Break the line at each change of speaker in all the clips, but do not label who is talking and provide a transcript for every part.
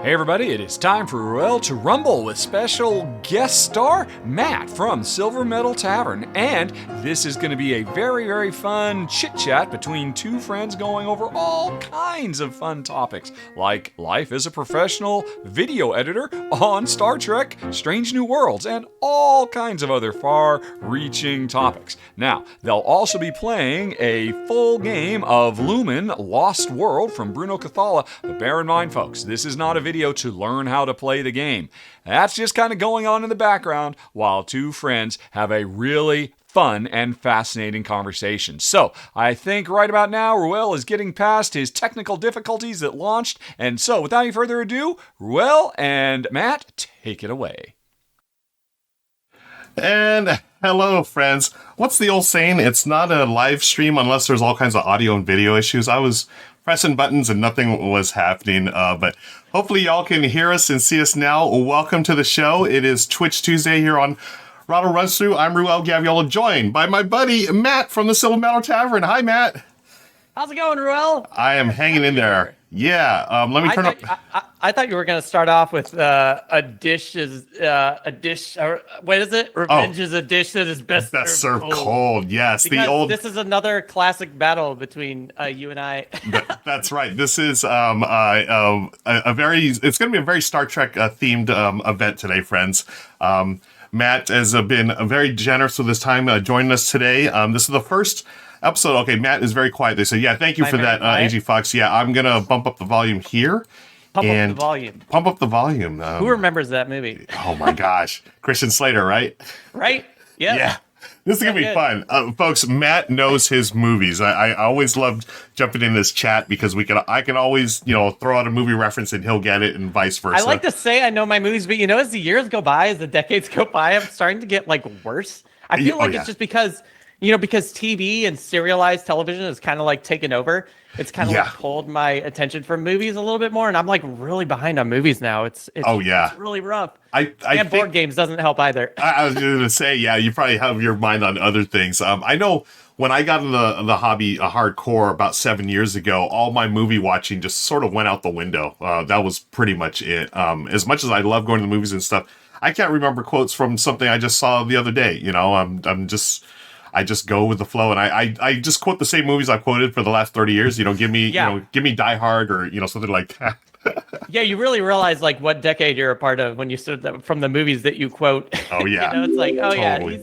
Hey everybody, it is time for Ruel to Rumble with special guest star Matt from Silver Metal Tavern. And this is going to be a very, very fun chit-chat between two friends going over all kinds of fun topics, like life as a professional video editor on Star Trek, Strange New Worlds, and all kinds of other far-reaching topics. Now, they'll also be playing a full game of Lumen, Lost World from Bruno Cathala, but bear in mind, folks, this is not a video to learn how to play the game. That's just kind of going on in the background while two friends have a really fun and fascinating conversation. So, I think right about now, Ruel is getting past his technical difficulties that launched, and so without any further ado, Ruel and Matt, take it away.
And hello, friends. What's the old saying? It's not a live stream unless there's all kinds of audio and video issues. I was pressing buttons and nothing was happening, but hopefully y'all can hear us and see us now. Welcome to the show. It is Twitch Tuesday here on Rahdo Runs Through. I'm Ruel Gaviola, joined by my buddy Matt from the Silver Metal Tavern. Hi, Matt.
How's it going, Ruel?
I am hanging in there. Yeah, let me turn up.
I thought you were going to start off with a dish is a dish. Or, what is it? Revenge is a dish that is best
served cold. Yes,
because this is another classic battle between you and I.
That's right. This is a very. It's going to be a very Star Trek themed event today, friends. Matt has been very generous with his time joining us today. This is the first episode. Okay, Matt is very quiet. They say, yeah, thank you for that, AG Fox. Yeah, I'm going to bump up the volume here.
Pump up the volume.
Who
remembers that movie?
Oh my gosh. Christian Slater, right?
Right? Yeah.
Yeah. This is going to be fun. Folks, Matt knows his movies. I always loved jumping in this chat because I can always, throw out a movie reference and he'll get it and vice versa.
I like to say I know my movies, but as the years go by, as the decades go by, I'm starting to get worse. I feel like it's just because because TV and serialized television is kind of taken over. It's kind of pulled my attention from movies a little bit more, and I'm really behind on movies now. It's really rough. And board games doesn't help either.
I was going to say, yeah, you probably have your mind on other things. I know when I got in the hobby hardcore about 7 years ago, all my movie watching just sort of went out the window. That was pretty much it. As much as I love going to the movies and stuff, I can't remember quotes from something I just saw the other day. I just go with the flow, and I just quote the same movies I've quoted for the last 30 years. Give me Die Hard or something like that.
Yeah, you really realize what decade you're a part of when you start from the movies that you quote.
Oh yeah,
it's totally.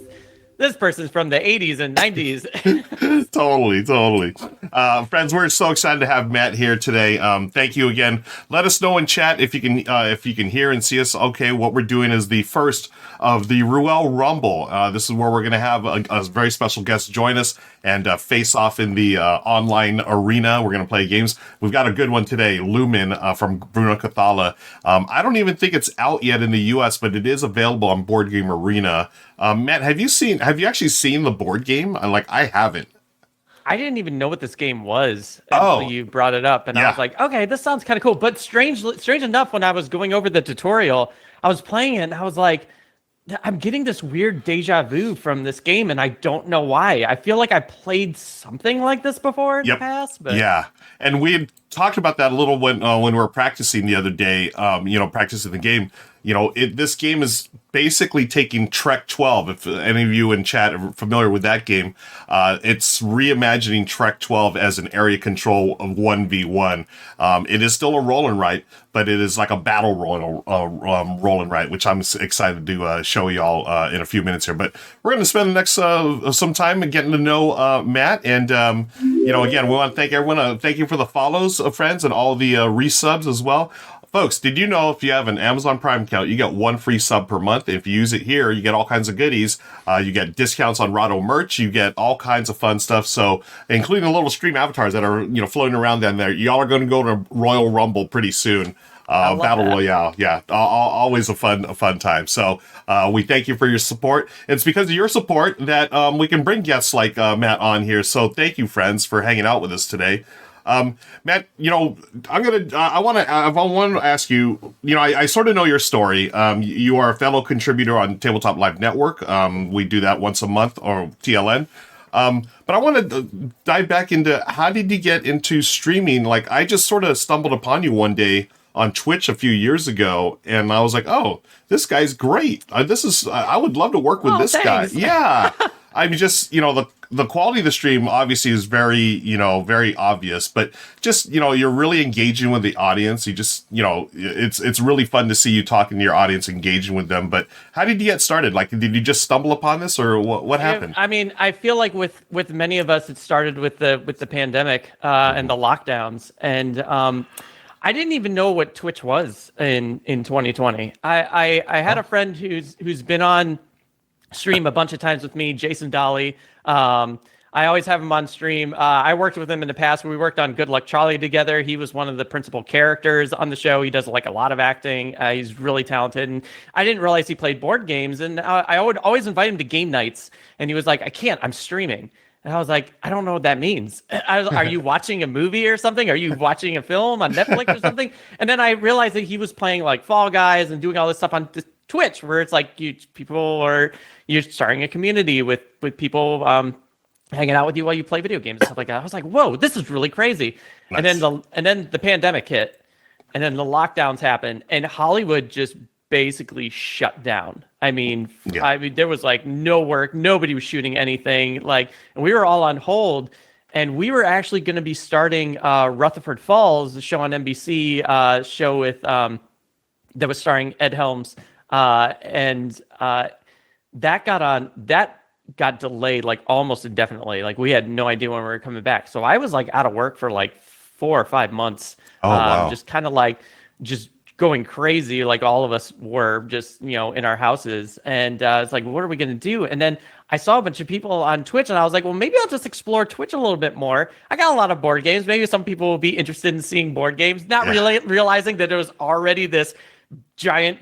This person's from the 80s and 90s.
Totally. Friends, we're so excited to have Matt here today. Thank you again. Let us know in chat if you can hear and see us. Okay, what we're doing is the first of the Ruel Rumble. This is where we're going to have a very special guest join us and face off in the online arena. We're going to play games. We've got a good one today, Lumen from Bruno Cathala. I don't even think it's out yet in the U.S., but it is available on Board Game Arena. Matt, have you actually seen the board game? I haven't.
I didn't even know what this game was until you brought it up, and I was like, okay, this sounds kind of cool. But strange enough, when I was going over the tutorial, I was playing it, and I was like, I'm getting this weird deja vu from this game, and I don't know why. I feel like I played something like this before in the past. But
yeah, and we had talked about that a little when we were practicing the other day. Practicing the game. This game is basically taking Trek 12. If any of you in chat are familiar with that game, it's reimagining Trek 12 as an area control of 1v1. It is still a roll and write, but it is like a battle roll and write, which I'm excited to show y'all in a few minutes here. But we're going to spend the next some time getting to know Matt. And, again, we want to thank everyone. Thank you for the follows, friends, and all the resubs as well. Folks, did you know if you have an Amazon Prime account, you get one free sub per month? If you use it here, you get all kinds of goodies. You get discounts on Rahdo merch. You get all kinds of fun stuff. So, including the little stream avatars that are floating around down there. Y'all are going to go to Royal Rumble pretty soon. Battle Royale, yeah, always a fun time. So we thank you for your support. It's because of your support that we can bring guests like Matt on here. So thank you, friends, for hanging out with us today. Matt, I want to ask you, I sort of know your story. You are a fellow contributor on Tabletop Live Network. We do that once a month, or TLN. But I want to dive back into, how did you get into streaming? I just sort of stumbled upon you one day on Twitch a few years ago, and I was like, oh, this guy's great. I would love to work with this
thanks.
guy. Yeah. I mean, just, the quality of the stream obviously is very, very obvious, but just, you're really engaging with the audience. You just, it's really fun to see you talking to your audience, engaging with them. But how did you get started? Like, did you just stumble upon this, or what happened?
I mean, I feel like with many of us, it started with the pandemic and the lockdowns. And I didn't even know what Twitch was in 2020. I had a friend who's been on stream a bunch of times with me, Jason Dolly. I always have him on stream. I worked with him in the past. We worked on Good Luck Charlie together. He was one of the principal characters on the show. He does like a lot of acting. He's really talented. And I didn't realize he played board games. And I would always invite him to game nights. And he was like, I can't, I'm streaming. And I was like, I don't know what that means. Are you watching a movie or something? Are you watching a film on Netflix or something? And then I realized that he was playing like Fall Guys and doing all this stuff on Twitch, where it's like you're starting a community with people hanging out with you while you play video games and stuff like that. I was like, whoa, this is really crazy. Nice. And then the pandemic hit, and then the lockdowns happened, and Hollywood just basically shut down. I mean, there was like no work, nobody was shooting anything, and we were all on hold. And we were actually going to be starting Rutherford Falls, the show on NBC, show with that was starring Ed Helms, and that got delayed like almost indefinitely. Like we had no idea when we were coming back. So I was like out of work for like 4 or 5 months.
Oh, wow.
Just kind of like just going crazy, like all of us were, just in our houses. And it's like, what are we going to do? And then I saw a bunch of people on Twitch, and I was like, well, maybe I'll just explore Twitch a little bit more. I got a lot of board games. Maybe some people will be interested in seeing board games, not really realizing that there was already this giant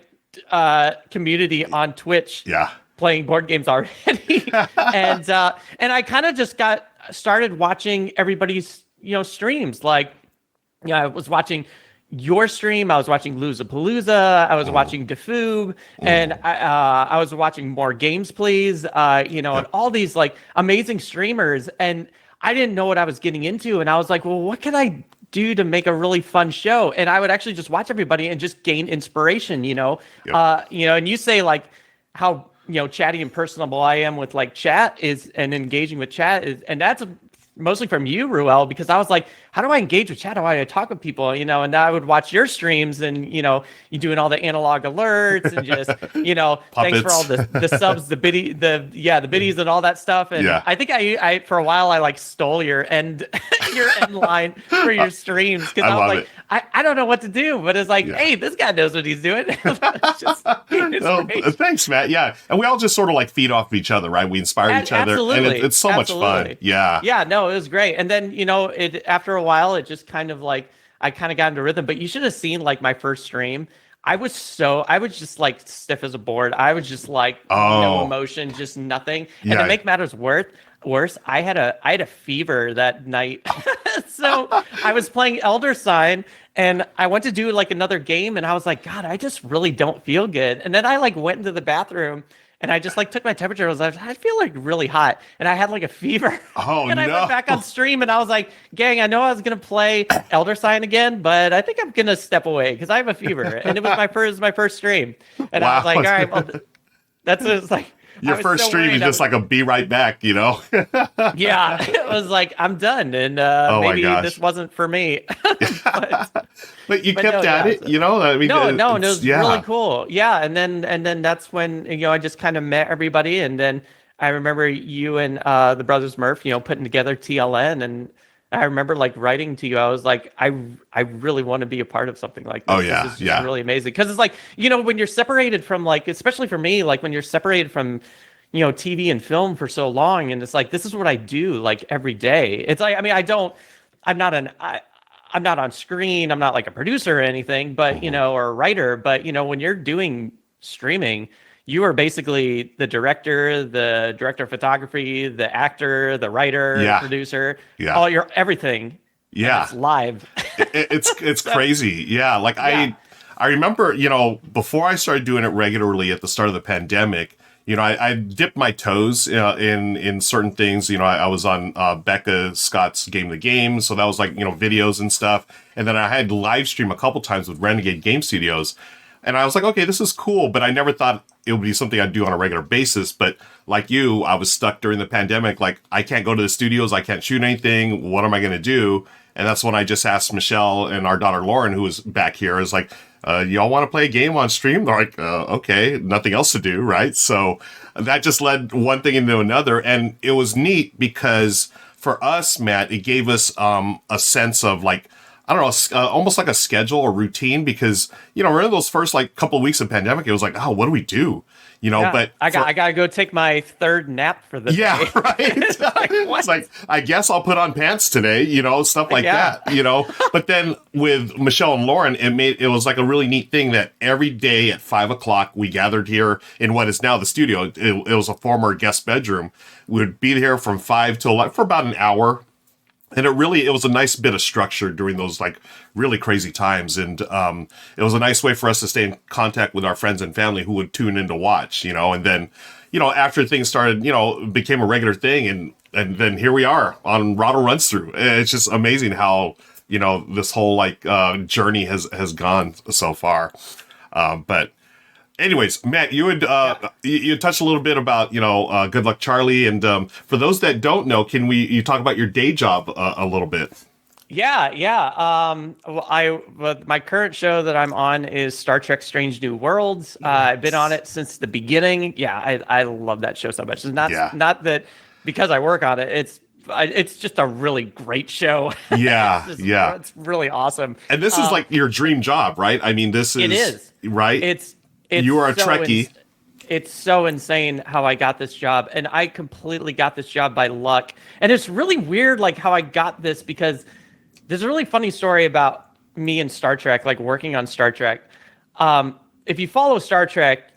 community on Twitch playing board games already. and I kind of just got started watching everybody's streams. Like, I was watching your stream, I was watching Loozapalooza, I was watching DeFoob, and I was watching More Games Please, and all these like amazing streamers, and I didn't know what I was getting into, and I was like, well, what can I do to make a really fun show? And I would actually just watch everybody and just gain inspiration, and you say like how chatty and personable I am with like chat is, and engaging with chat is, and that's mostly from you, Ruel, because I was like, how do I engage with chat? How do I talk with people? And I would watch your streams, and you doing all the analog alerts and just thanks for all the subs, the biddies and all that stuff. And I think I for a while I like stole your end line for your streams, because I was like, I don't know what to do, but it's like, hey, this guy knows what he's doing.
Thanks, Matt. Yeah, and we all just sort of like feed off of each other, right? We inspire each other, and it's so much fun. Yeah,
no, it was great. And then it after a while, it just kind of like I kind of got into rhythm. But you should have seen like my first stream. I was just like stiff as a board. I was just like no emotion, just nothing. And to make matters worse, I had a fever that night. So I was playing Elder Sign, and I went to do like another game, and I was like, God, I just really don't feel good. And then I like went into the bathroom, and I just like took my temperature. I was like, I feel like really hot, and I had like a fever.
Oh,
and I went back on stream, and I was like, gang, I know I was gonna play Elder Sign again, but I think I'm gonna step away because I have a fever. And it was my first stream, and I was like, all right, well, that's what it's like.
Your first stream is just like a be right back,
Yeah, it was like, I'm done, and maybe this wasn't for me.
but you kept at it, I mean,
and it was really cool. Yeah, and then that's when I just kind of met everybody, and then I remember you and the Brothers Murph, putting together TLN, and I remember like writing to you. I was like, I really want to be a part of something like this. This is just really amazing, because it's like when you're separated from, like, especially for me, like when you're separated from TV and film for so long, and it's like, this is what I do like every day. It's like, I mean, I'm not on screen. I'm not like a producer or anything, but or a writer. But when you're doing streaming, you are basically the director of photography, the actor, the writer, the producer, all your everything.
Yeah,
it's live.
it's crazy. Yeah, like I remember, before I started doing it regularly at the start of the pandemic, I dipped my toes in certain things. I was on Becca Scott's Game of the Game, so that was like videos and stuff. And then I had live stream a couple times with Renegade Game Studios, and I was like, okay, this is cool, but I never thought it would be something I'd do on a regular basis. But like you, I was stuck during the pandemic. Like, I can't go to the studios, I can't shoot anything. What am I going to do? And that's when I just asked Michelle and our daughter Lauren, who was back here, is like, y'all want to play a game on stream? They're like, okay, nothing else to do, right? So that just led one thing into another. And it was neat because for us, Matt, it gave us a sense of like, I don't know, almost like a schedule or routine, because, we're in those first like couple of weeks of pandemic. It was like, oh, what do we do? But
I got to go take my third nap for the day.
Right. It's like, I guess I'll put on pants today, stuff like that, But then with Michelle and Lauren, it was like a really neat thing that every day at 5:00 we gathered here in what is now the studio. It was a former guest bedroom. We would be here from 5 to 11 for about an hour. And it was a nice bit of structure during those like really crazy times. And it was a nice way for us to stay in contact with our friends and family who would tune in to watch, and then, after things started, it became a regular thing. And then here we are on Rahdo Runs Through. It's just amazing how, this whole like journey has gone so far. But anyways, Matt, you would you touched a little bit about Good Luck Charlie, and for those that don't know, can you talk about your day job a little bit?
Yeah. My current show that I'm on is Star Trek: Strange New Worlds. I've been on it since the beginning. Yeah, I love that show so much. It's not that because I work on it. It's just a really great show.
Yeah,
it's really awesome.
And this is like your dream job, right? I mean, it is right. You are a Trekkie.
It's so insane how I got this job, and I completely got this job by luck. And it's really weird, like how I got this, because there's a really funny story about me and Star Trek, like working on Star Trek. If you follow Star Trek,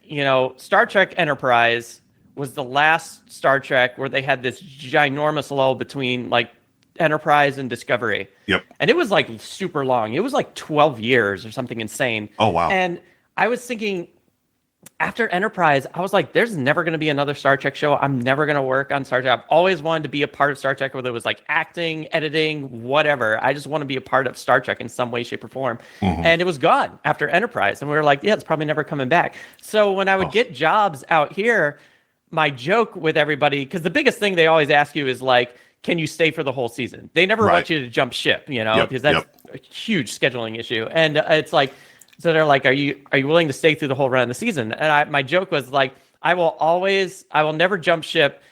Star Trek Enterprise was the last Star Trek where they had this ginormous lull between like Enterprise and Discovery.
Yep.
And it was like super long. It was like 12 years or something insane.
Oh, wow.
And I was thinking, after Enterprise, I was like, there's never going to be another Star Trek show. I'm never going to work on Star Trek. I've always wanted to be a part of Star Trek, whether it was like acting, editing, whatever. I just want to be a part of Star Trek in some way, shape, or form. Mm-hmm. And it was gone after Enterprise. And we were like, yeah, it's probably never coming back. So when I would get jobs out here, my joke with everybody, because the biggest thing they always ask you is like, can you stay for the whole season? They never want you to jump ship, because that's a huge scheduling issue. And it's like, so they're like, are you willing to stay through the whole run of the season? And my joke was like, I will never jump ship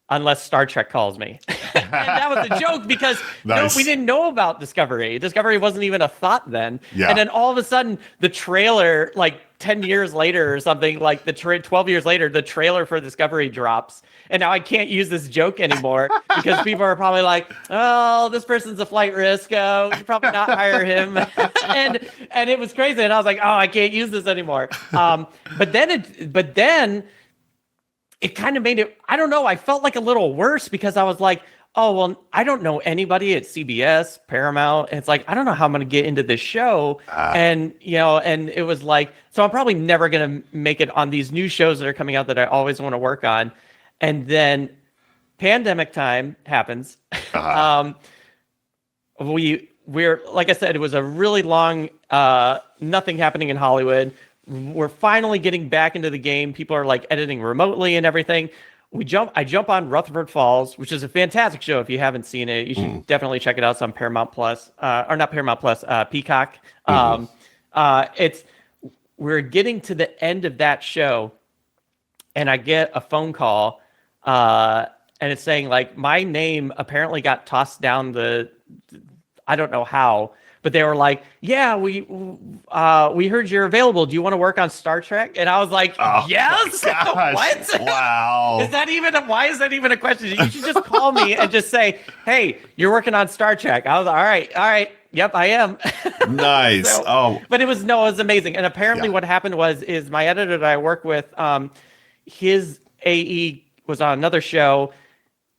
unless Star Trek calls me. And that was a joke because we didn't know about Discovery. Discovery wasn't even a thought then. Yeah. And then all of a sudden the trailer, like 10 years later or something, like 12 years later, the trailer for Discovery drops. And now I can't use this joke anymore because people are probably like, oh, this person's a flight risk. We should probably not hire him. and it was crazy. And I was like, oh, I can't use this anymore. But then it kind of made it, I don't know, I felt like a little worse because I was like, oh, well, I don't know anybody at CBS, Paramount. It's like, I don't know how I'm going to get into this show. And it was like, so I'm probably never going to make it on these new shows that are coming out that I always want to work on. And then pandemic time happens. We're like I said, it was a really long, nothing happening in Hollywood. We're finally getting back into the game. People are like editing remotely and everything. I jump on Rutherford Falls, which is a fantastic show. If you haven't seen it, you should definitely check it out. It's on Paramount Plus, or not Paramount Plus, Peacock. We're getting to the end of that show, and I get a phone call, and it's saying like my name apparently got tossed down I don't know how, but they were like, yeah, we heard you're available. Do you want to work on Star Trek? And I was like, yes. What?
Wow.
Why is that even a question? You should just call me and just say, hey, you're working on Star Trek. I was all right. Yep, I am.
Nice.
But it was amazing. And apparently what happened is my editor that I work with, his AE was on another show.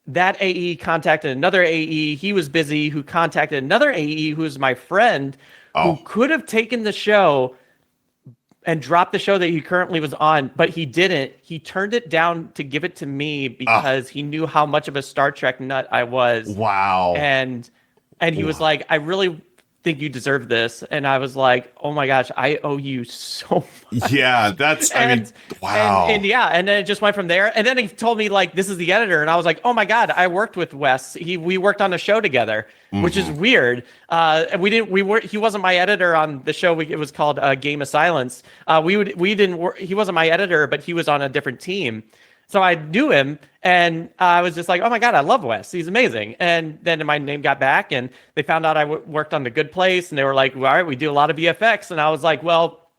That AE contacted another AE. He was busy, who contacted another AE who's my friend, who could have taken the show, and dropped the show that he currently was on, but he didn't. He turned it down to give it to me because he knew how much of a Star Trek nut I was.
Wow.
And he was like, I really think you deserve this. And I was like, oh my gosh, I owe you so much.
Yeah, that's, I mean, wow.
And then it just went from there. And then he told me like, this is the editor. And I was like, oh my God, I worked with Wes. We worked on a show together, which is weird. And he wasn't my editor on the show. It was called Game of Silence. He wasn't my editor, but he was on a different team. So I knew him, and I was just like, oh my God, I love Wes. He's amazing. And then my name got back, and they found out I worked on The Good Place, and they were like, well, all right, we do a lot of VFX. And I was like, well,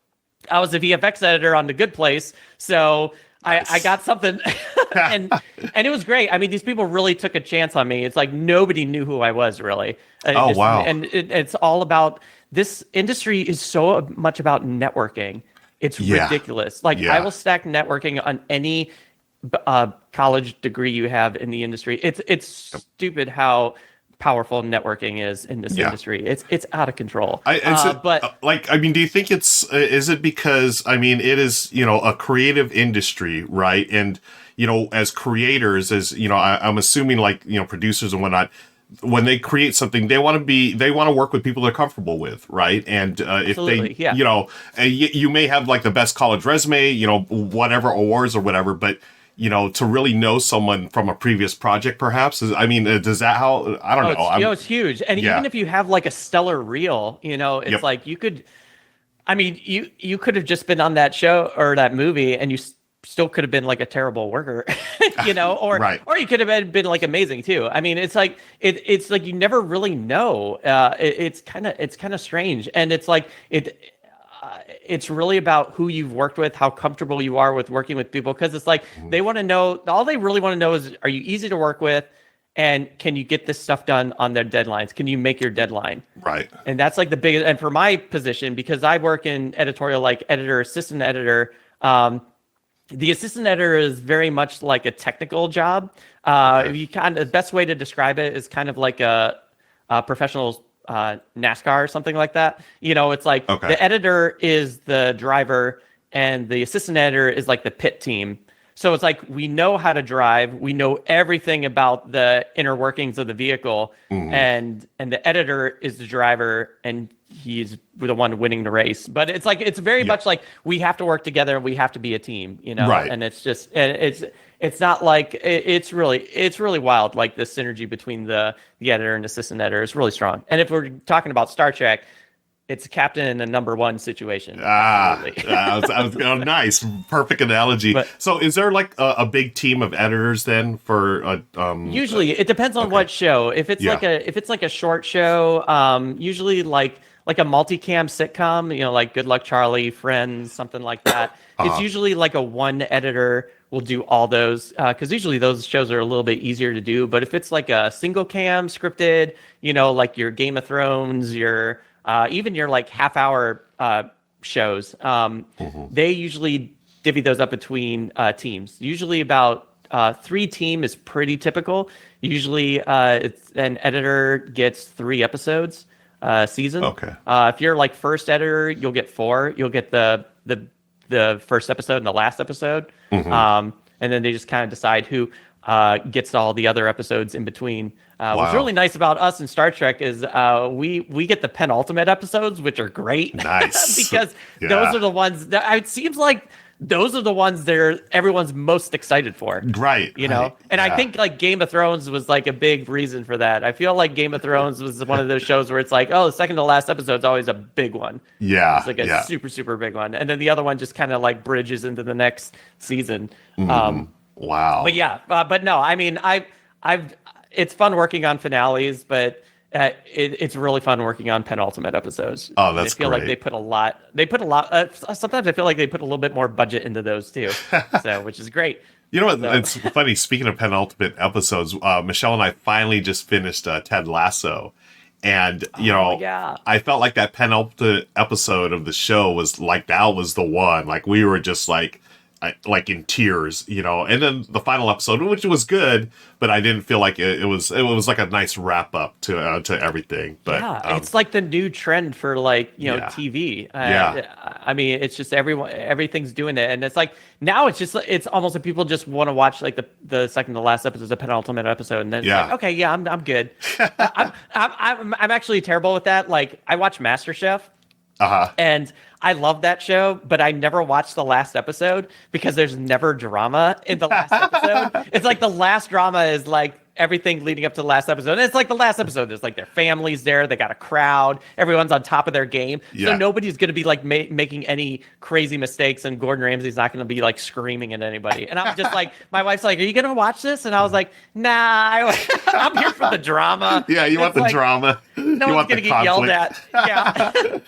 I was a VFX editor on The Good Place, so I got something. and it was great. I mean, these people really took a chance on me. It's like nobody knew who I was, really.
Wow.
And it's all about, this industry is so much about networking. It's ridiculous. Like, I will stack networking on any college degree you have in the industry. It's stupid how powerful networking is in this industry. It's out of control.
Do you think is it because, I mean, it is, a creative industry, right? And, as creators, I'm assuming producers and whatnot, when they create something, they want to work with people they're comfortable with, right? And if they, you may have like the best college resume, whatever awards or whatever, but to really know someone from a previous project, perhaps, does that how, I don't know.
It's huge. And even if you have like a stellar reel, it's like you could, you could have just been on that show or that movie and you still could have been like a terrible worker, or you could have been like amazing too. I mean, it's like, it's like, you never really know. It's kind of strange. And it's like, it's really about who you've worked with, how comfortable you are with working with people. Cause it's like, they want to know, all they really want to know is, are you easy to work with? And can you get this stuff done on their deadlines? Can you make your deadline?
Right.
And that's like the biggest, and for my position, because I work in editorial, like editor, assistant editor, the assistant editor is very much like a technical job. The best way to describe it is kind of like a professional NASCAR or something like that. It's like the editor is the driver and the assistant editor is like the pit team. So it's like, we know how to drive. We know everything about the inner workings of the vehicle, and the editor is the driver, and he's the one winning the race. But it's like, it's very much like, we have to work together and we have to be a team,
Right.
And it's just, it's not like, it's really wild. Like the synergy between the editor and assistant editor is really strong. And if we're talking about Star Trek, it's captain in a number one situation.
Nice. Perfect analogy. So is there like a big team of editors then for
usually it depends on what show. If it's like a short show, usually like a multicam sitcom, like Good Luck Charlie, Friends, something like that. It's usually like a one editor will do all those, because usually those shows are a little bit easier to do. But if it's like a single cam scripted, like your Game of Thrones, your even your like half hour shows, they usually divvy those up between teams. Usually about 3 team is pretty typical. Usually it's an editor gets 3 episodes season. If you're like first editor, you'll get 4. You'll get the first episode and the last episode. And then they just kind of decide who gets all the other episodes in between. What's really nice about us in Star Trek is we get the penultimate episodes, which are great.
Nice.
Because those are the ones that it seems like those are the ones that everyone's most excited for.
Right.
And I think like Game of Thrones was like a big reason for that. I feel like Game of Thrones was one of those shows where it's like, oh, the second to last episode is always a big one.
Yeah.
It's like a super, super big one. And then the other one just kind of like bridges into the next season.
Wow.
But no, I mean, it's fun working on finales, but it's really fun working on penultimate episodes.
Oh, that's
great. I feel like they put a lot. Sometimes I feel like they put a little bit more budget into those too, which is great.
You know what? It's funny. Speaking of penultimate episodes, Michelle and I finally just finished Ted Lasso. And, I felt like that penultimate episode of the show was like, that was the one. Like, we were just like, like in tears, and then the final episode, which was good, but I didn't feel like it was like a nice wrap up to everything. But
yeah, it's like the new trend for like, TV. I mean, it's just everything's doing it. And it's like, now it's almost like people just want to watch like the second to last episode, the penultimate episode. And then it's like, okay, yeah, I'm good. I'm actually terrible with that. Like I watch MasterChef. And I love that show, but I never watched the last episode because there's never drama in the last episode. It's like the last drama is like everything leading up to the last episode. And it's like the last episode, there's like their families there, they got a crowd, everyone's on top of their game. So nobody's going to be like making any crazy mistakes, and Gordon Ramsay's not going to be like screaming at anybody. And I'm just like, my wife's like, are you going to watch this? And I was like, nah, I'm here for the drama.
Yeah, you want the drama.
No one's going to get yelled at. Yeah.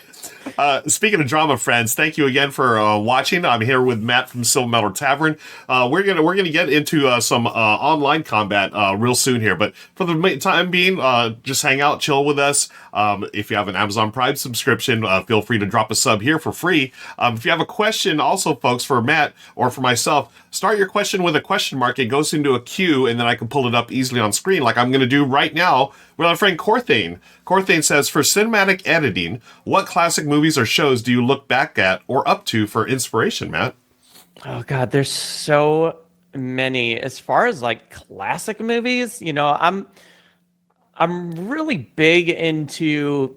Speaking of drama, friends, thank you again for watching. I'm here with Matt from Silver Metal Tavern. We're gonna get into some online combat real soon here, but for the time being, just hang out, chill with us. If you have an Amazon Prime subscription, feel free to drop a sub here for free. If you have a question, also, folks, for Matt or for myself, start your question with a question mark. It goes into a queue, and then I can pull it up easily on screen, like I'm going to do right now with our friend Corthane. Corthane says, for cinematic editing, what classic movies or shows do you look back at or up to for inspiration, Matt?
Oh, God, there's so many. As far as like classic movies, I'm really big into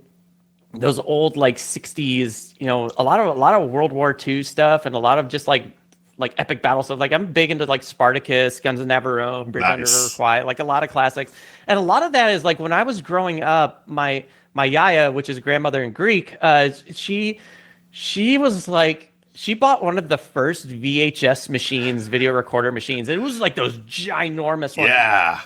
those old like 60s, a lot of World War II stuff, and a lot of just like epic battle stuff. Like I'm big into like Spartacus, Guns of Navarone, Bridge Under River Kwai, like a lot of classics. And a lot of that is like when I was growing up, my yaya, which is grandmother in Greek, she was like, she bought one of the first VHS machines, video recorder machines. It was like those ginormous ones.
Yeah.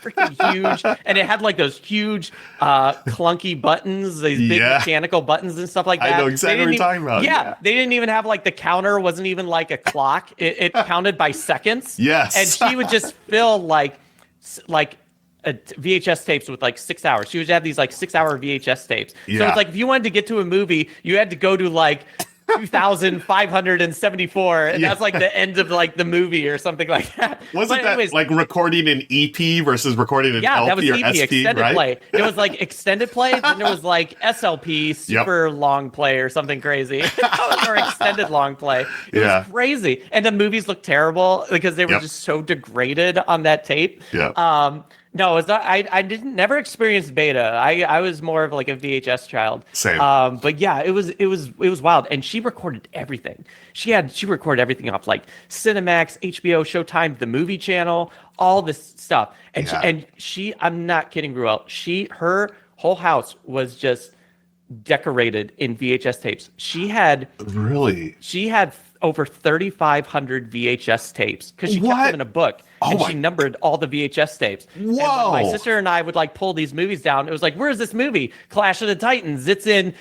Freaking huge. And it had like those huge clunky buttons, these big mechanical buttons and stuff like that.
I know exactly what you're talking about.
Yeah, they didn't even have like the counter, wasn't even like a clock. It counted by seconds.
Yes.
And she would just fill like VHS tapes with like 6 hours. She would have these like 6-hour VHS tapes. So it's like if you wanted to get to a movie, you had to go to like 2,574, and that's like the end of like the movie or something like that.
Wasn't that like recording an EP versus recording an LP
that was
or
EP,
SP,
extended
right?
play. It was like extended play, then there was like SLP, super long play or something crazy, or extended long play. It was crazy, and the movies looked terrible because they were just so degraded on that tape. No, it's not. I didn't never experience beta. I was more of like a VHS child.
Same.
But yeah, it was wild. And she recorded everything. She recorded everything off like Cinemax, HBO, Showtime, the movie channel, all this stuff. And she I'm not kidding, Ruel. Her whole house was just decorated in VHS tapes. She had over 3,500 VHS tapes because she kept them in a book. And she numbered all the VHS tapes.
Whoa.
And my sister and I would like pull these movies down. It was like, where's this movie? Clash of the Titans. It's in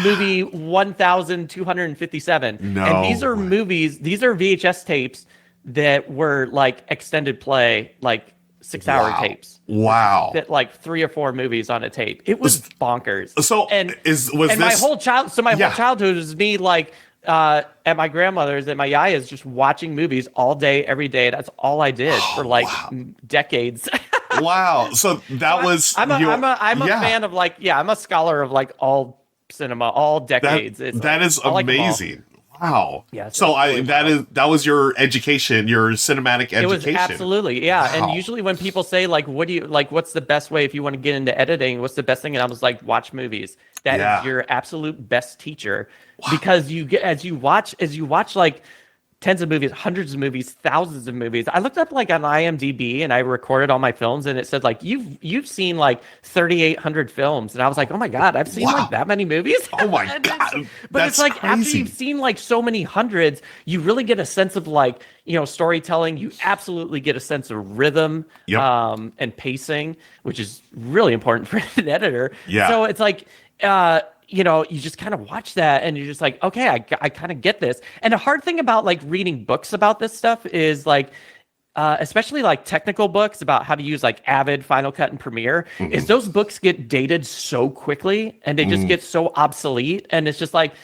movie 1,257.
No.
And these are movies, these are VHS tapes that were like extended play, like 6-hour tapes.
Wow.
That like 3 or 4 movies on a tape. It was bonkers.
So
my whole childhood was me like at my grandmother's and my yaya's just watching movies all day, every day. That's all I did for like decades.
Wow. So that was
I'm a fan of like, I'm a scholar of like all cinema, all decades.
That is amazing. Wow.
Yeah.
So that was your education, your cinematic education.
It was absolutely, yeah. Wow. And usually when people say like, what's the best way if you want to get into editing? What's the best thing? And I was like, watch movies. That is your absolute best teacher. Wow. Because you get as you watch like tens of movies, hundreds of movies, thousands of movies. I looked up like on IMDb and I recorded all my films, and it said like you've seen like 3,800 films, and I was like, oh my god, I've seen like that many movies.
Oh my god!
But it's like crazy. After you've seen like so many hundreds, you really get a sense of like storytelling. You absolutely get a sense of rhythm, and pacing, which is really important for an editor. Yeah. So it's like. You just kind of watch that and you're just like, okay, I kind of get this. And the hard thing about like reading books about this stuff is like, especially like technical books about how to use like Avid, Final Cut, and Premiere, is those books get dated so quickly and they just get so obsolete. And it's just like,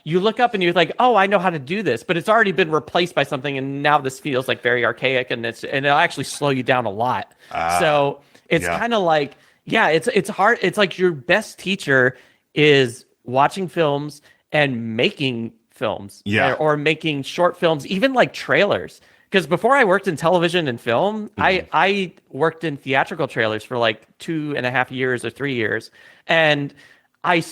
you look up and you're like, oh, I know how to do this, but it's already been replaced by something, and now this feels like very archaic, and it'll actually slow you down a lot. So it's kind of like, it's hard. It's like your best teacher is watching films and making films, or making short films, even like trailers. Because before I worked in television and film, I worked in theatrical trailers for like 2.5 years or 3 years, and I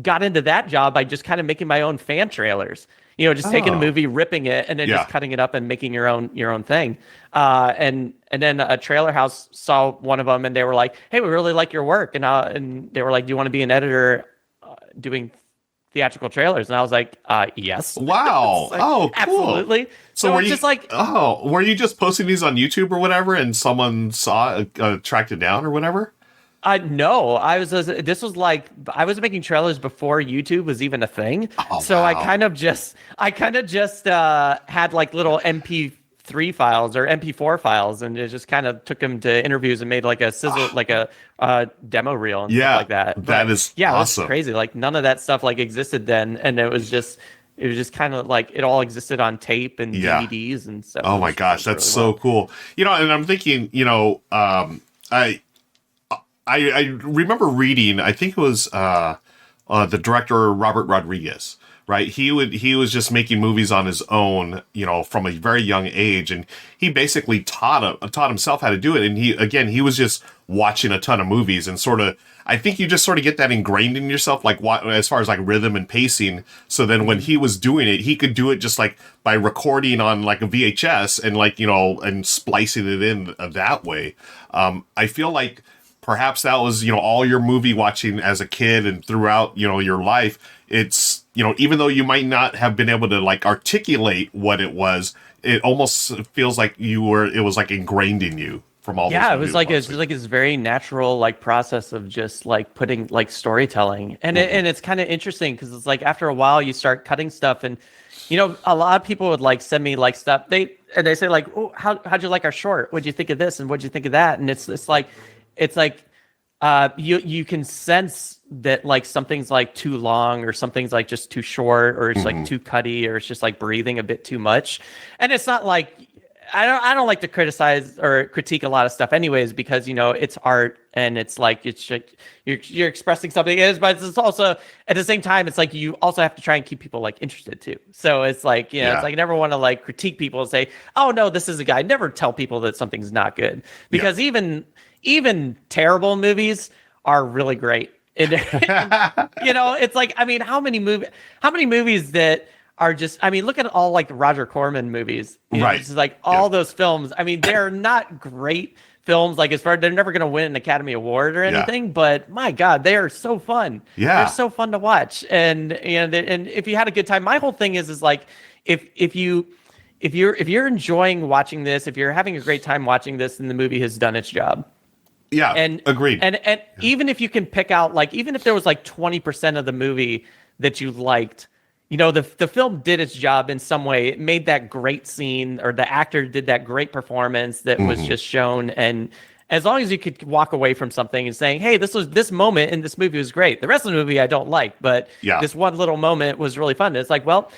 got into that job by just kind of making my own fan trailers. Just taking a movie, ripping it, and then just cutting it up and making your own thing. And then a trailer house saw one of them, and they were like, "Hey, we really like your work," and they were like, "Do you want to be an editor doing theatrical trailers?" And I was like, "Yes."
Wow!
Like,
oh, cool.
Absolutely. So
were you
just like,
were you just posting these on YouTube or whatever, and someone saw it, tracked it down or whatever?
No, I was making trailers before YouTube was even a thing.
Oh,
so
wow.
I kind of just had like little MP3 files or MP4 files, and it just kind of took them to interviews and made like a sizzle, like a demo reel and stuff like that.
That is awesome.
It was crazy. Like none of that stuff like existed then, and it was just kind of like it all existed on tape and DVDs and stuff.
Oh my gosh, that's really so cool. And I'm thinking, I remember reading, I think it was the director Robert Rodriguez, right? He was just making movies on his own, from a very young age, and he basically taught himself how to do it. And he was just watching a ton of movies, and sort of, I think you just sort of get that ingrained in yourself, like as far as like rhythm and pacing. So then when he was doing it, he could do it just like by recording on like a VHS and like, and splicing it in that way. I feel like perhaps that was, all your movie watching as a kid and throughout, your life. It's, even though you might not have been able to like articulate what it was, it almost feels like it was like ingrained in you from all.
Yeah, it was like it's very natural like process of just like putting like storytelling, and it's kind of interesting because it's like after a while you start cutting stuff, and a lot of people would like send me like stuff they say like, oh, how'd you like our short? What'd you think of this and what'd you think of that? And it's like you can sense that like something's like too long or something's like just too short or it's like too cutty or it's just like breathing a bit too much. And it's not like I don't like to criticize or critique a lot of stuff anyways, because it's art and it's like you're expressing something it is, but it's also at the same time it's like you also have to try and keep people like interested too. So it's like it's like I never want to like critique people and say, oh no, this is a guy. Never tell people that something's not good, because even terrible movies are really great. It's like, I mean, how many movies that are just, I mean, look at all like the Roger Corman movies,
right?
It's like all those films. I mean, they're not great films, like as far they're never going to win an Academy Award or anything, but my God, they are so fun.
Yeah.
They're so fun to watch. And if you had a good time, my whole thing is like, if you're enjoying watching this, if you're having a great time watching this, then the movie has done its job.
Yeah,
and
agreed.
And even if you can pick out, like, even if there was like 20% of the movie that you liked, the film did its job in some way. It made that great scene, or the actor did that great performance that was just shown. And as long as you could walk away from something and saying, hey, this moment in this movie was great. The rest of the movie I don't like, but this one little moment was really fun. It's like, well,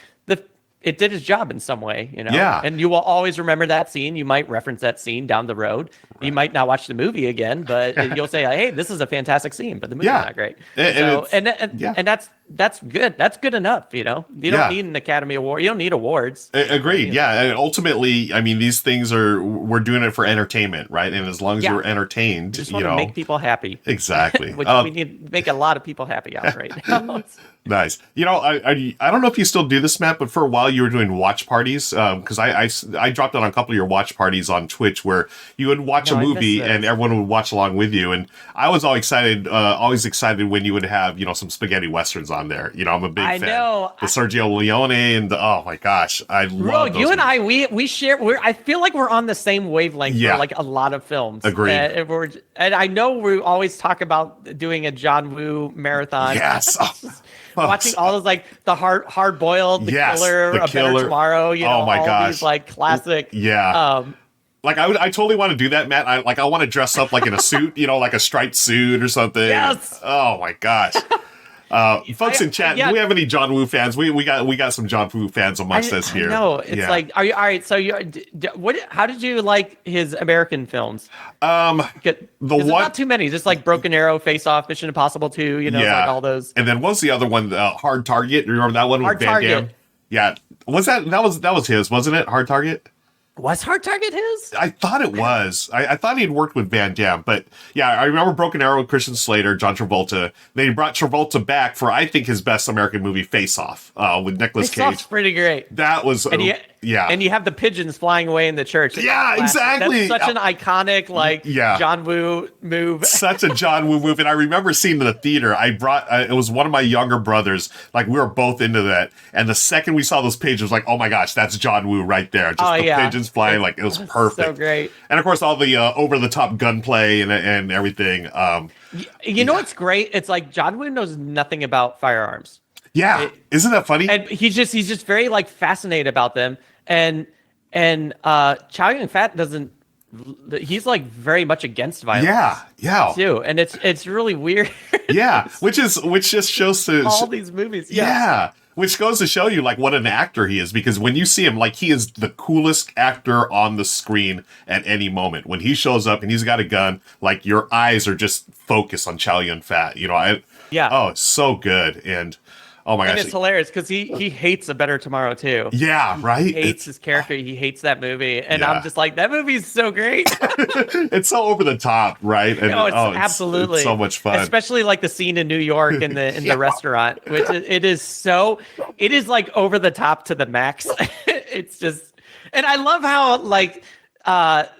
it did its job in some way,
Yeah.
And you will always remember that scene. You might reference that scene down the road. Right. You might not watch the movie again, but you'll say, hey, this is a fantastic scene, but the movie's not great. And that's good. That's good enough, You don't need an Academy Award. You don't need awards.
Agreed. Yeah. And ultimately, I mean, these things we're doing it for entertainment, right? And as long as you're entertained,
just want to make people happy.
Exactly.
Which we need to make a lot of people happy out right now.
Nice. I don't know if you still do this, Matt, but for a while you were doing watch parties, because I dropped it on a couple of your watch parties on Twitch where you would watch a movie and everyone would watch along with you. And I was always excited when you would have, some spaghetti westerns on there. I'm a big fan.
Know.
The Sergio Leone and oh my gosh, I love those
you and
movies.
we share. I feel like we're on the same wavelength for like a lot of films.
Agreed.
And I know we always talk about doing a John Woo marathon.
Yes.
Watching all those like the hard boiled, the Killer, A Better Tomorrow,
oh my gosh,
these like classic.
Yeah. Like I totally want to do that, Matt. I want to dress up like in a suit, like a striped suit or something.
Yes.
Oh my gosh. Folks in chat, do we have any John Woo fans? We got some John Woo fans amongst us here.
No, it's like, are you all right? So how did you like his American films? There's not too many. Just like Broken Arrow, Face Off, Mission Impossible 2. Like all those.
And then what was the other one? Hard Target. Remember that one with Van Damme? Yeah, that was his, wasn't it? Hard Target.
Was Hard Target his?
I thought it was. I thought he'd worked with Van Damme, but yeah, I remember Broken Arrow with Christian Slater, John Travolta. Then he brought Travolta back for, I think, his best American movie, Face Off, with Nicolas Cage.
Face Off's pretty great.
That was, and
you have the pigeons flying away in the church.
Yeah, exactly.
That's such an iconic, John Woo move.
Such a John Woo move. And I remember seeing it in the theater. It was one of my younger brothers. Like, we were both into that. And the second we saw those pages, it was like, oh my gosh, that's John Woo right there. Just pigeons flying, like, it was perfect.
So great.
And of course, all the over-the-top gunplay and everything.
You know what's great? It's like John Woo knows nothing about firearms.
Yeah, isn't that funny?
And he's just very fascinated about them. And Chow Yun-fat doesn't. He's very much against violence.
Yeah.
Too, and it's really weird.
Yeah, which just shows to
all these movies.
Yeah. Which goes to show you what an actor he is, because when you see him, he is the coolest actor on the screen at any moment. When he shows up and he's got a gun, your eyes are just focused on Chow Yun-fat. Oh, it's so good. And oh my gosh,
it's hilarious because he hates A Better Tomorrow too.
Yeah, right.
He hates his character. He hates that movie, and I'm just like, that movie is so great.
It's so over the top, right? And,
absolutely
it's so much fun,
especially the scene in New York in the restaurant, which it is over the top to the max. It's just, and I love how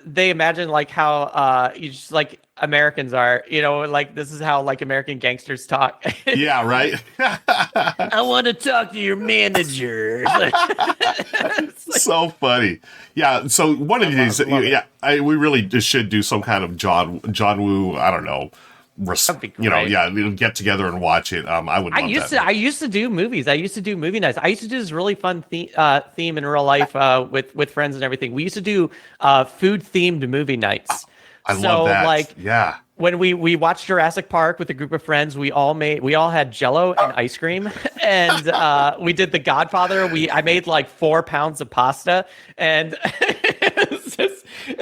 they imagine how you just Americans are, this is how American gangsters talk.
Yeah, right.
I want to talk to your manager.
So funny. Yeah. So one of these, we really just should do some kind of John Woo. I don't know. Get together and watch it. I
used to do movies. I used to do movie nights. I used to do this really fun theme in real life with friends and everything. We used to do food themed movie nights.
I love that.
When we watched Jurassic Park with a group of friends, we all had Jell-O and ice cream, and we did The Godfather. I made 4 pounds of pasta, and we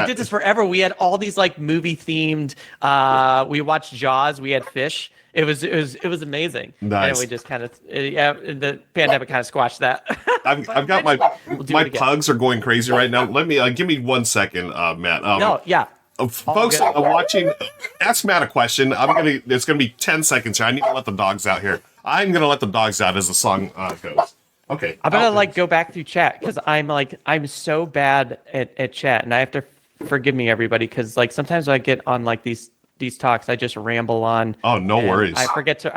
did this forever. We had all these movie themed. We watched Jaws. We had fish. It was amazing.
Nice.
And we just the pandemic kind of squashed that.
I've got my pugs are going crazy right now. Let me give me 1 second, Matt. Folks watching, ask Matt a question. It's gonna be 10 seconds here. I need to let the dogs out here. I'm gonna let the dogs out as the song goes. Okay.
I'm gonna go back through chat because I'm so bad at chat, and I have to forgive me everybody because sometimes when I get on these talks, I just ramble on.
Oh, no worries.
I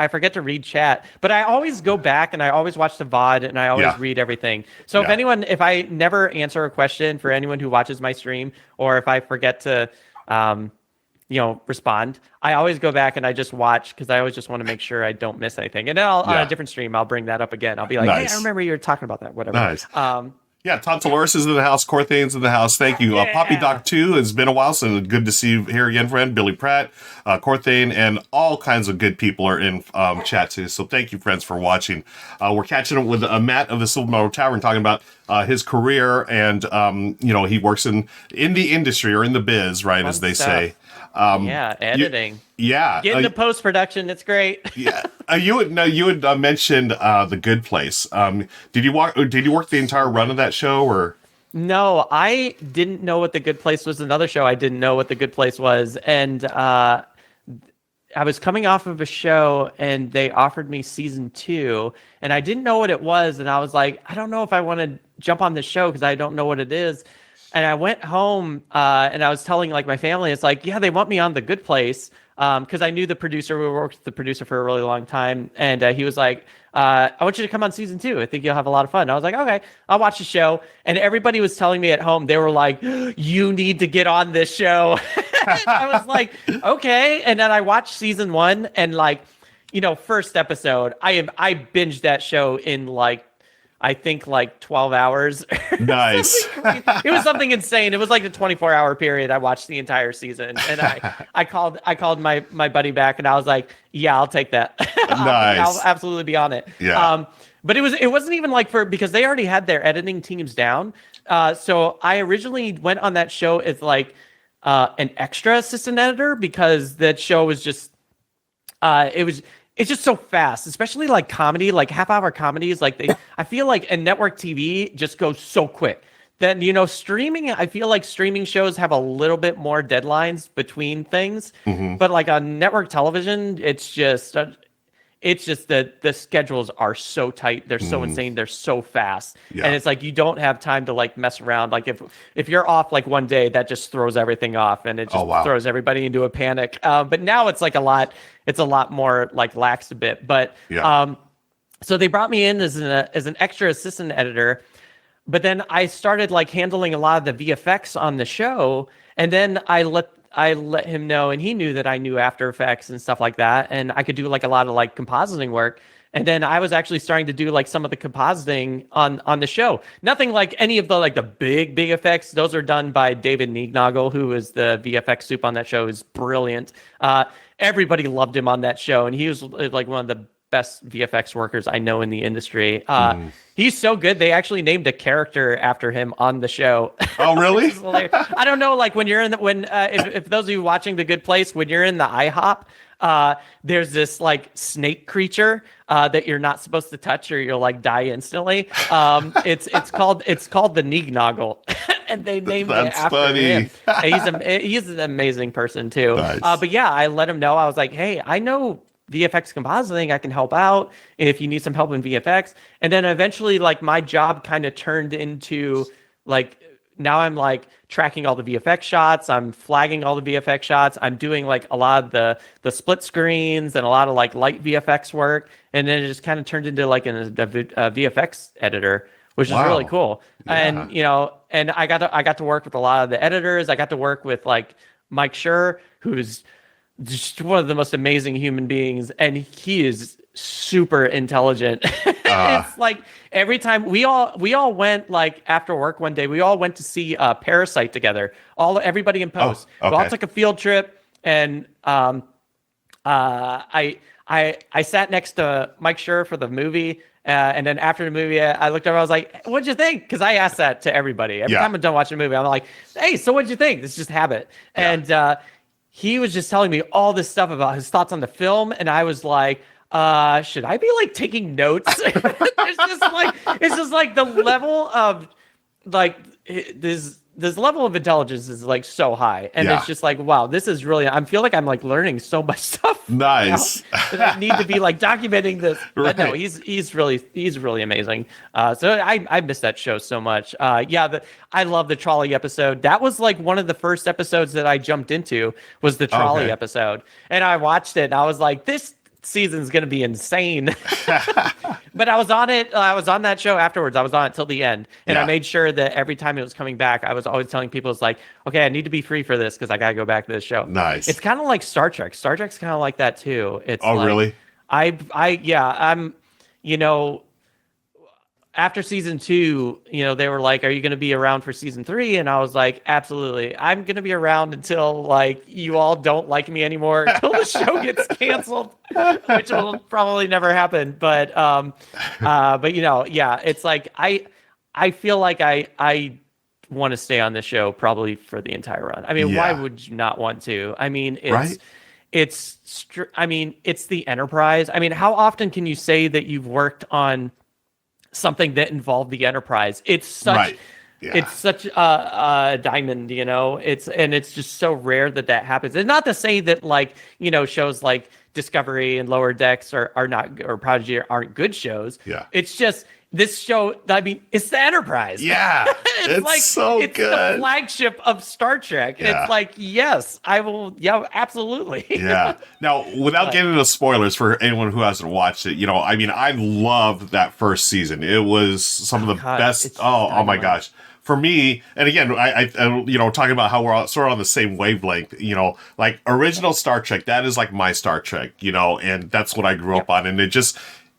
forget to read chat, but I always go back and I always watch the VOD and I always read everything. So if I never answer a question for anyone who watches my stream, or if I forget to, respond, I always go back and I just watch because I always just want to make sure I don't miss anything. And then on a different stream, I'll bring that up again. I'll be like,
nice.
Hey, I remember you were talking about that, whatever.
Nice. Todd Taloris is in the house. Corthane's in the house. Thank you. Poppy Doc 2, it's been a while, so good to see you here again, friend. Billy Pratt, Corthane, and all kinds of good people are in chat too. So thank you, friends, for watching. We're catching up with Matt of the Silver Medal Tavern, talking about his career, and he works in the industry or in the biz, right, as they say.
Editing. Get into post-production. It's great. You had mentioned The Good Place. Did you work the entire run of that show, or? No, I didn't know what The Good Place was. Another show I didn't know what The Good Place was, and I was coming off of a show, and they offered me season 2, and I didn't know what it was, and I was like, I don't know if I want to jump on this show because I don't know what it is. And I went home and I was telling my family, it's they want me on The Good Place because I knew the producer. We worked with the producer for a really long time. And he was like, I want you to come on season 2. I think you'll have a lot of fun. I was like, okay, I'll watch the show. And everybody was telling me at home, they were like, you need to get on this show. I was like, okay. And then I watched season 1 and first episode, I binged that show in I think like 12 hours.
Nice.
It was something insane. It was like a 24-hour period. I watched the entire season, and I called my buddy back, and I was like, "Yeah, I'll take that. I'll absolutely be on it."
Yeah.
But it wasn't even like because they already had their editing teams down. So I originally went on that show as like an extra assistant editor because that show was just it's just so fast, especially like comedy, like half-hour comedies. Like I feel like and network TV just goes so quick. Then streaming. I feel like streaming shows have a little bit more deadlines between things, but like on network television, it's just that the schedules are so tight. They're so insane. They're so fast. Yeah. And it's like you don't have time to like mess around. Like if you're off like one day, that just throws everything off and it just throws everybody into a panic. But now it's like a lot more like lax a bit. But so they brought me in as an extra assistant editor. But then I started like handling a lot of the VFX on the show. And then I let him know, and he knew that I knew After Effects and stuff like that, and I could do like a lot of like compositing work. And then I was actually starting to do like some of the compositing on the show. Nothing like any of the like the big effects. Those are done by David Niegnagel, who is the VFX soup on that show. Is brilliant. Everybody loved him on that show, and he was like one of the best VFX workers I know in the industry. He's so good. They actually named a character after him on the show.
Oh, really?
I don't know. Like when you're if those of you watching The Good Place, when you're in the IHOP, there's this like snake creature that you're not supposed to touch or you'll like die instantly. It's called the Niegnagel, and they named it after him. He's an amazing person too. Nice. But yeah, I let him know. I was like, hey, I know VFX compositing, I can help out if you need some help in VFX. And then eventually like my job kind of turned into like, now I'm like tracking all the VFX shots, I'm flagging all the VFX shots, I'm doing like a lot of the split screens and a lot of like light VFX work. And then it just kind of turned into like a VFX editor, which is really cool. Yeah. And and I got to work with a lot of the editors. I got to work with like Mike Schur, who's just one of the most amazing human beings, and he is super intelligent. It's like every time we all went like after work one day, we all went to see Parasite together. Everybody in post. We all took a field trip, and I sat next to Mike Schur for the movie. And then after the movie, I looked over, I was like, what'd you think? Because I asked that to everybody. Every time I'm done watching a movie, I'm like, hey, so what'd you think? It's just habit. Yeah. And he was just telling me all this stuff about his thoughts on the film, and I was like, should I be like taking notes? It's just like the level of like this level of intelligence is like so high, and it's just like, wow, this is really. I feel like I'm like learning so much stuff.
Nice.
That I need to be like documenting this. Right. But no, he's really amazing. So I miss that show so much. I love the trolley episode. That was like one of the first episodes that I jumped into was the trolley episode, and I watched it and I was like, this season's gonna be insane. But I was on it. I was on that show afterwards. I was on it till the end, and I made sure that every time it was coming back, I was always telling people, "It's like, okay, I need to be free for this because I gotta go back to this show."
Nice.
It's kind of like Star Trek. Star Trek's kind of like that too. It's
really?
I'm, after season 2, they were like, "Are you going to be around for season 3?" And I was like, "Absolutely. I'm going to be around until like you all don't like me anymore, until the show gets canceled," which will probably never happen. But it's like I feel like I want to stay on the show probably for the entire run. I mean, why would you not want to? I mean, it's the Enterprise. I mean, how often can you say that you've worked on something that involved the Enterprise? It's such it's such a diamond, it's just so rare that happens. And not to say that like shows like Discovery and Lower Decks are not, or Prodigy aren't good shows. It's just this show, I mean, it's the Enterprise. It's like, so it's good. It's the flagship of Star Trek. It's like, yes, I will. Yeah, absolutely.
Now, without getting into spoilers for anyone who hasn't watched it, I mean, I loved that first season. It was some of the best. Oh my gosh. For me, and again, I talking about how we're all sort of on the same wavelength, like original Star Trek, that is like my Star Trek, and that's what I grew up on. And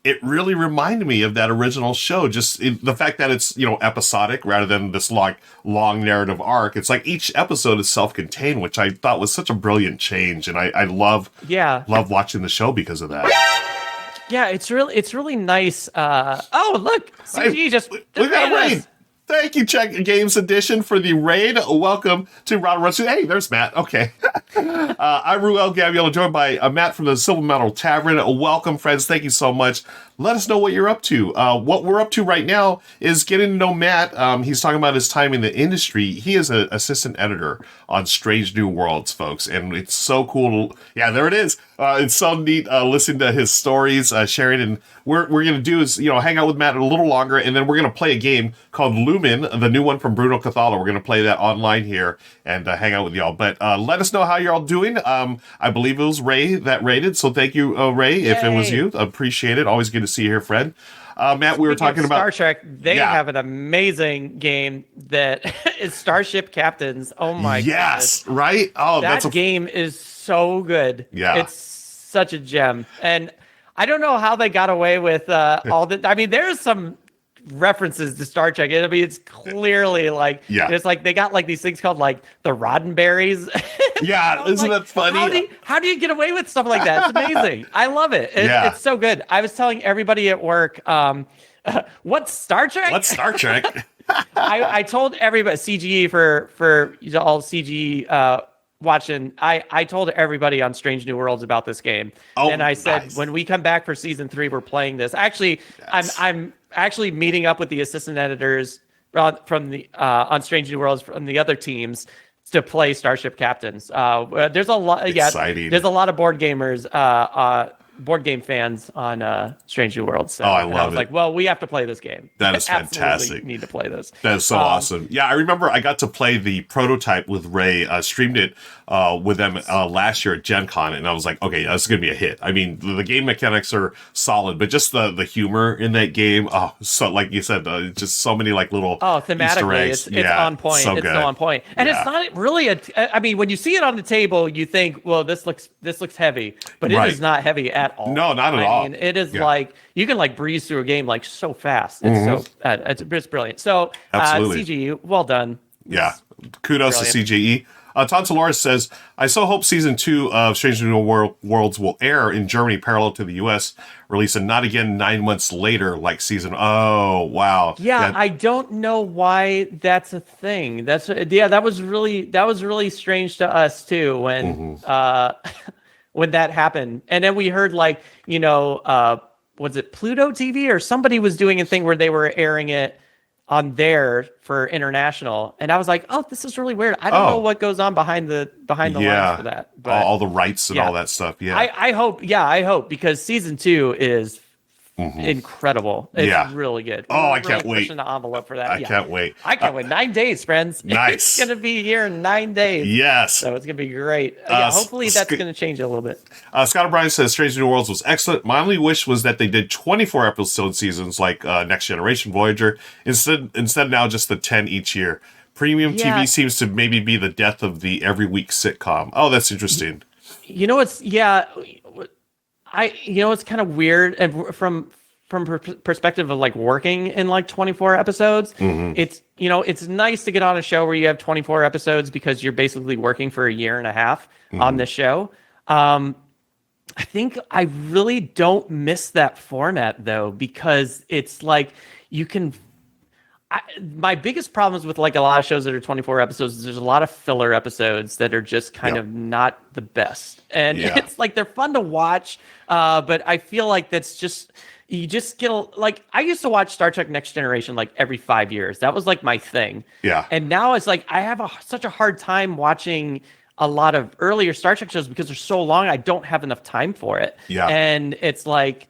it really reminded me of that original show. Just the fact that it's, episodic rather than this long narrative arc. It's like each episode is self-contained, which I thought was such a brilliant change. And I love watching the show because of that.
Yeah, it's really nice. Oh, look, CG just
we got a raid. Thank you, Check Games Edition, for the raid. Welcome to Rahdo. Hey, there's Matt. Okay. I'm Ruel Gabriel, joined by Matt from the Silver Metal Tavern. Welcome, friends. Thank you so much. Let us know what you're up to. What we're up to right now is getting to know Matt. He's talking about his time in the industry. He is an assistant editor on Strange New Worlds, folks, and it's so cool. Yeah, there it is. It's so neat listening to his stories, sharing, and we're going to do is, hang out with Matt a little longer, and then we're going to play a game called Lumen, the new one from Bruno Cathala. We're going to play that online here and hang out with y'all. But let us know how you're all doing. I believe it was Ray that rated, so thank you, Ray.
Yay.
If it was you, appreciate it. Always good to see you here, friend. Matt, we were talking about
Star Trek. They have an amazing game that is Starship Captains. Oh my god! Yes,
right? Oh,
that game is so good.
Yeah,
it's such a gem, and I don't know how they got away with all the. I mean, there's some references to Star Trek. I mean, it's clearly like it's like they got like these things called like the Roddenberries.
Yeah, isn't that funny?
How do you get away with stuff like that? It's amazing. I love it. It's so good. I was telling everybody at work, what's Star Trek?
What's Star Trek?
I told everybody, CGE for all CGE watching, I told everybody on Strange New Worlds about this game. And I said, when we come back for season 3, we're playing this. Actually, I'm actually meeting up with the assistant editors from the on Strange New Worlds from the other teams to play Starship Captains. There's a lot.
Exciting.
There's a lot of board gamers, board game fans on Strange New Worlds. So,
I love it.
I was like, well, we have to play this game.
That is fantastic.
Need to play this.
That is so awesome. Yeah, I remember I got to play the prototype with Ray. Streamed it with them last year at Gen Con, and I was like, okay, this is going to be a hit. I mean, the game mechanics are solid, but just the humor in that game, so like you said, just so many like little
thematically, it's on point.
So
it's
good.
So on point. And it's not really I mean, when you see it on the table, you think, well, this looks heavy, but it is not heavy at all.
No, not at all.
I mean, it is like you can like breeze through a game like so fast. It's it's brilliant. So CGE, well done.
Yeah, kudos to CGE. Todd Solaris says, I so hope season 2 of Strange New Worlds will air in Germany parallel to the US release and not again 9 months later like season. Oh, wow.
Yeah, I don't know why that's a thing. That was really strange to us too when when that happened. And then we heard like, was it Pluto TV or somebody was doing a thing where they were airing it on there for international, and I was like, oh, this is really weird. I don't know what goes on behind the lines for that, but
all the rights and all that stuff.
I hope because season 2 is incredible. It's really good.
I can't wait.
Pushing the envelope for that.
I can't wait.
I can't wait. 9 days, friends.
Nice.
It's gonna be here in 9 days.
Yes.
So it's gonna be great. Hopefully that's gonna change a little bit.
Scott O'Brien says Strange New Worlds was excellent. My only wish was that they did 24 episode seasons like Next Generation Voyager instead now just the 10 each year. Premium TV seems to maybe be the death of the every week sitcom. Oh, that's interesting.
It's kind of weird, and from perspective of like working in like 24 episodes, it's it's nice to get on a show where you have 24 episodes because you're basically working for a year and a half on this show. I think I really don't miss that format though, because it's like you can. My biggest problems with like a lot of shows that are 24 episodes is there's a lot of filler episodes that are just kind of not the best. And it's like they're fun to watch, but I feel like that's just you just get like I used to watch Star Trek Next Generation like every 5 years. That was like my thing. Yeah. And now it's like I have such a hard time watching a lot of earlier Star Trek shows because they're so long. I don't have enough time for it. Yeah. And it's like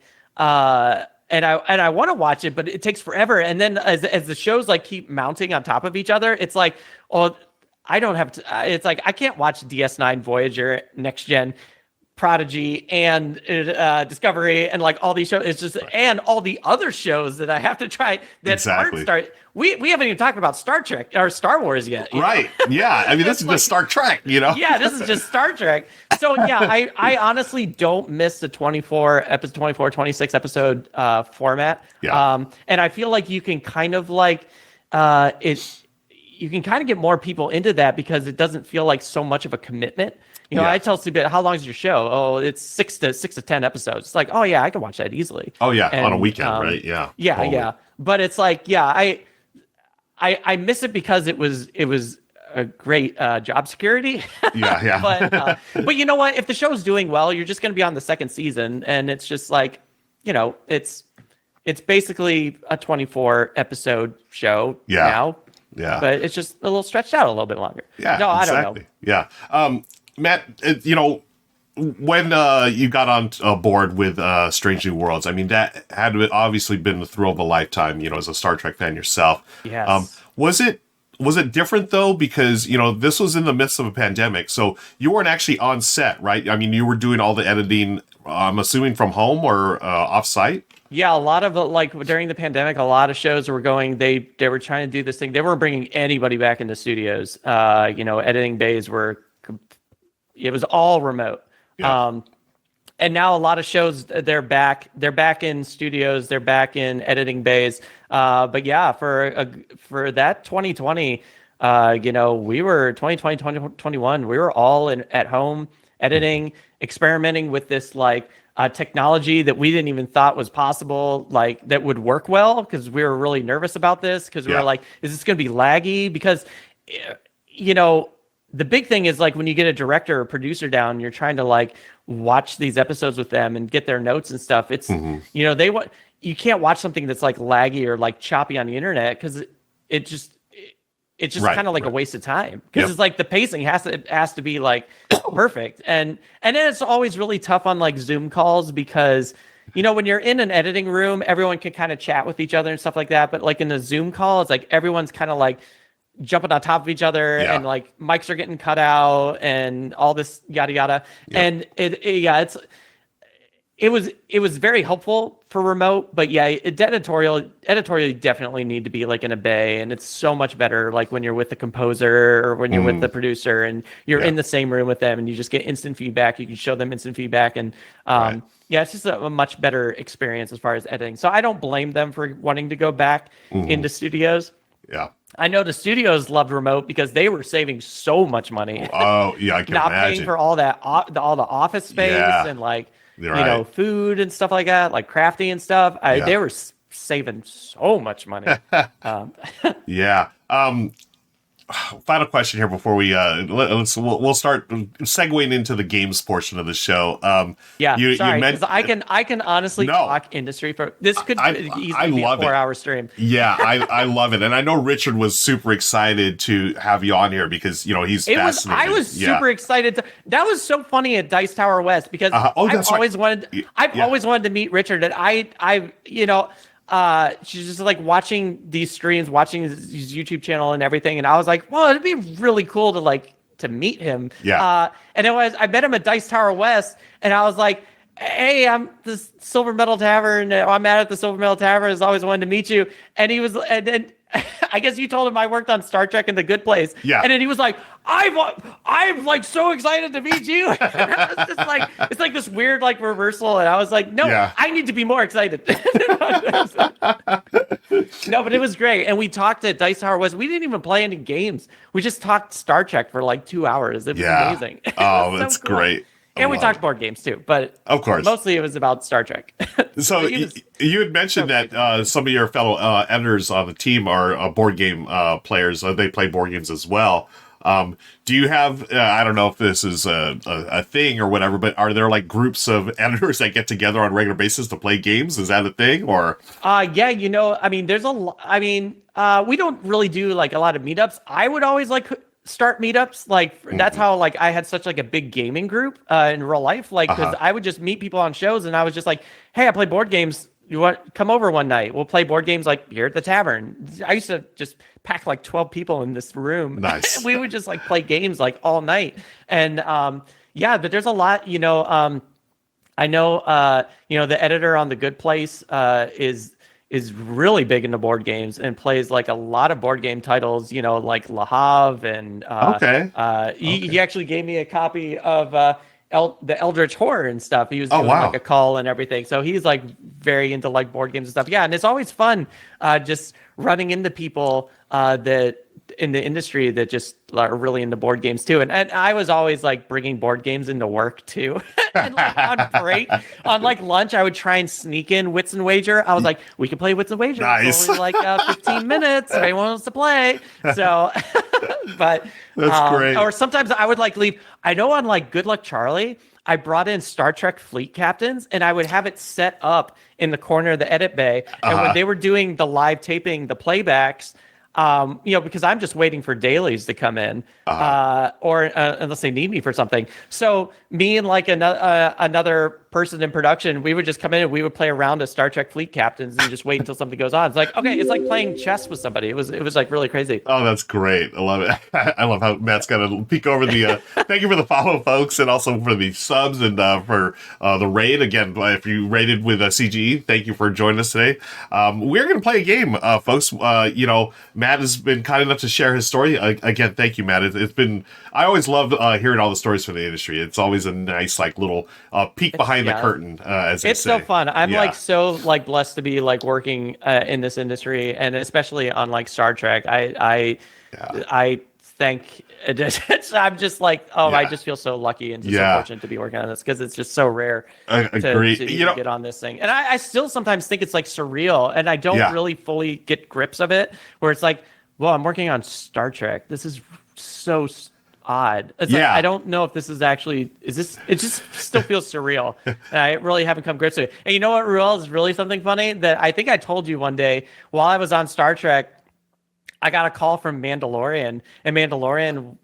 and I want to watch it, but it takes forever. And then as the shows like keep mounting on top of each other, it's like, I don't have to. It's like I can't watch DS9, Voyager, Next Gen Prodigy and Discovery and like all these shows. It's just and all the other shows that I have to try that aren't Star. We haven't even talked about Star Trek or Star Wars yet.
Right? Yeah. I mean, this is just Star Trek.
Yeah, this is just Star Trek. So yeah, I honestly don't miss the 26 episode format.
Yeah.
And I feel like you can kind of like you can kind of get more people into that because it doesn't feel like so much of a commitment. I tell Stupid, how long is your show? Oh, it's 6 to 10 episodes. It's like, oh yeah, I can watch that easily.
Oh yeah, on a weekend, right? Yeah.
Yeah, totally. Yeah. But it's like, yeah, I miss it because it was a great job security.
Yeah.
But you know what? If the show's doing well, you're just going to be on the second season, and it's just like, it's basically a 24 episode show now.
Yeah.
But it's just a little stretched out a little bit longer.
Yeah.
No, exactly. I don't know.
Yeah. Matt, when you got on board with Strange New Worlds, I mean, that had obviously been the thrill of a lifetime, as a Star Trek fan yourself.
Yes.
Was it different, though? Because, this was in the midst of a pandemic, so you weren't actually on set, right? I mean, you were doing all the editing, I'm assuming, from home or off-site?
Yeah, a lot of like during the pandemic, a lot of shows were going. They were trying to do this thing. They weren't bringing anybody back into studios. Editing bays were. It was all remote.
Yeah.
And now a lot of shows they're back in studios. They're back in editing bays. But yeah, for that 2020, we were 2020, 2021. We were all at home editing, experimenting with this like technology that we didn't even thought was possible, like that would work well because we were really nervous about this because we were like, is this going to be laggy? Because, the big thing is like when you get a director or producer down, you're trying to like watch these episodes with them and get their notes and stuff. It's, you can't watch something that's like laggy or like choppy on the internet because it's just kind of like a waste of time because it's like the pacing has to be like perfect. And then it's always really tough on like Zoom calls because, when you're in an editing room, everyone can kind of chat with each other and stuff like that. But like in a Zoom call, it's like everyone's kind of like jumping on top of each other and like mics are getting cut out and all this yada yada. And it was very helpful for remote, but editorial definitely need to be like in a bay, and it's so much better like when you're with the composer or when you're with the producer and you're in the same room with them and you just get instant feedback. You can show them instant feedback and it's just a much better experience as far as editing. So I don't blame them for wanting to go back into studios.
Yeah.
I know the studios loved remote because they were saving so much money.
Oh, yeah, I can
not
imagine.
paying for all that, all the office space and like, food and stuff like that, like crafting and stuff. They were saving so much money.
Yeah. Final question here before we we'll start segueing into the games portion of the show.
Sorry, because I can honestly talk industry for this could easily be a 4-hour stream.
Yeah, I love it, and I know Richard was super excited to have you on here because he's fascinated.
I was super excited. That was so funny at Dice Tower West because I've always wanted to meet Richard, and she's just like watching these streams, watching his YouTube channel and everything. And I was like, well, it'd be really cool to meet him.
Yeah.
And I met him at Dice Tower West and I was like, hey, I'm the Silver Metal Tavern. I'm Matt at the Silver Metal Tavern. I've always wanted to meet you. And he was, and then I guess you told him I worked on Star Trek and The Good Place.
Yeah.
And then he was like, I'm like so excited to meet you. And I was just like, it's like this weird like reversal. And I was like, no, I need to be more excited. No, but it was great. And we talked at Dice Tower West. We didn't even play any games. We just talked Star Trek for like 2 hours. It was amazing.
Oh, that's
cool.
Great.
And we talked board games too, but
of course,
mostly it was about Star Trek.
So you had mentioned that some of your fellow editors on the team are board game players. They play board games as well. Do you have, I don't know if this is a thing or whatever, but are there like groups of editors that get together on a regular basis to play games? Is that a thing or?
Yeah, I mean, there's we don't really do like a lot of meetups. I would always like start meetups. Like that's how like I had such like a big gaming group in real life. Like, cause I would just meet people on shows and I was just like, hey, I play board games. You want come over one night? We'll play board games like here at the tavern. I used to just pack like 12 people in this room.
Nice.
We would just like play games like all night. And Yeah, but there's a lot, I know, the editor on The Good Place is really big into board games and plays like a lot of board game titles, like Le Havre and
Okay.
he actually gave me a copy of the Eldritch Horror and stuff. He was doing
wow.
like a call and everything. So he's like very into like board games and stuff. Yeah, and it's always fun just running into people that in the industry that just are really into board games too. And I was always like bringing board games into work too. And like on break, on like lunch, I would try and sneak in Wits and Wager. I was like, we can play Wits and Wager.
Nice.
It's only like 15 minutes if anyone wants to play. So, but
that's great.
Or sometimes I would like leave. I know on like Good Luck Charlie, I brought in Star Trek fleet captains and I would have it set up in the corner of the edit bay. And when they were doing the live taping, the playbacks, because I'm just waiting for dailies to come in, or unless they need me for something. So me and like another person in production, we would just come in and we would play a round of Star Trek fleet captains and just wait until something goes on. It's like, okay, it's like playing chess with somebody. It was like really crazy.
Oh, that's great. I love it. I love how Matt's got to peek over the, thank you for the follow, folks, and also for the subs and for the raid. Again, if you raided with CGE, thank you for joining us today. We're going to play a game, folks. Matt has been kind enough to share his story. Again, thank you, Matt. It's been, I always love hearing all the stories from the industry. It's always a nice, like, little peek behind the curtain, as they say.
It's so fun. I'm like so like blessed to be like working in this industry, and especially on like Star Trek. I think I'm just like, I just feel so lucky and just so fortunate to be working on this because it's just so rare to get on this thing. And I still sometimes think it's like surreal, and I don't really fully get grips of it. Where it's like, well, I'm working on Star Trek. This is so odd. It's like, I don't know if this is actually, it just still feels surreal. And I really haven't come grips with it. And you know what, Ruel, is really something funny that I think I told you one day while I was on Star Trek. I got a call from Mandalorian, and Mandalorian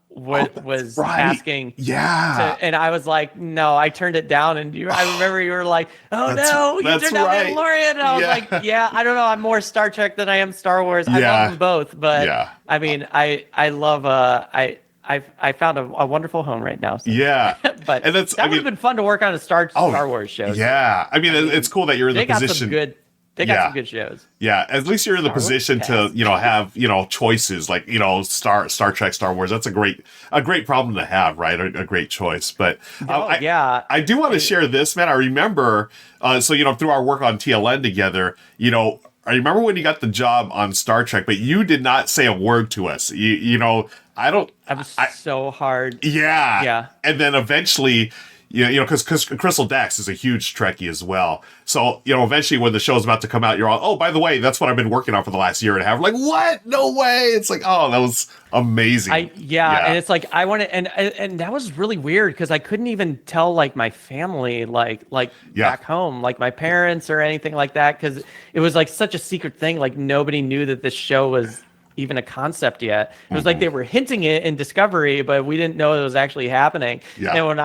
was asking.
Yeah.
And I was like, no, I turned it down. And I remember you were like, oh no, you turned down Mandalorian. And I was like, I don't know. I'm more Star Trek than I am Star Wars. I love them both. But I mean, I love, I found a wonderful home right now. So.
Yeah.
But that would have been fun to work on a Star Wars show.
Yeah. I mean, it's cool that you're in the position.
They got some good shows.
Yeah, at least you're in the position to, have, choices like, Star Trek, Star Wars. That's a great problem to have, right? A great choice. But I do want to share this, man. I remember, through our work on TLN together, I remember when you got the job on Star Trek, but you did not say a word to us. I was
so hard.
Yeah. Yeah. And then eventually, because Crystal Dax is a huge Trekkie as well. So, eventually when the show's about to come out, you're all, oh, by the way, that's what I've been working on for the last year and a half. Like, what? No way. It's like, oh, that was amazing.
And it's like, I want to, and that was really weird because I couldn't even tell like my family, like back home, like my parents or anything like that. Cause it was like such a secret thing. Like nobody knew that this show was even a concept yet. It was like they were hinting it in Discovery, but we didn't know it was actually happening. Yeah. And when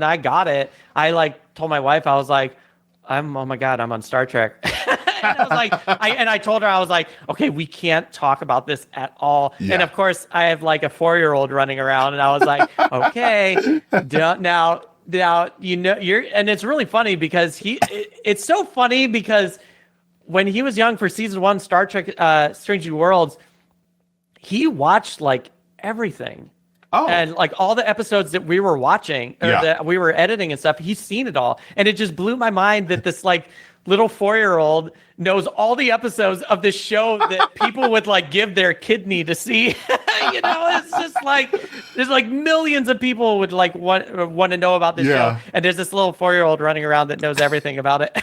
I got it, I like told my wife, I was like, oh my God, I'm on Star Trek. And I was like, I told her, I was like, okay, we can't talk about this at all. Yeah. And of course I have like a 4-year-old running around and I was like, okay, now, and it's really funny because it's so funny because when he was young for season 1, Star Trek, Strange New Worlds, he watched like everything. Oh. And like all the episodes that we were watching or that we were editing and stuff, he's seen it all. And it just blew my mind that this like little 4-year-old knows all the episodes of this show that people would like give their kidney to see. It's just like there's like millions of people would like want to know about this show. And there's this little 4-year-old running around that knows everything about it.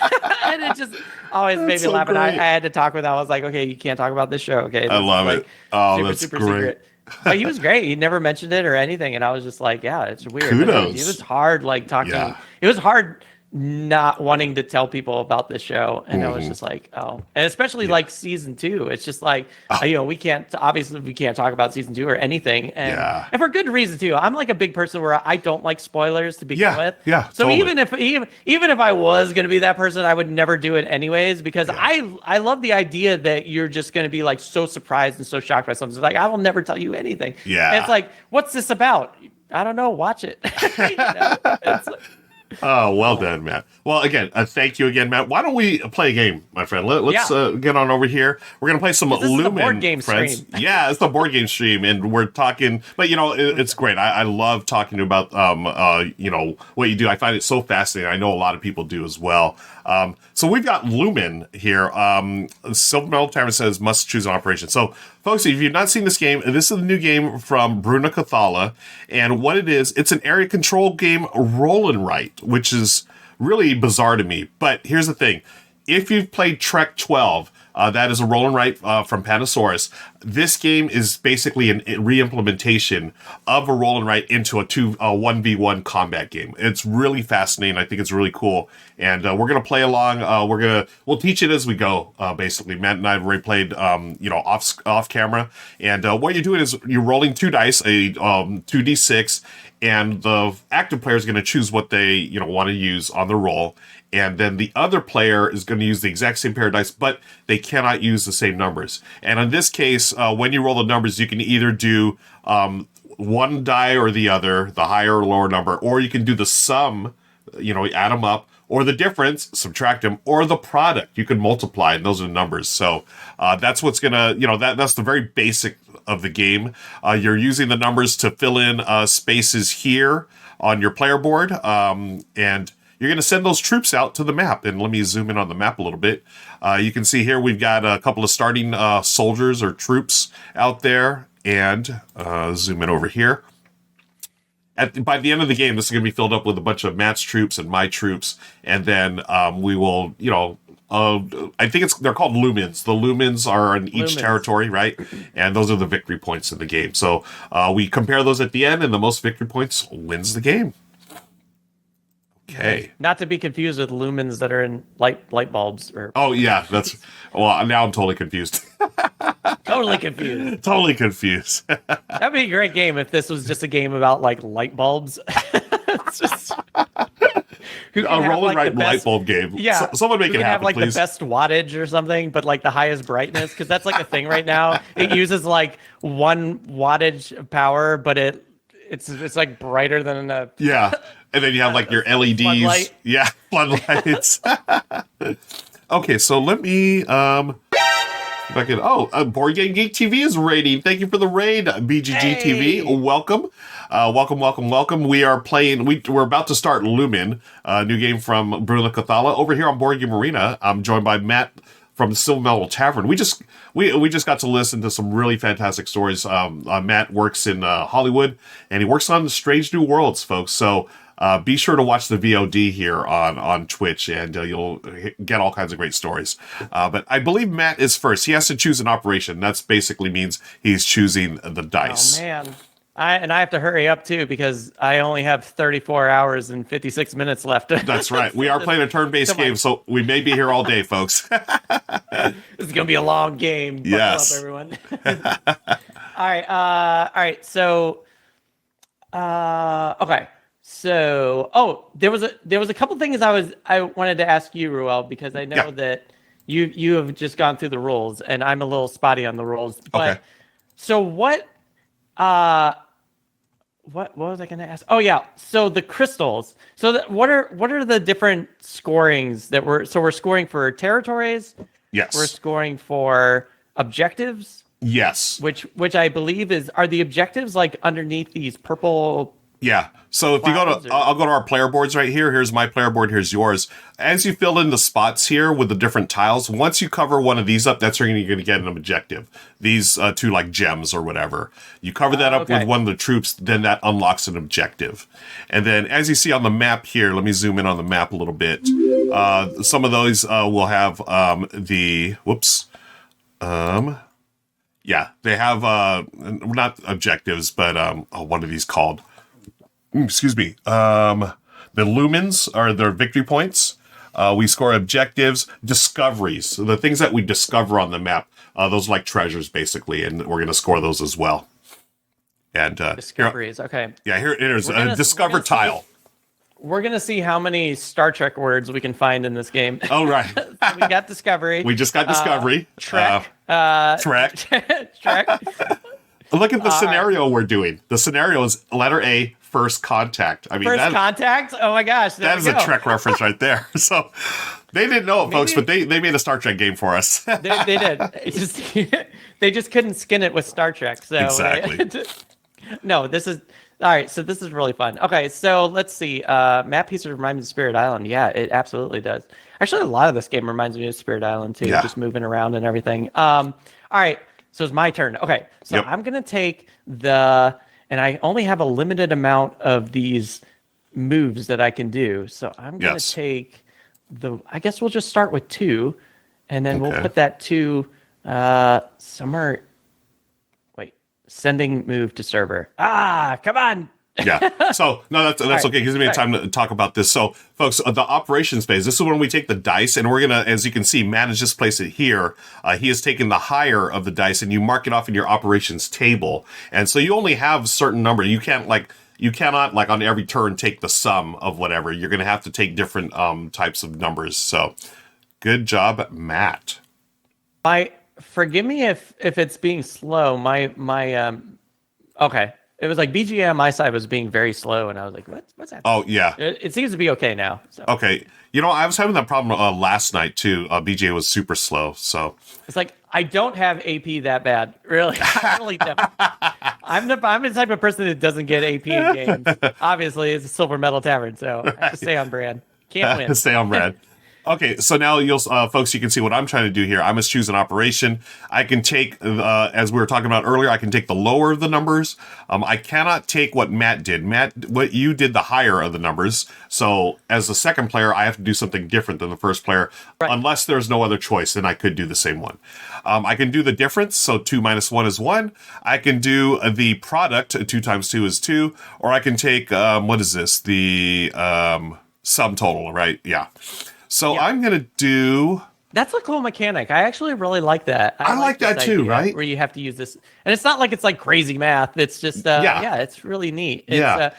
And it just always made me laugh. And I had to talk with him. I was like, okay, you can't talk about this show. Okay.
I love it. Oh, that's super great. Secret.
But he was great. He never mentioned it or anything. And I was just like, yeah, it's weird.
Kudos.
It was hard, like talking. Yeah. It was hard not wanting to tell people about this show. And I was just like, oh, and especially like season 2, it's just like, we can't talk about season 2 or anything. And for good reason too. I'm like a big person where I don't like spoilers to begin with.
Yeah.
So totally. even if I was going to be that person, I would never do it anyways, because I love the idea that you're just going to be like so surprised and so shocked by something. It's like, I will never tell you anything.
Yeah.
And it's like, what's this about? I don't know. Watch it. It's like,
Oh, well done, Matt. Well, again, thank you again, Matt. Why don't we play a game, my friend? Let's get on over here. We're going to play some Lumen,
board game
friends.
stream.
Yeah, it's the board game stream, and we're talking. But it's great. I love talking about what you do. I find it so fascinating. I know a lot of people do as well. So we've got Lumen here. Silver Metal Tavern says must choose an operation. So, folks, if you've not seen this game, this is a new game from Bruno Cathala, and what it is, it's an area control game, roll and write, which is really bizarre to me. But here's the thing: if you've played Trek 12. That is a roll and write from Panasaurus. This game is basically a re-implementation of a roll and write into a 1v1 combat game. It's really fascinating. I think it's really cool. And we're going to play along. We'll teach it as we go, basically. Matt and I have already played, off camera. And what you're doing is you're rolling 2 dice, a 2d6, and the active player is going to choose what they want to use on the roll. And then the other player is going to use the exact same pair of dice, but they cannot use the same numbers. And in this case, when you roll the numbers, you can either do one die or the other, the higher or lower number, or you can do the sum, add them up, or the difference, subtract them, or the product. You can multiply, and those are the numbers. So that's what's going to, that's the very basic of the game. You're using the numbers to fill in spaces here on your player board, and you're going to send those troops out to the map. And let me zoom in on the map a little bit. You can see here we've got a couple of starting soldiers or troops out there. And zoom in over here. By the end of the game, this is going to be filled up with a bunch of Matt's troops and my troops. And then we will, I think they're called Lumens. The Lumens are in each territory, right? And those are the victory points in the game. So we compare those at the end, and the most victory points wins the game. Okay.
Not to be confused with lumens that are in light bulbs.
Oh yeah, now I'm totally confused.
Totally confused.
Totally confused.
That'd be a great game if this was just a game about like light bulbs. It's just
a roll and write light bulb game.
Yeah,
someone make it happen,
have like
please.
the best wattage or something, but like the highest brightness, because that's like a thing right now. It uses like 1 wattage of power, but it's like brighter than a
And then you have like your LEDs.
Floodlight.
Yeah, floodlights. Okay, so let me if I can Board Game Geek TV is raiding. Thank you for the raid, BGG TV. Welcome. Welcome. We are playing we're about to start Lumen, a new game from Bruno Cathala. Over here on Board Game Arena, I'm joined by Matt from the Silver Metal Tavern. We just got to listen to some really fantastic stories. Matt works in Hollywood, and he works on Strange New Worlds, folks. So be sure to watch the VOD here on Twitch, and you'll get all kinds of great stories. But I believe Matt is first. He has to choose an operation. That's basically means he's choosing the dice.
Oh man. I have to hurry up too because I only have 34 hours and 56 minutes left.
That's right. We are playing a turn-based game, so we may be here all day, folks.
This is gonna be a long game. Buckle up, everyone. All right. So, okay. So, there was a couple things I wanted to ask you, Ruel, because I know that you have just gone through the rules, and I'm a little spotty on the rules. But
okay.
So what was I going to ask? Oh yeah. So the crystals. So what are the different scorings that we're scoring for territories?
Yes.
We're scoring for objectives.
Yes.
Which I believe are the objectives like underneath these purple.
Yeah. So if you go to, I'll go to our player boards right here. Here's my player board. Here's yours. As you fill in the spots here with the different tiles, once you cover one of these up, that's where you're going to get an objective. These two like gems or whatever. You cover that up with one of the troops, then that unlocks an objective. And then as you see on the map here, let me zoom in on the map a little bit. Some of those will have they have not objectives, but what are these called? Excuse me. The lumens are their victory points. We score objectives, discoveries. So the things that we discover on the map, those are like treasures, basically, and we're going to score those as well. And
discoveries, okay.
Yeah, here's a discover tile.
We're going to see how many Star Trek words we can find in this game.
Oh, right.
So we got discovery.
We just got discovery.
Trek.
Trek.
Trek.
Look at the scenario we're doing. The scenario is letter A, First Contact. I mean,
First Contact? Oh my gosh.
That is a Trek reference right there. So they didn't know it, folks, but they made a Star Trek game for us.
They did. They just couldn't skin it with Star Trek. So
exactly.
No, this is all right. So this is really fun. Okay, so let's see. Map pieces remind me of Spirit Island. Yeah, it absolutely does. Actually, a lot of this game reminds me of Spirit Island too. Yeah. Just moving around and everything. All right, so it's my turn. Okay, so I'm gonna take and I only have a limited amount of these moves that I can do. So I'm gonna take I guess we'll just start with 2, and then we'll put that 2 somewhere. Wait, sending move to server. Come on.
Yeah. So no, that's okay. Gives me time to talk about this. So, folks, the operations phase. This is when we take the dice, and we're gonna, as you can see, Matt has just placed it here. He has taken the higher of the dice, and you mark it off in your operations table. And so you only have a certain number. You cannot on every turn take the sum of whatever. You're gonna have to take different types of numbers. So, good job, Matt.
Forgive me if it's being slow. Okay. It was like BGA on my side was being very slow, and I was like, what's that?
Oh, yeah.
It seems to be okay now. So.
Okay. I was having that problem last night, too. BGA was super slow, so.
It's like, I don't have AP that bad. Really. I really don't. I'm the type of person that doesn't get AP in games. Obviously, it's a Silver Medal Tavern, so I have to stay on brand. Can't win.
Stay on brand. Okay, so now folks, you can see what I'm trying to do here. I must choose an operation. I can take, as we were talking about earlier, I can take the lower of the numbers. I cannot take what Matt did. Matt, what you did, the higher of the numbers. So as the second player, I have to do something different than the first player, unless there's no other choice. Then I could do the same one. I can do the difference. So 2 minus 1 is 1. I can do the product. 2 times 2 is 2. Or I can take what is this? The sum total, right? Yeah. So I'm going to do...
That's a cool mechanic. I actually really like that.
I like that too, right?
Where you have to use this. And it's not like it's like crazy math. It's just, it's really neat. It's,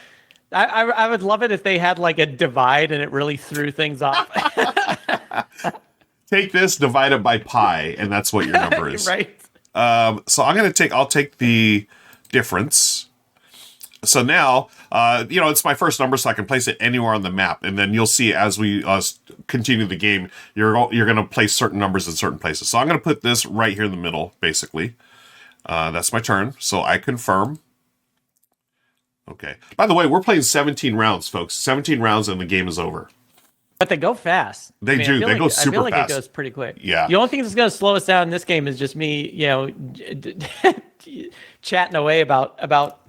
I would love it if they had like a divide and it really threw things off.
Take this, divide it by pi, and that's what your number is.
Right.
So I'll take the difference. So now, it's my first number, so I can place it anywhere on the map. And then you'll see as we continue the game, you're going to place certain numbers in certain places. So I'm going to put this right here in the middle, basically. That's my turn. So I confirm. Okay. By the way, we're playing 17 rounds, folks. 17 rounds and the game is over.
But they go fast.
They do. They go super fast. I feel like
it goes pretty quick.
Yeah.
The only thing that's going to slow us down in this game is just me, chatting away about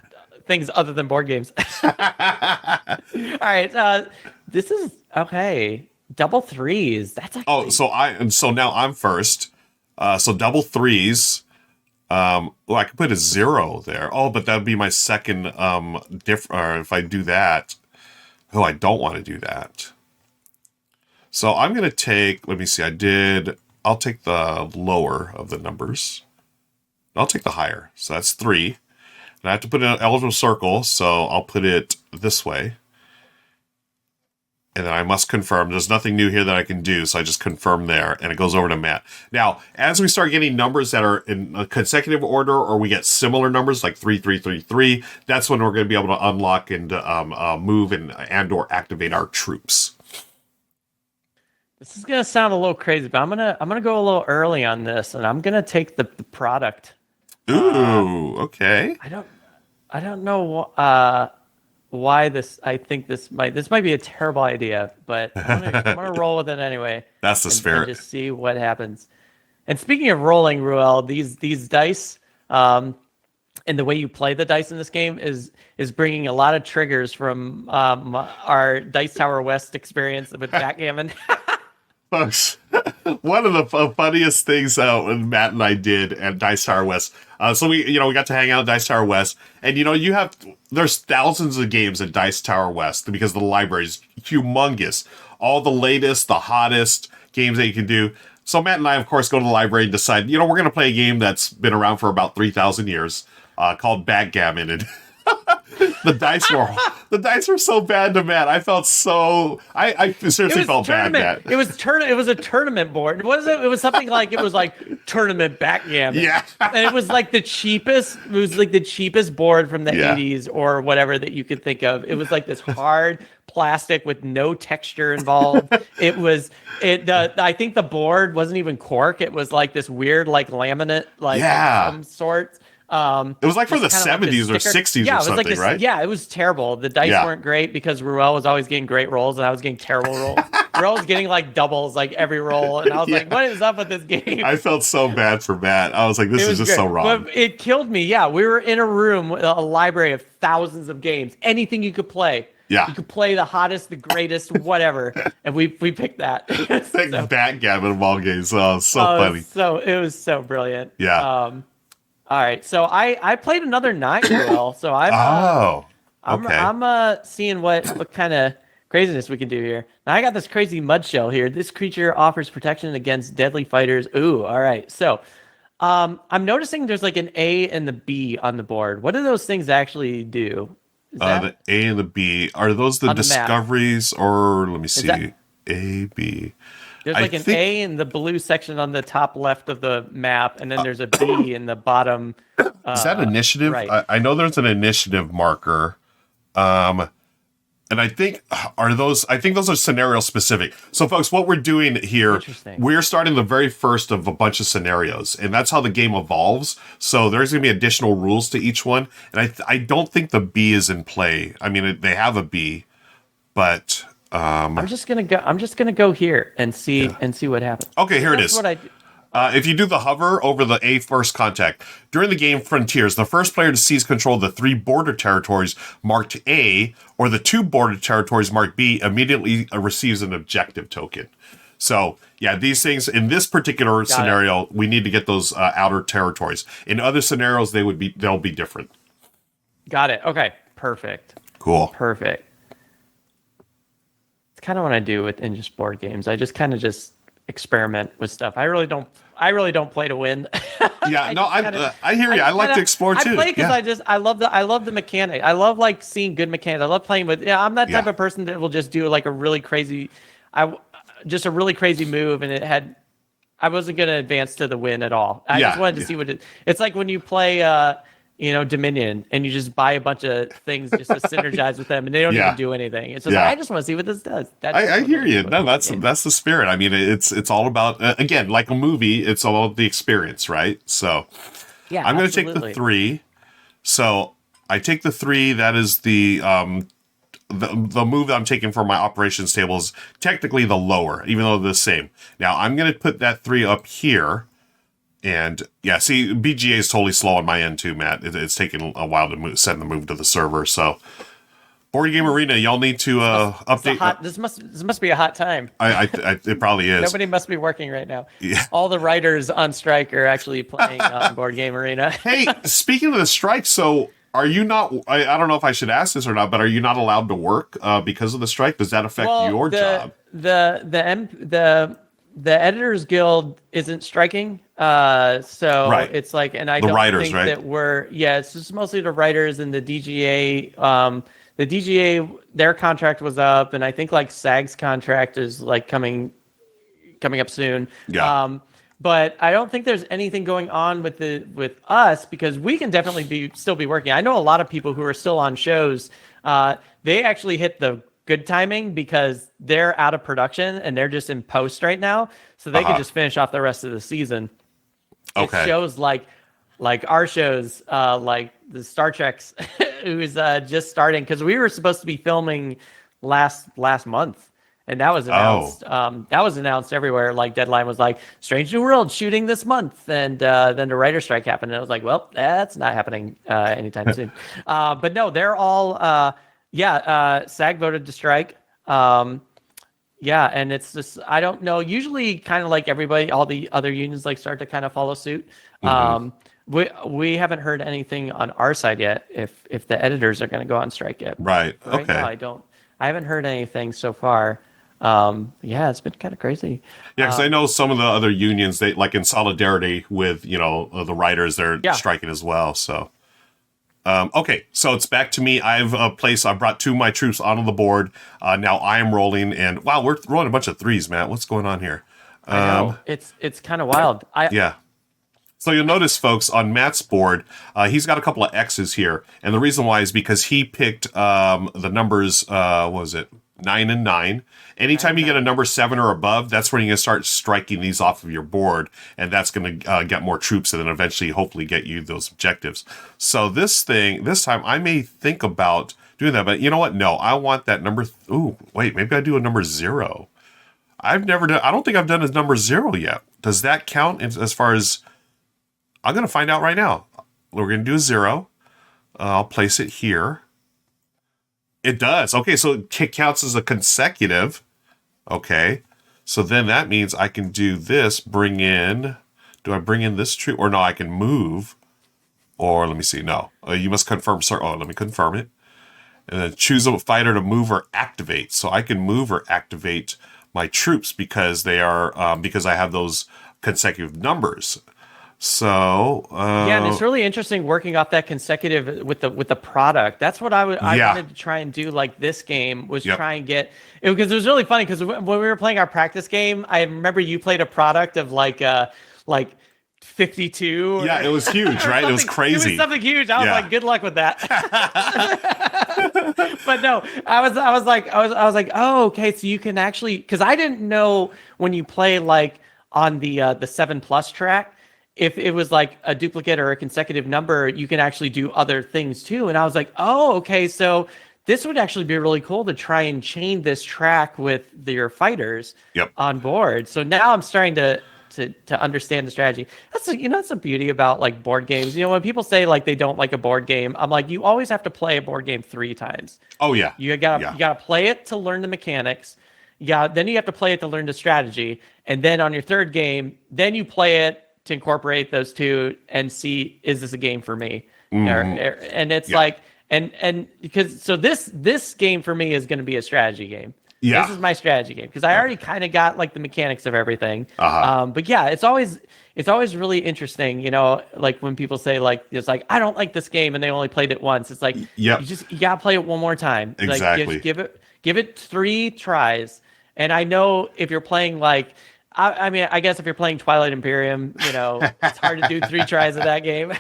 things other than board games. All right. This is okay. Double threes. That's actually...
so now I'm first. So double threes. I could put a 0 there. Oh, but that would be my second or if I do that. Oh, I don't want to do that. So I'm going to take, let me see. I'll take the lower of the numbers. I'll take the higher. So that's 3. And I have to put in an eligible circle, so I'll put it this way. And then I must confirm. There's nothing new here that I can do, so I just confirm there, and it goes over to Matt. Now, as we start getting numbers that are in a consecutive order, or we get similar numbers like 3, 3, 3, 3, that's when we're going to be able to unlock and move and or activate our troops.
This is gonna sound a little crazy, but I'm gonna go a little early on this, and I'm gonna take the product.
Ooh, okay.
I don't know why this. I think this might be a terrible idea, but I'm gonna roll with it anyway.
That's the spirit.
And just see what happens. And speaking of rolling, Ruel, these dice, and the way you play the dice in this game is bringing a lot of triggers from our Dice Tower West experience with backgammon.
Folks, one of the funniest things when Matt and I did at Dice Tower West. So we got to hang out at Dice Tower West, and there's thousands of games at Dice Tower West because the library is humongous. All the latest, the hottest games that you can do. So Matt and I, of course, go to the library and decide, we're going to play a game that's been around for about 3,000 years called backgammon. And the dice were so bad to Matt. I felt so I seriously felt bad, Matt.
It was a tournament board. It was something like tournament backgammon.
Yeah.
And it was like the cheapest. It was like the cheapest board from the 80s or whatever that you could think of. It was like this hard plastic with no texture involved. I think the board wasn't even cork. It was like this weird like laminate of some sort.
It was like for the 70s or 60s or something, right?
Yeah, it was terrible. The dice weren't great because Ruel was always getting great rolls and I was getting terrible rolls. Ruel was getting like doubles like every roll, and I was like, "What is up with this game?"
I felt so bad for Matt. I was like, "This is just so wrong."
But it killed me. Yeah, we were in a room with a library of thousands of games, anything you could play.
Yeah,
you could play the hottest, the greatest, whatever, and we picked that.
Backgammon ball games. So funny.
It was so brilliant.
Yeah.
All right, so I played another 9 Ruel. So I'm I'm seeing what kind of craziness we can do here. Now I got this crazy mud shell here. This creature offers protection against deadly fighters. Ooh, all right. So I'm noticing there's like an A and the B on the board. What do those things actually do?
The A and the B, are those the discoveries, or let me see, A, B.
There's like an A in the blue section on the top left of the map, and then there's a B in the bottom.
Is that initiative?
Right.
I know there's an initiative marker. And I think those are scenario specific. So folks, what we're doing here, we're starting the very first of a bunch of scenarios, and that's how the game evolves. So there's going to be additional rules to each one. And I don't think the B is in play. I mean, they have a B, but
I'm just going to go here and see what happens.
Okay, here it is.
What I do.
If you do the hover over the A first contact, during the game Frontiers, the first player to seize control of the 3 border territories marked A or the 2 border territories marked B immediately receives an objective token. So, yeah, these things, in this particular scenario, we need to get those outer territories. In other scenarios, they'll be different.
Got it. Okay, perfect.
Cool.
Perfect. It's kind of what I do in just board games. I just kind of experiment with stuff. I really don't play to win.
Yeah, I hear you. I like to explore too.
I play because I love the mechanic. I love like seeing good mechanics. I love playing with. Yeah, I'm that type of person that will just do like a really crazy move, and I wasn't going to advance to the win at all. I just wanted to see what it's like when you play Dominion, and you just buy a bunch of things just to synergize with them, and they don't even do anything. It's just like, I just want to see what this does.
I hear you. No, that's the spirit. I mean, it's all about again, like a movie. It's all about the experience, right? So, I'm going to take the 3. So I take the 3. That is the move that I'm taking for my operations table is technically the lower, even though they're the same. Now I'm going to put that 3 up here. And yeah, see, BGA is totally slow on my end too, Matt. It's taking a while to send the move to the server. So, Board Game Arena, y'all need to update.
This must be a hot time.
It probably is.
Nobody must be working right now.
Yeah.
All the writers on strike are actually playing Board Game Arena.
Hey, speaking of the strike, so are you not? I don't know if I should ask this or not, but are you not allowed to work because of the strike? Does that affect your job?
The Editors Guild isn't striking, so it's like, and I don't think that it's just mostly the writers and the DGA. The DGA, their contract was up, and I think like SAG's contract is like coming up soon. Yeah. But I don't think there's anything going on with us, because we can definitely still be working. I know a lot of people who are still on shows. They actually hit the good timing because they're out of production and they're just in post right now, so they can just finish off the rest of the season. Okay. It shows like our shows, like the Star Trek's, who's just starting, because we were supposed to be filming last month, and that was announced. That was announced everywhere. Like Deadline was like, Strange New World shooting this month, and then the writer strike happened, and I was like, well, that's not happening anytime soon. But no, they're all. SAG voted to strike. And it's just, I don't know. Usually, kind of like everybody, all the other unions like start to kind of follow suit. We haven't heard anything on our side yet if the editors are going to go on strike yet.
Right. Okay.
Now, I haven't heard anything so far. It's been kind of crazy.
Yeah, because I know some of the other unions, they like in solidarity with the writers, they're striking as well. So. Okay, so it's back to me. I brought 2 of my troops onto the board. Now I am rolling, and wow, we're rolling a bunch of 3s, Matt. What's going on here?
I know. It's kind of wild.
Yeah. So you'll notice, folks, on Matt's board, he's got a couple of X's here, and the reason why is because he picked the numbers. What was it? 9 and 9. Anytime you get a number 7 or above, that's when you're going to start striking these off of your board, and that's going to get more troops and then eventually hopefully get you those objectives. So this time I may think about doing that, but you know what? No, I want that number. Ooh, wait, maybe I do a number 0. I don't think I've done a number 0 yet. Does that count as far as, I'm going to find out right now. We're going to do a 0. I'll place it here. It does. Okay, so it counts as a consecutive. Okay, so then that means I can do this, do I bring in this troop? Or no, I can move. Or let me see, no. You must confirm, sir. Oh, let me confirm it. And then choose a fighter to move or activate. So I can move or activate my troops because they are, because I have those consecutive numbers. So
yeah, and it's really interesting working off that consecutive with the product. That's what I wanted to try and do. Like this game was try and get it, because it was really funny because when we were playing our practice game, I remember you played a product of like 52.
Yeah, it was huge, right? It was crazy.
It was something huge. I was like, good luck with that. But no, I was like, oh, okay. So you can actually, because I didn't know when you play like on the 7+ track, if it was like a duplicate or a consecutive number, you can actually do other things too. And I was like, oh, okay. So this would actually be really cool to try and chain this track with your fighters on board. So now I'm starting to understand the strategy. That's the beauty about like board games. When people say like they don't like a board game, I'm like, you always have to play a board game 3 times.
Oh yeah.
You gotta play it to learn the mechanics. Then you have to play it to learn the strategy. And then on your third game, then you play it to incorporate those 2 and see, is this a game for me? And it's like, and because, so this game for me is going to be a strategy game. Yeah. This is my strategy game because I already kind of got like the mechanics of everything. But yeah, it's always really interesting, like when people say like, it's like, I don't like this game and they only played it once. It's like, you gotta play it one more time.
Exactly.
Like give it 3 tries. And I know if you're playing like, I mean, I guess if you're playing Twilight Imperium, it's hard to do 3 tries of that game.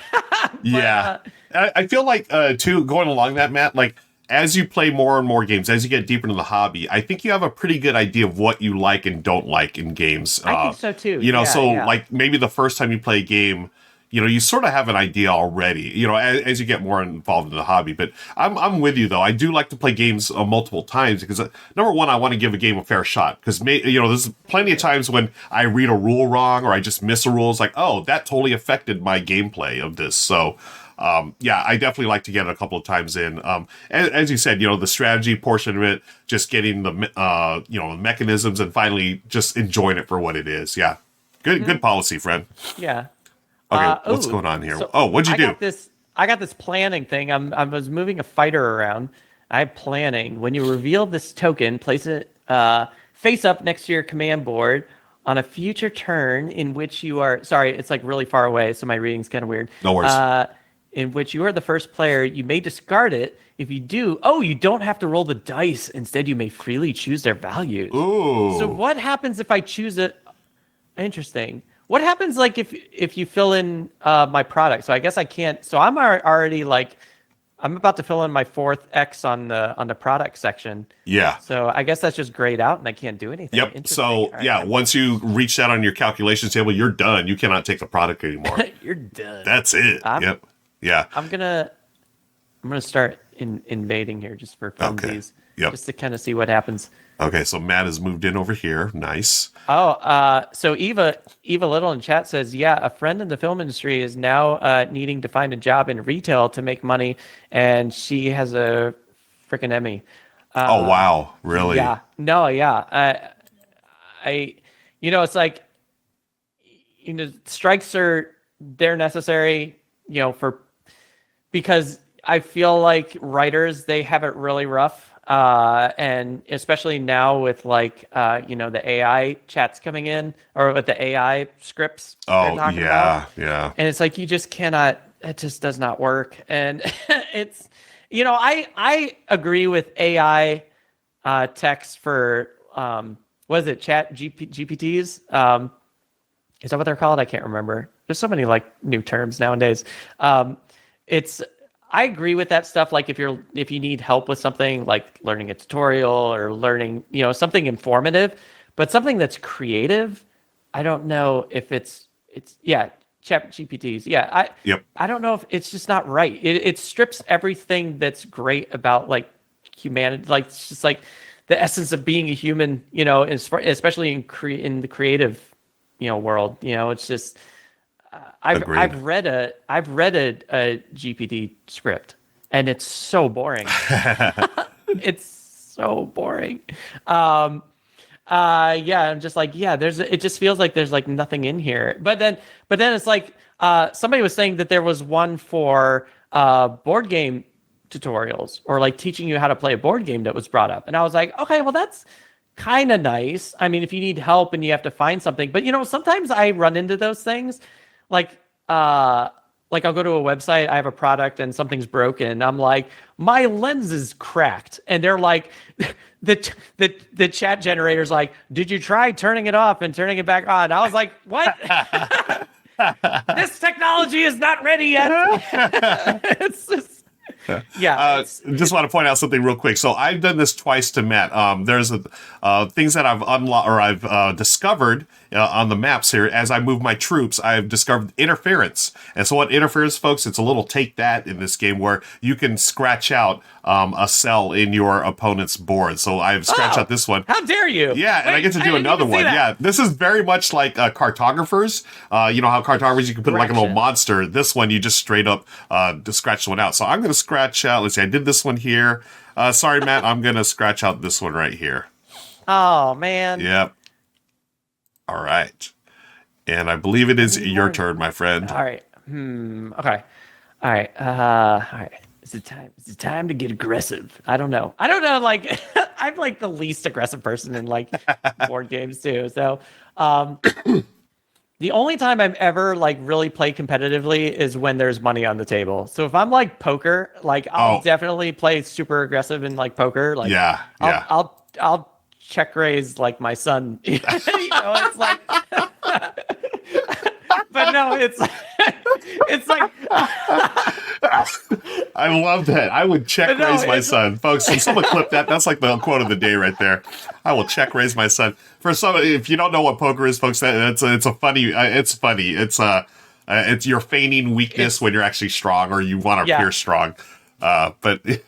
But,
I feel like, too, going along that, Matt, like, as you play more and more games, as you get deeper into the hobby, I think you have a pretty good idea of what you like and don't like in games.
I think so, too.
Like, maybe the first time you play a game, you sort of have an idea already, as you get more involved in the hobby. But I'm with you, though. I do like to play games multiple times because, number one, I want to give a game a fair shot. Because, there's plenty of times when I read a rule wrong or I just miss a rule. It's like, oh, that totally affected my gameplay of this. So, I definitely like to get it a couple of times in. As you said, the strategy portion of it, just getting the mechanisms and finally just enjoying it for what it is. Yeah. Good policy, friend.
Yeah.
Okay, what's going on here? So what'd you do?
I got this planning thing. I was moving a fighter around. I have planning. When you reveal this token, place it face up next to your command board on a future turn in which you are... Sorry, it's like really far away, so my reading's kind of weird.
No worries.
In which you are the first player, you may discard it. If you do, you don't have to roll the dice. Instead, you may freely choose their values.
Ooh.
So what happens if I choose it? Interesting. What happens like if you fill in my product? So I guess I can't. So I'm already like, I'm about to fill in my 4th X on the product section.
Yeah.
So I guess that's just grayed out and I can't do anything.
Yep. So once you reach that on your calculation table, you're done. You cannot take the product anymore.
You're done.
That's it. Yep. Yeah.
I'm gonna start invading here just for funsies.
Okay. Yep.
Just to kind of see what happens.
Okay, so Matt has moved in over here. Nice.
So Eva Little in chat says, a friend in the film industry is now needing to find a job in retail to make money, and she has a freaking Emmy.
Oh wow, really?
Yeah. No, yeah. It's like, strikes they're necessary, because I feel like writers, they have it really rough. And especially now with like, the AI chats coming in or with the AI scripts.
Oh, yeah. Yeah.
And it's like, you just cannot it just does not work. And it's, I agree with AI text for, what is it, GPTs? Is that what they're called? I can't remember. There's so many like new terms nowadays. I agree with that stuff. Like if you need help with something like learning a tutorial or learning, something informative, but something that's creative, I don't know if chat GPTs. Yeah. I don't know if it's just not right. It strips everything that's great about like humanity. Like it's just like the essence of being a human, especially in the creative, world, it's just, I've read a GPT script and it's so boring. It's so boring. I'm just like, it just feels like there's like nothing in here. But then it's like, somebody was saying that there was one for board game tutorials or like teaching you how to play a board game that was brought up. And I was like, okay, well that's kind of nice. I mean, if you need help and you have to find something, but sometimes I run into those things like I'll go to a website, I have a product and something's broken. I'm like, my lens is cracked. And they're like, the chat generator's like, did you try turning it off and turning it back on? I was like, what? This technology is not ready yet. It's just,
just want to point out something real quick. So I've done this twice to Matt. There's things that I've unlocked or I've discovered on the maps here. As I move my troops, I've discovered interference. And so what interference, folks, it's a little take that in this game where you can scratch out a cell in your opponent's board. So I've scratched out this one.
How dare you?
Yeah, and I get to do another one. Yeah, this is very much like cartographers. You know how cartographers, you can put like a little monster. This one, you just straight up just scratch one out. So I'm going to scratch out. Let's see, I did this one here. Sorry, Matt, I'm going to scratch out this one right here.
Oh, man.
Yep. All right. And I believe it is your turn, my friend.
All right. Okay. All right. All right. Is it time to get aggressive? I don't know. Like, I'm like the least aggressive person in like board games too. So, the only time I've ever like really played competitively is when there's money on the table. So if I'm like poker, like I'll definitely play super aggressive in like poker. Like I'll check raise like my son. It's like, but no, it's like.
I love that. I would check raise my son, folks. Can someone clip that? That's like the quote of the day right there. I will check raise my son. For some, if you don't know what poker is, folks, it's funny. It's you're feigning weakness when you're actually strong, or you want to appear strong. But it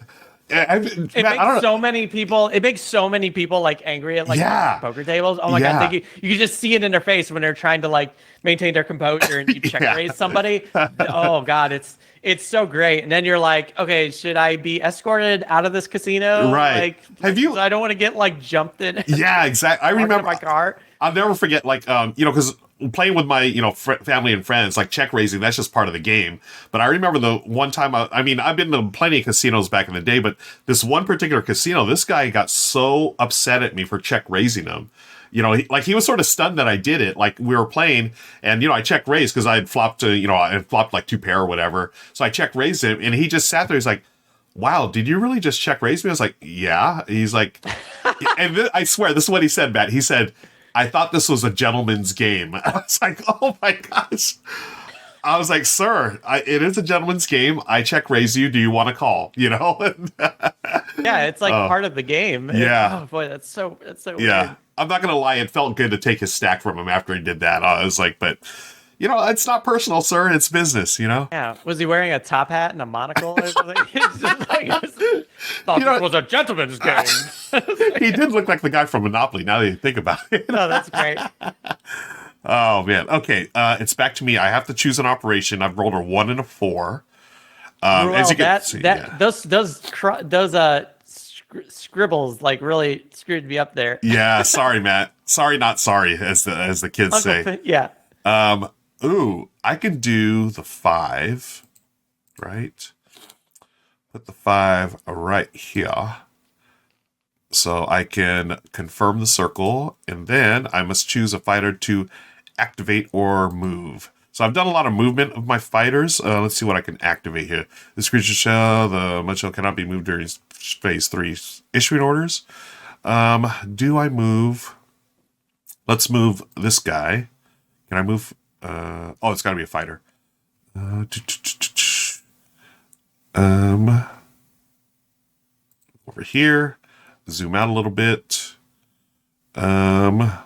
makes so many people like angry at like poker tables. Oh my god, you can just see it in their face when they're trying to like maintain their composure and check raise somebody. Oh god, it's so great. And then you're like, okay, should I be escorted out of this casino? Right.
Like, I don't want to get like jumped in.
Yeah, exactly. I remember
my car.
I'll never forget, like, because playing with my, family and friends, like check raising, that's just part of the game. But I remember the one time, I've been to plenty of casinos back in the day, but this one particular casino, this guy got so upset at me for check raising him. He was sort of stunned that I did it. Like we were playing and, I check raised because I had flopped like 2 pair or whatever. So I check raised him and he just sat there. He's like, wow, did you really just check raise me? I was like, yeah. He's like, and I swear, this is what he said, Matt. He said, I thought this was a gentleman's game. I was like, oh my gosh. I was like, sir, it is a gentleman's game. I check raise you. Do you want to call? Yeah,
it's like part of the game.
Yeah.
Oh boy, that's so weird.
I'm not going to lie. It felt good to take his stack from him after he did that. I was like, but, it's not personal, sir. It's business,
Yeah. Was he wearing a top hat and a monocle or something? Thought it was a gentleman's game.
He did look like the guy from Monopoly, now that you think about it.
No, that's great.
Oh, man. Okay, it's back to me. I have to choose an operation. I've rolled a 1 and a 4.
Ruel, as you can see, those scribbles like really screwed me up there.
Yeah, sorry, Matt. Sorry, not sorry, as the kids say.
Yeah.
I can do the 5, right? Put the 5 right here. So I can confirm the circle, and then I must choose a fighter to activate or move. So I've done a lot of movement of my fighters. Let's see what I can activate here. This creature shell, the mud shell cannot be moved during phase 3 issuing orders. Do I move? Let's move this guy. Can I move? Oh, it's got to be a fighter. Over here. Zoom out a little bit. I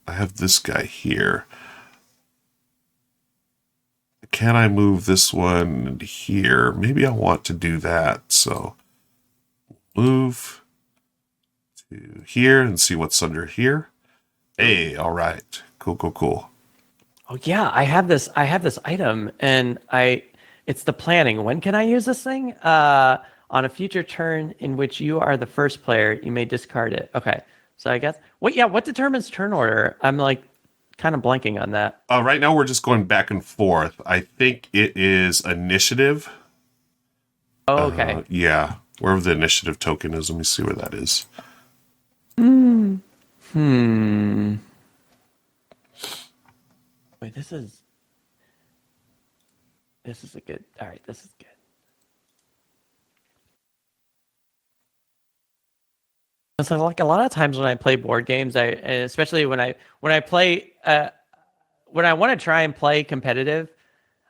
have this guy here. Can I move this one here? Maybe I want to do that. So move to here and see what's under here. Hey, all right. Cool.
Oh yeah, I have this item, and it's the planning. When can I use this thing? On a future turn in which you are the first player, you may discard it. Okay. So I guess what determines turn order? I'm like kind of blanking on that.
Right now we're just going back and forth. I think it is initiative.
Oh, okay.
Yeah. Wherever the initiative token is, let me see where that is.
Wait, this is a good. All right, this is good. So like a lot of times when I play board games, especially when I play when I want to try and play competitive,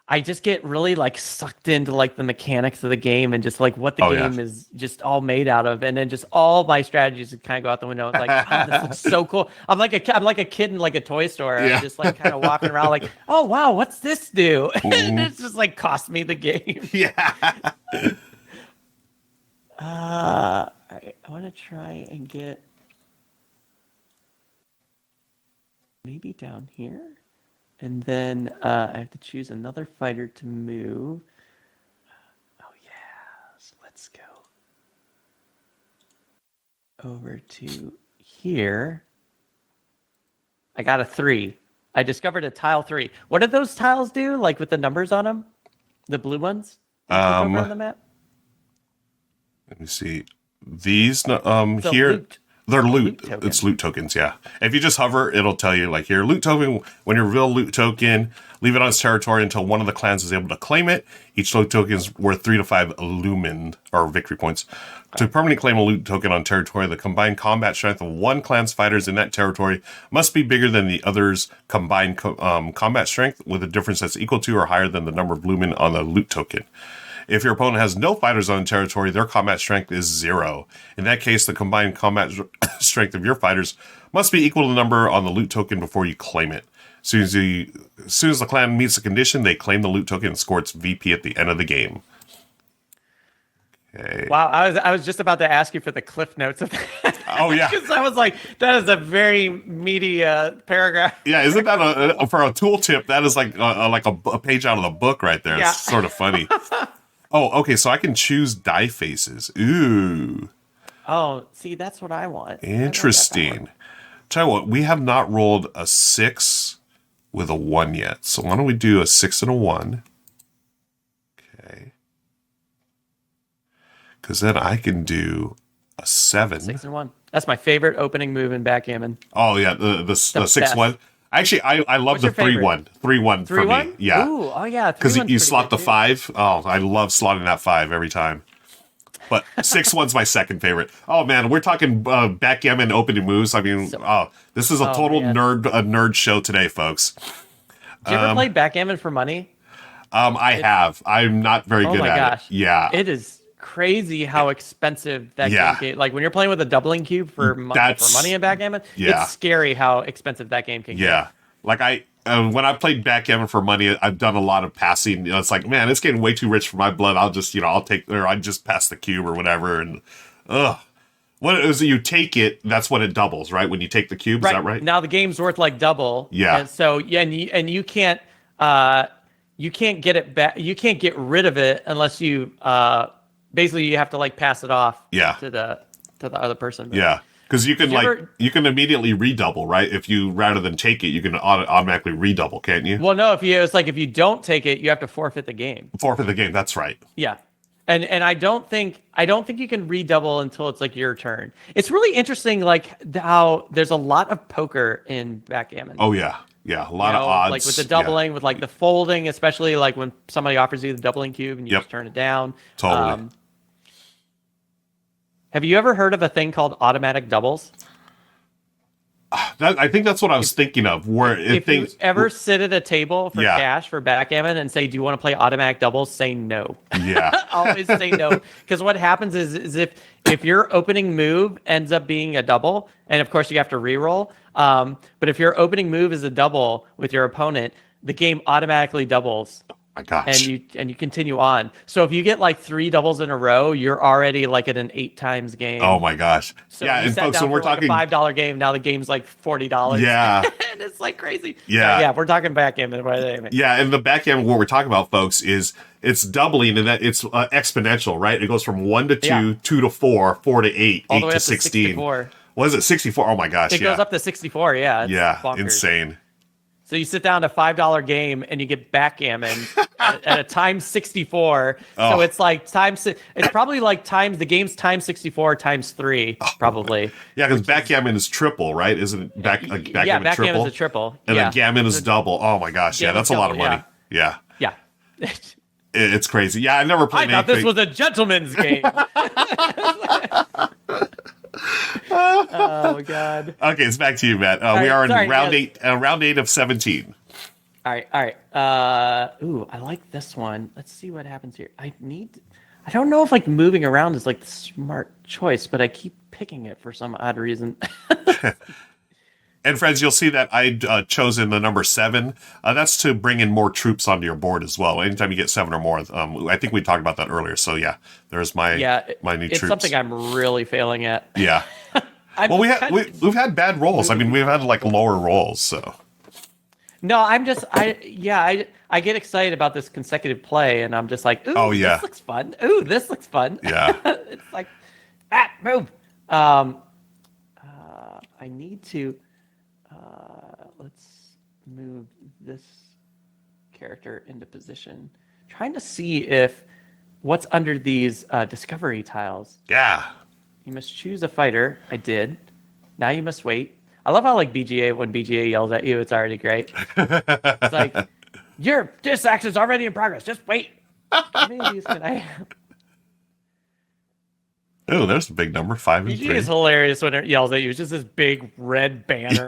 I just get really like sucked into like the mechanics of the game and just like what the game is just all made out of, and then just all my strategies kind of go out the window. It's like, oh, this looks so cool. I'm like a kid in like a toy store. Yeah. I'm just like kind of walking around like, oh wow, what's this do? And it's just like cost me the game.
Yeah.
I want to try and get maybe down here. And then I have to choose another fighter to move. Oh, yes. Let's go over to here. I got a 3. I discovered a tile 3. What did those tiles do? Like with the numbers on them? The blue ones? Over on the map?
Let me see. These here,
loot.
they're loot. It's loot tokens, yeah. If you just hover, it'll tell you like here, loot token. When you reveal loot token, leave it on its territory until one of the clans is able to claim it. Each loot token is worth 3 to 5 Lumen or victory points. To permanently claim a loot token on territory, the combined combat strength of one clan's fighters in that territory must be bigger than the other's combined combat strength, with a difference that's equal to or higher than the number of Lumen on the loot token. If your opponent has no fighters on the territory, their combat strength is 0. In that case, the combined combat strength of your fighters must be equal to the number on the loot token before you claim it. As soon as the clan meets the condition, they claim the loot token and score its VP at the end of the game. Okay.
Wow, I was just about to ask you for the cliff notes of that.
Oh yeah,
because I was like, that is a very meaty paragraph.
Yeah, isn't that for a tooltip? That is like a page out of the book right there. Yeah. It's sort of funny. Oh, okay, so I can choose die faces. Ooh.
Oh, see, that's what I want.
Interesting. Tell you what, we have not rolled a 6 with a 1 yet. So why don't we do a 6 and a 1? Okay. Because then I can do a 7.
6 and 1. That's my favorite opening move in backgammon.
Oh, yeah, the 6-1. Actually, I love the 3-1. 3-1 for me. Yeah.
Ooh, oh yeah.
Because you slot the 5. Oh, I love slotting that 5 every time. But 6-1's my second favorite. Oh man, we're talking backgammon opening moves. I mean, this is a total nerd show today, folks.
Did you ever play backgammon for money?
I have. I'm not very good at it. Yeah.
It is crazy how expensive that game. Like when you're playing with a doubling cube for money in backgammon, it's scary how expensive that game can get.
Yeah. Like when I played backgammon for money, I've done a lot of passing. You know, it's like, man, it's getting way too rich for my blood. I'll just, I just pass the cube or whatever. And what is it? You take it, that's when it doubles, right? When you take the cube, is that right?
Now the game's worth like double.
Yeah.
And so you can't get it back. You can't get rid of it unless you basically you have to like pass it off to the other person. But
yeah. Because you can you can immediately redouble, right? If you rather than take it, you can automatically redouble, can't you?
Well, no. It's like if you don't take it, you have to forfeit the game.
Forfeit the game. That's right.
Yeah, and I don't think you can redouble until it's like your turn. It's really interesting, like how there's a lot of poker in backgammon.
Oh yeah. Yeah, a lot of odds.
Like with the doubling, with like the folding, especially like when somebody offers you the doubling cube and you just turn it down.
Totally.
Have you ever heard of a thing called automatic doubles?
I think that's what I was thinking of. Where
if you ever sit at a table for cash for backgammon and say, "Do you want to play automatic doubles?" Say no.
Yeah,
always say no, because what happens is if your opening move ends up being a double, and of course you have to reroll. But if your opening move is a double with your opponent, the game automatically doubles.
My gosh.
And you continue on. So if you get like 3 doubles in a row, you're already like at an 8 times game.
Oh my gosh.
So
yeah, and folks, when we're talking
like a $5 game, now the game's like $40.
Yeah.
And it's like crazy.
Yeah.
Yeah, we're talking backgammon.
Yeah, and the backgammon, what we're talking about, folks, is it's doubling, and that it's exponential, right? It goes from 1 to 2, 2 to 4, 4 to 8,
all
8
the way
to
up
16.
64.
Was it 64? Oh my gosh,
It goes up to 64, yeah.
Yeah,
bonkers.
insane.
So you sit down to $5 game and you get backgammon at a times 64. So it's like it's probably like the game's times 64 times 3, probably.
Yeah, because backgammon is triple, right? Isn't it backgammon
backgammon is a triple.
And then gammon is double. Oh my gosh, yeah, that's a lot of money. Yeah.
Yeah.
It's crazy. Yeah, I never played anything.
I thought this was a gentleman's game. Oh my god.
Okay, it's back to you, Matt. We are in round 8 of 17.
All right. Ooh, I like this one. Let's see what happens here. I don't know if like moving around is like the smart choice, but I keep picking it for some odd reason.
And friends, you'll see that I chosen the number 7. That's to bring in more troops onto your board as well. Anytime you get 7 or more, I think we talked about that earlier. So yeah, there's my new troops.
It's something I'm really failing at.
Yeah. Well, we've had bad rolls. I mean, we've had like lower rolls. So.
No, I get excited about this consecutive play, and I'm just like, ooh, this looks fun. Ooh, this looks fun.
Yeah.
It's like, move. I need to. Let's move this character into position. Trying to see if what's under these discovery tiles.
Yeah.
You must choose a fighter. I did. Now you must wait. I love how like when BGA yells at you, it's already great. It's like, this action's already in progress. Just wait. How many of these can I have?
Oh, there's a big number, 5 and 3.
BGA is hilarious when it yells at you. It's just this big red banner.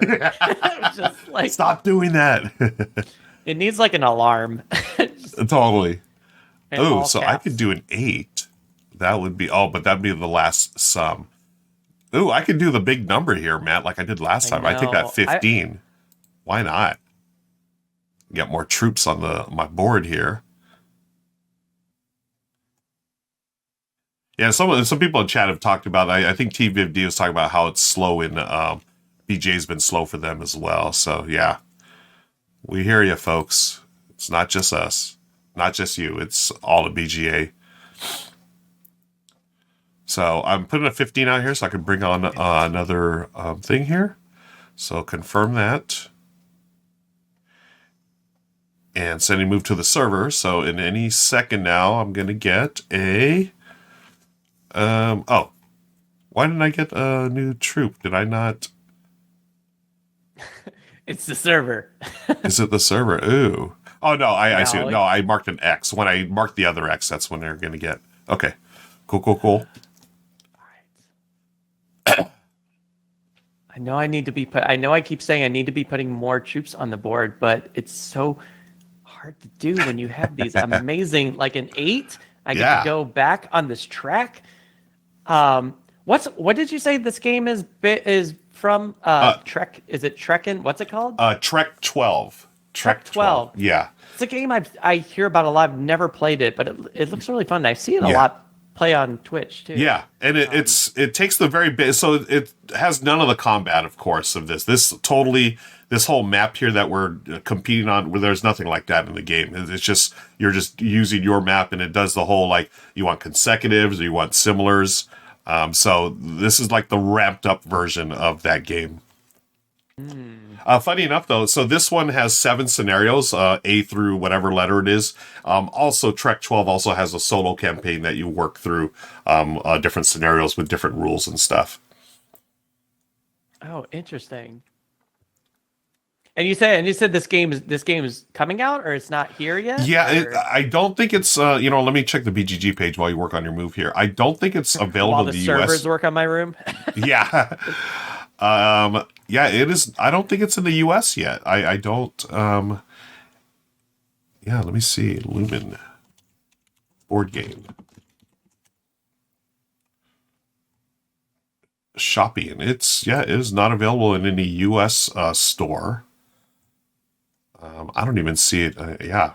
Just like,
stop doing that.
It needs like an alarm.
Totally. Oh, so
caps.
I could do an 8. That would be, but that'd be the last sum. Ooh, I could do the big number here, Matt, like I did last time. I take that 15. Why not? Get more troops on my board here. Yeah, some people in chat have talked about. I think TVivD was talking about how it's slow in BJ's been slow for them as well. So yeah, we hear you, folks. It's not just us, not just you. It's all of BGA. So I'm putting a 15 out here so I can bring on another thing here. So confirm that. And sending move to the server. So in any second now, I'm going to get a... why didn't I get a new troop? Did I not?
It's the server.
Is it the server? Ooh. Oh, no, I see it. No, I marked an X. When I marked the other X, that's when they're going to get... Okay. Cool.
I know I keep saying I need to be putting more troops on the board, but it's so hard to do when you have these amazing, like an 8. I get to go back on this track. What did you say this game is from? Trek? Is it Trekken? What's it called?
Trek 12.
Trek 12.
Yeah.
It's a game I hear about a lot. I've never played it, but it looks really fun. I see it a lot play on Twitch too.
Yeah, and it takes the very bit. So it has none of the combat, of course, of this. This whole map here that we're competing on, where there's nothing like that in the game. It's just you're just using your map, and it does the whole like you want consecutives or you want similars. So this is like the ramped up version of that game. Funny enough, though, so this one has 7 scenarios, A through whatever letter it is. Also, Trek 12 also has a solo campaign that you work through different scenarios with different rules and stuff.
Oh, interesting. And you said this game is coming out, or it's not here yet?
Yeah, I don't think it's. Let me check the BGG page while you work on your move here. I don't think it's available
while
in
the
the
servers
US.
work on my room.
Yeah, yeah, it is. I don't think it's in the US yet. I don't. Yeah, let me see. Lumen board game shopping. It is not available in any US store. I don't even see it. Yeah.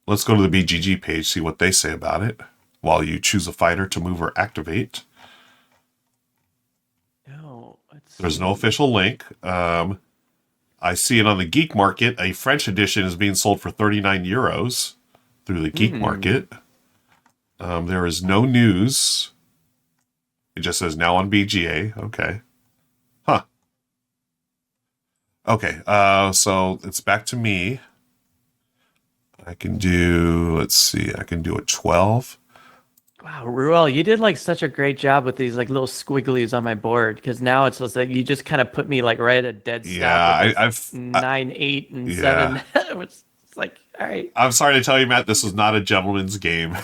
Let's go to the BGG page, see what they say about it while you choose a fighter to move or activate.
No,
there's no official link. I see it on the Geek Market. A French edition is being sold for 39 euros through the Geek Market. There is no news. It just says now on BGA. Okay. Huh. Okay, so it's back to me. I can do, let's see, I can do a 12.
Wow, Ruel, you did like such a great job with these like little squigglies on my board, because now it's just like you just kind of put me like right at a dead stop.
Yeah,
I've 9, 8, and 7. It's like, all right.
I'm sorry to tell you, Matt, this is not a gentleman's game.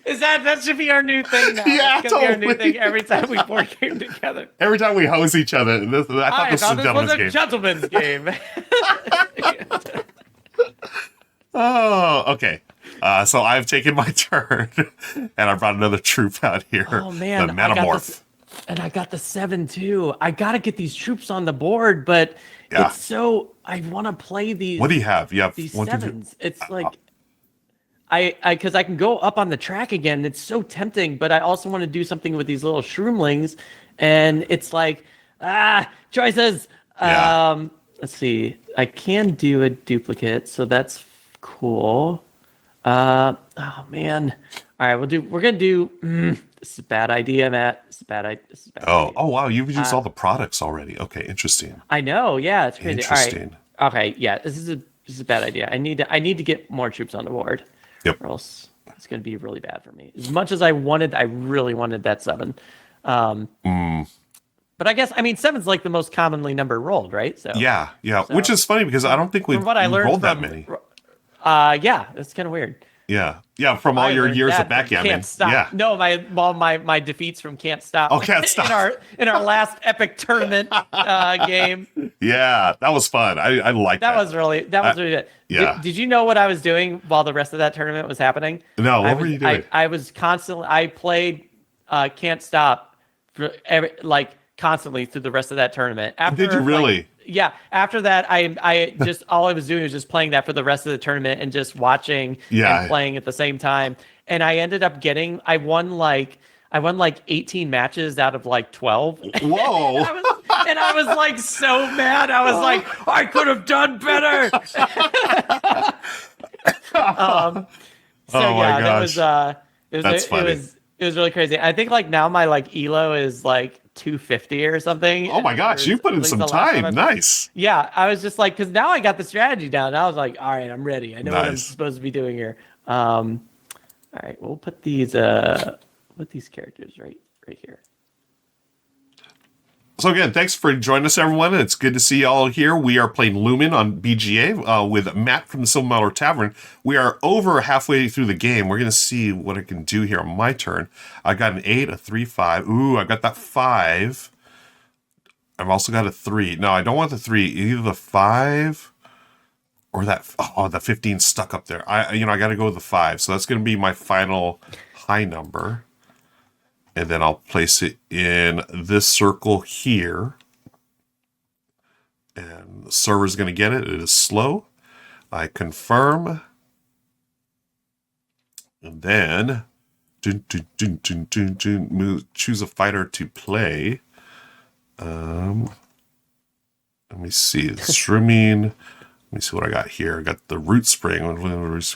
Is that should be our new thing now?
Yeah,
That's gonna
totally.
be our new thing every time we board game together.
Every time we hose each other, I thought this was a
gentleman's game.
Oh, okay. So I've taken my turn, and I brought another troop out here.
Oh man,
the Metamorph.
I got the 7 too. I got to get these troops on the board, but it's so I want to play these.
What do you have? You have
these
1, 2, 3.
7s. It's like because I can go up on the track again. It's so tempting, but I also want to do something with these little shroomlings, and it's like choices.
Yeah.
Let's see. I can do a duplicate, so that's cool. Oh man. All right, we're gonna do. This is a bad idea, Matt. This is a bad idea.
Oh wow, you've used all the products already. Okay, interesting.
I know. Yeah, it's crazy.
Interesting.
All right. Okay. Yeah, this is a bad idea. I need to get more troops on the board.
Yep.
Or else it's gonna be really bad for me. As much as I really wanted that 7. But I guess 7's like the most commonly number rolled, right? So
yeah, which is funny because I don't think we've rolled that many.
Yeah, it's kind of weird.
Yeah, from all your years of backgammon.
Can't stop.
Yeah.
No, my defeats from Can't Stop.
Oh, Can't Stop.
in our last epic tournament game.
Yeah, that was fun. I like that.
That was really good.
Yeah.
Did you know what I was doing while the rest of that tournament was happening?
No, what were you doing?
I was constantly. I played Can't Stop for constantly through the rest of that tournament. After,
did you really?
Yeah. After that, I just all I was doing was just playing that for the rest of the tournament and just watching and playing at the same time. And I ended up I won 18 matches out of 12.
Whoa.
and I was like so mad. I was like, I could have done better.
Oh my gosh.
That's funny. It was really crazy. I think now my elo is 250 or something.
Oh my gosh, you put in some time. Nice.
Yeah, I was just because now I got the strategy down. I was like, all right, I'm ready. I know what I'm supposed to be doing here. All right, we'll put these characters right here.
So again, thanks for joining us, everyone. It's good to see you all here. We are playing Lumen on BGA with Matt from the Silver Metal Tavern. We are over halfway through the game. We're going to see what I can do here on my turn. I got an 8, a 3, 5. Ooh, I got that 5. I've also got a 3. No, I don't want the 3. Either the 5 or that. Oh, the 15 stuck up there. I got to go with the 5. So that's going to be my final high number. And then I'll place it in this circle here. And the server's going to get it. It is slow. I confirm. And then choose a fighter to play. Let me see. The shrooming. Let me see what I got here. I got the root spring.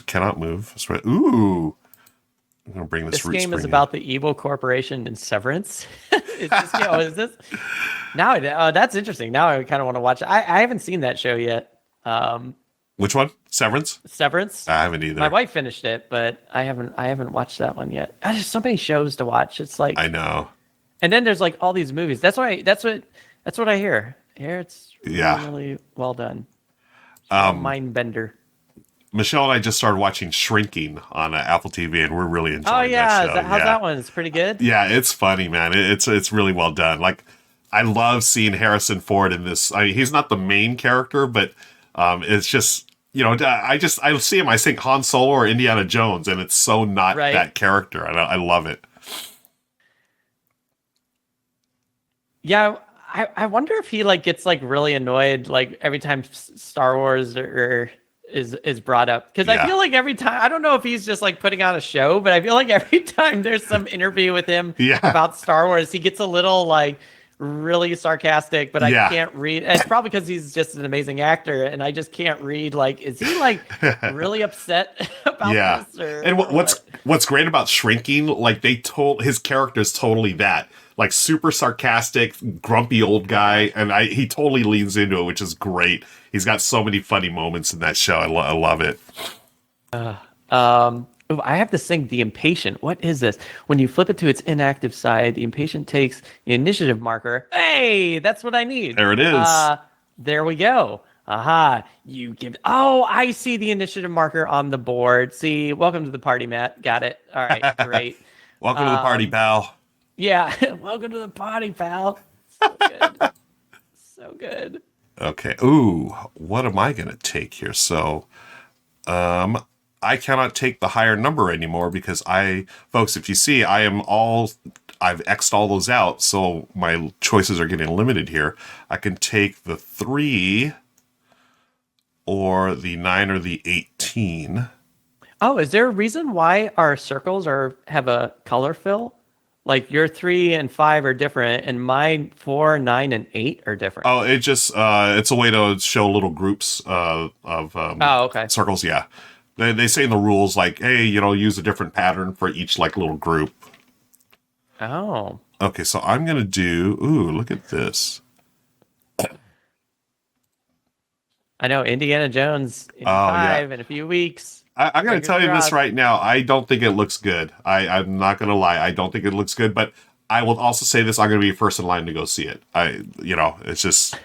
Cannot move. Ooh. I'm going to bring this
game is about the evil corporation and Severance. Is this? Now, that's interesting. Now I kind of want to watch it. I haven't seen that show yet.
Which one? Severance?
Severance?
I haven't either.
My wife finished it, but I haven't watched that one yet. There's so many shows to watch. It's
I know.
And then there's all these movies. That's what That's what I hear. It's
Yeah.
really well done. Mind bender.
Michelle and I just started watching Shrinking on Apple TV, and we're really
Oh
enjoying
yeah,
that show.
how's that one? It's pretty good.
Yeah, it's funny, man. It's really well done. Like, I love seeing Harrison Ford in this. I mean, he's not the main character, but it's just, I see him. I think Han Solo or Indiana Jones, and it's so not that character. I love it.
Yeah, I wonder if he like gets like really annoyed like every time Star Wars is brought up, because I feel like every time, I don't know if he's just like putting on a show, but I feel like every time there's some interview with him about Star Wars, he gets a little like really sarcastic, but I can't read. And it's probably because he's just an amazing actor, and I just can't read like, is he like really upset about this?
And what's great about Shrinking, like his character is totally that. Like super sarcastic, grumpy old guy, and he totally leans into it, which is great. He's got so many funny moments in that show. I love it.
I have this thing, the impatient. What is this? When you flip it to its inactive side, the impatient takes the initiative marker. Hey, that's what I need.
There it is.
There we go. Aha. You give. Oh, I see the initiative marker on the board. See, welcome to the party, Matt. Got it. All right, great.
Welcome to the party, pal.
Yeah, welcome to the party, pal. So good. So good.
Okay. Ooh, what am I going to take here? So, I cannot take the higher number anymore because folks, if you see, I've X'd all those out, so my choices are getting limited here. I can take the 3 or the 9 or the 18.
Oh, is there a reason why our circles have a color fill? Like your 3 and 5 are different, and mine 4, 9, and 8 are different.
Oh, it just it's a way to show little groups of circles. Yeah, they say in the rules like, hey, use a different pattern for each like little group.
Oh.
Okay, so I'm gonna do. Ooh, look at this.
I know Indiana Jones in 5 in a few weeks.
I'm going to tell you this right now. I don't think it looks good. I'm not going to lie. I don't think it looks good, but I will also say this. I'm going to be first in line to go see it. It's just,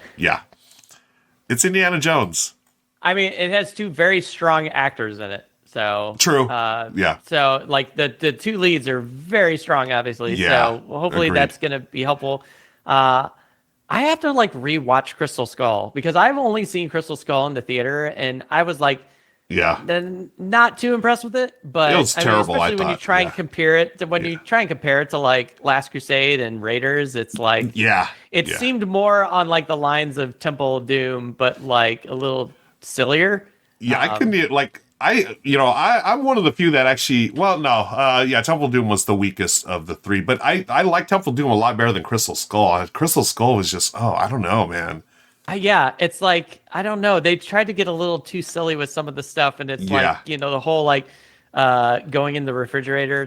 it's Indiana Jones.
I mean, it has 2 very strong actors in it. So
true.
So like the 2 leads are very strong, obviously.
Yeah.
So hopefully
Agreed.
that's going to be helpful. I have to like rewatch Crystal Skull because I've only seen Crystal Skull in the theater, and I was like, not too impressed with it, but
it was terrible.
Especially when you try and compare it to like Last Crusade and Raiders, it's like it seemed more on like the lines of Temple of Doom, but like a little sillier.
Yeah, I couldn't like I'm one of the few that actually. Well, no, Temple of Doom was the weakest of the 3, but I like Temple of Doom a lot better than Crystal Skull. Crystal Skull was just I don't know, man.
It's like, I don't know. They tried to get a little too silly with some of the stuff, and it's like, the whole like going in the refrigerator,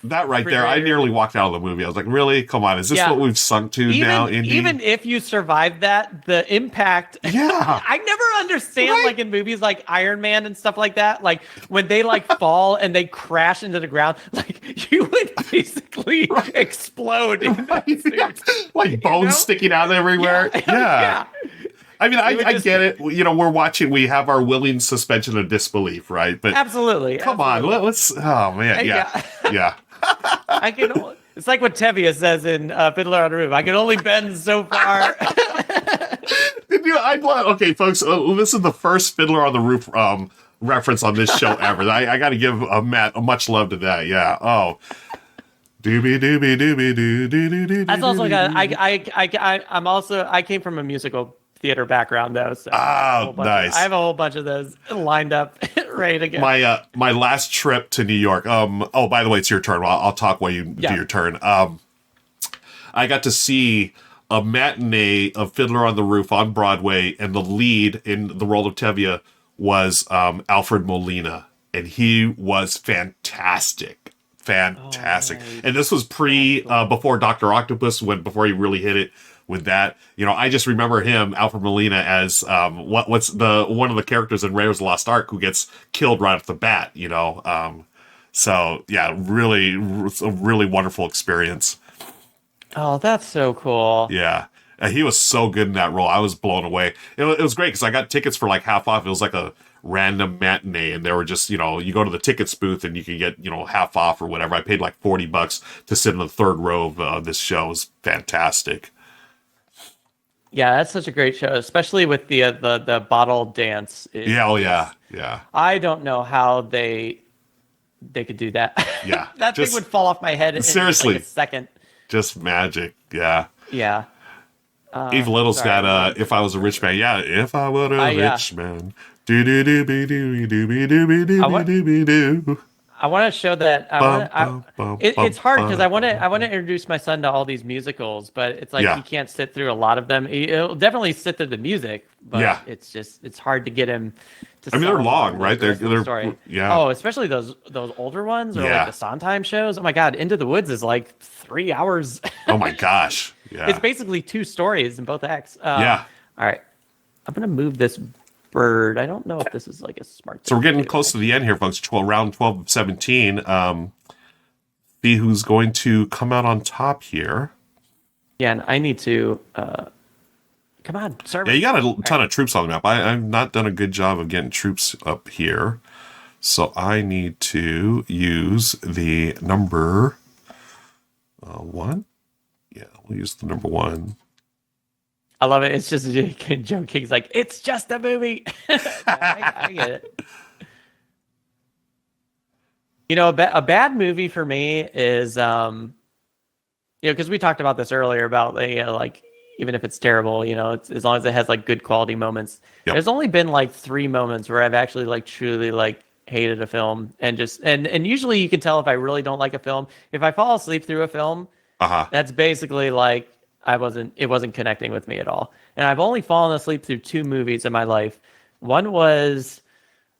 that right there, I nearly walked out of the movie. I was like, really? Come on, is this what we've sunk to now, Indy?
Even if you survive that, the impact...
Yeah.
I never understand, like, in movies like Iron Man and stuff like that, like, when they, like, fall and they crash into the ground, like, you would basically explode in that suit.
Like, bones sticking out everywhere. Yeah. I mean, I get it. We have our willing suspension of disbelief, right? But
absolutely.
Come on, let's. Oh man, yeah.
It's like what Tevye says in Fiddler on the Roof. I can only bend so far.
Okay, folks, this is the first Fiddler on the Roof reference on this show ever. I got to give Matt much love to that. Yeah. Oh. Doobie doobie doobie doo doo doo doo.
That's also I came from a musical theater background though, so
nice.
I have a whole bunch of those lined up, ready to go.
My last trip to New York. By the way, it's your turn. I'll talk while you do your turn. I got to see a matinee of Fiddler on the Roof on Broadway, and the lead in the role of Tevye was Alfred Molina, and he was fantastic. Fantastic. And this was before Dr. Octopus before he really hit it with that. I just remember him, Alfred Molina, as what's one of the characters in Raiders of the Lost Ark who gets killed right off the bat, so yeah, really, it's a really wonderful experience.
Oh, that's so cool.
Yeah. And he was so good in that role. I was blown away. It was great because I got tickets for like half off. It was like a random matinee, and they were just, you go to the tickets booth and you can get, half off or whatever. I paid like $40 to sit in the third row of this show. It was fantastic.
Yeah, that's such a great show, especially with the bottle dance.
Yeah.
I don't know how they could do that.
Yeah.
That thing would fall off my head in
seriously,
like a second.
Just magic. Yeah.
Yeah.
Eve Little's got If I Was a Rich Man. Yeah, if I were a rich man. Do do do be do do be do be do do be do.
I want to show that. It's hard because I want to introduce my son to all these musicals, but it's like he can't sit through a lot of them. He'll definitely sit through the music, but it's hard to get him to.
I mean, they're long, right? They're
story.
Yeah.
Oh, especially those older ones or like the Sondheim shows. Oh my God, Into the Woods is like 3 hours.
Oh my gosh. Yeah.
It's basically 2 stories in both acts. All right, I'm gonna move this bird. I don't know if this is like a smart.
So we're getting close to the end here, folks. Round 12 of 17. See who's going to come out on top here.
Yeah, and I need to. Come on, serve.
Yeah, you got a ton of troops on the map. I've not done a good job of getting troops up here, so I need to use the number 1. Yeah, we'll use the number 1.
I love it. It's just Joe King's like, it's just a movie. I get it. A bad movie for me is, because we talked about this earlier about like, even if it's terrible, it's, as long as it has like good quality moments. Yep. There's only been like 3 moments where I've actually like truly like hated a film, and usually you can tell if I really don't like a film. If I fall asleep through a film, that's basically like, it wasn't connecting with me at all. And I've only fallen asleep through 2 movies in my life. One was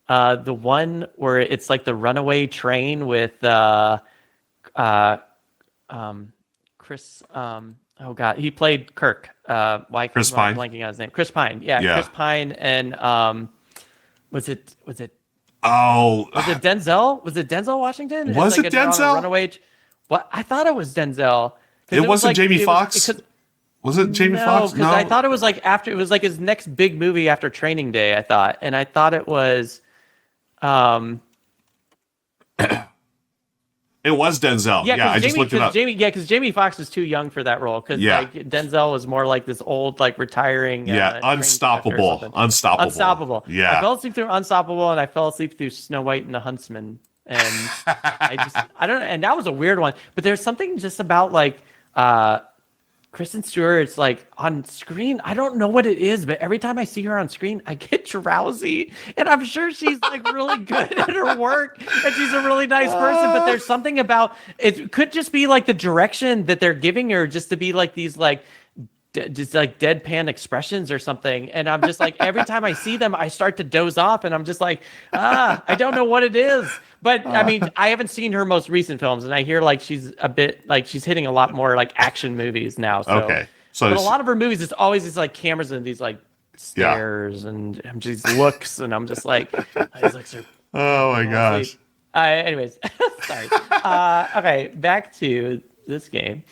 the one where it's like the runaway train with Chris. Oh God, he played Kirk. Why
Chris Pine?
Blanking on his name. Chris Pine. Yeah. Chris Pine and was it Denzel? Was it Denzel Washington?
Was it Denzel?
Runaway. What? I thought it was Denzel.
It wasn't Jamie Foxx. Was it Jamie Foxx?
No, because I thought it was like after. It was like his next big movie after Training Day. I thought it was.
It was Denzel. Yeah, I just looked it up.
Because Jamie Foxx was too young for that role. Because like Denzel was more like this old, like retiring.
Unstoppable. Yeah,
I fell asleep through Unstoppable, and I fell asleep through Snow White and the Huntsman. And I don't know. And that was a weird one. But there's something just about like Kristen Stewart's like on screen. I don't know what it is, but every time I see her on screen, I get drowsy. And I'm sure she's like really good at her work and she's a really nice person. But there's something about it. Could just be like the direction that they're giving her, just to be like these like just like deadpan expressions or something. And I'm just like, every time I see them, I start to doze off, and I'm just like, I don't know what it is. But I mean, I haven't seen her most recent films, and I hear like she's a bit like she's hitting a lot more like action movies now. So,
okay. So
but a lot of her movies, it's always these like cameras and these like stares and these looks, and I'm just like,
oh my gosh.
Anyways, sorry. Okay, back to this game.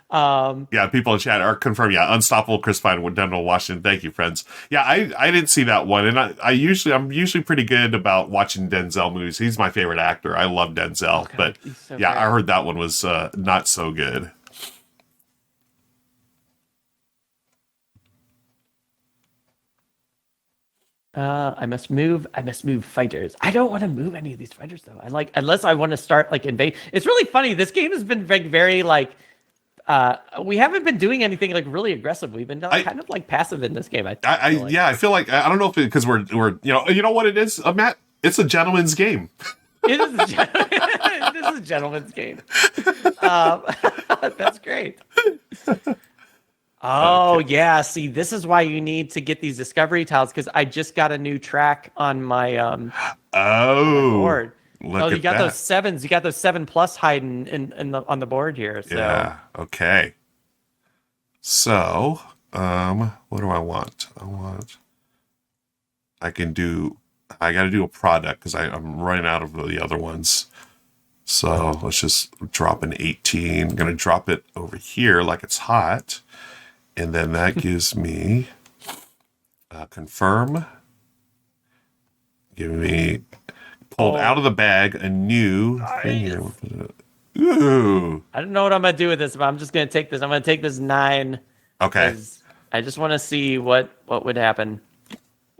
People in chat are confirmed. Yeah, Unstoppable, Chris Pine with Denzel Washington. Thank you, friends. Yeah, I didn't see that one, and I'm usually pretty good about watching Denzel movies. He's my favorite actor. I love Denzel, but so great. I heard that one was not so good.
I must move fighters. I don't want to move any of these fighters though. Unless I want to start like invade. It's really funny. This game has been very like we haven't been doing anything like really aggressive. We've been kind of like passive in this game.
I feel like I don't know if because we're you know what it is, Matt. It's a gentleman's game.
It is this is a gentleman's game. That's great. Oh, okay. Yeah. See, this is why you need to get these discovery tiles, because I just got a new track on my my board. You got those 7s. You got those 7+ hiding on the board here. So.
Yeah. Okay. So, what do I want? I got to do a product because I'm running out of the other ones. So let's just drop an 18. I'm going to drop it over here like it's hot. And then that gives me confirm. Give me pulled out of the bag a new thing here. Ooh.
I don't know what I'm gonna do with this, but I'm just gonna take this. I'm gonna take this 9.
Okay.
I just want to see what would happen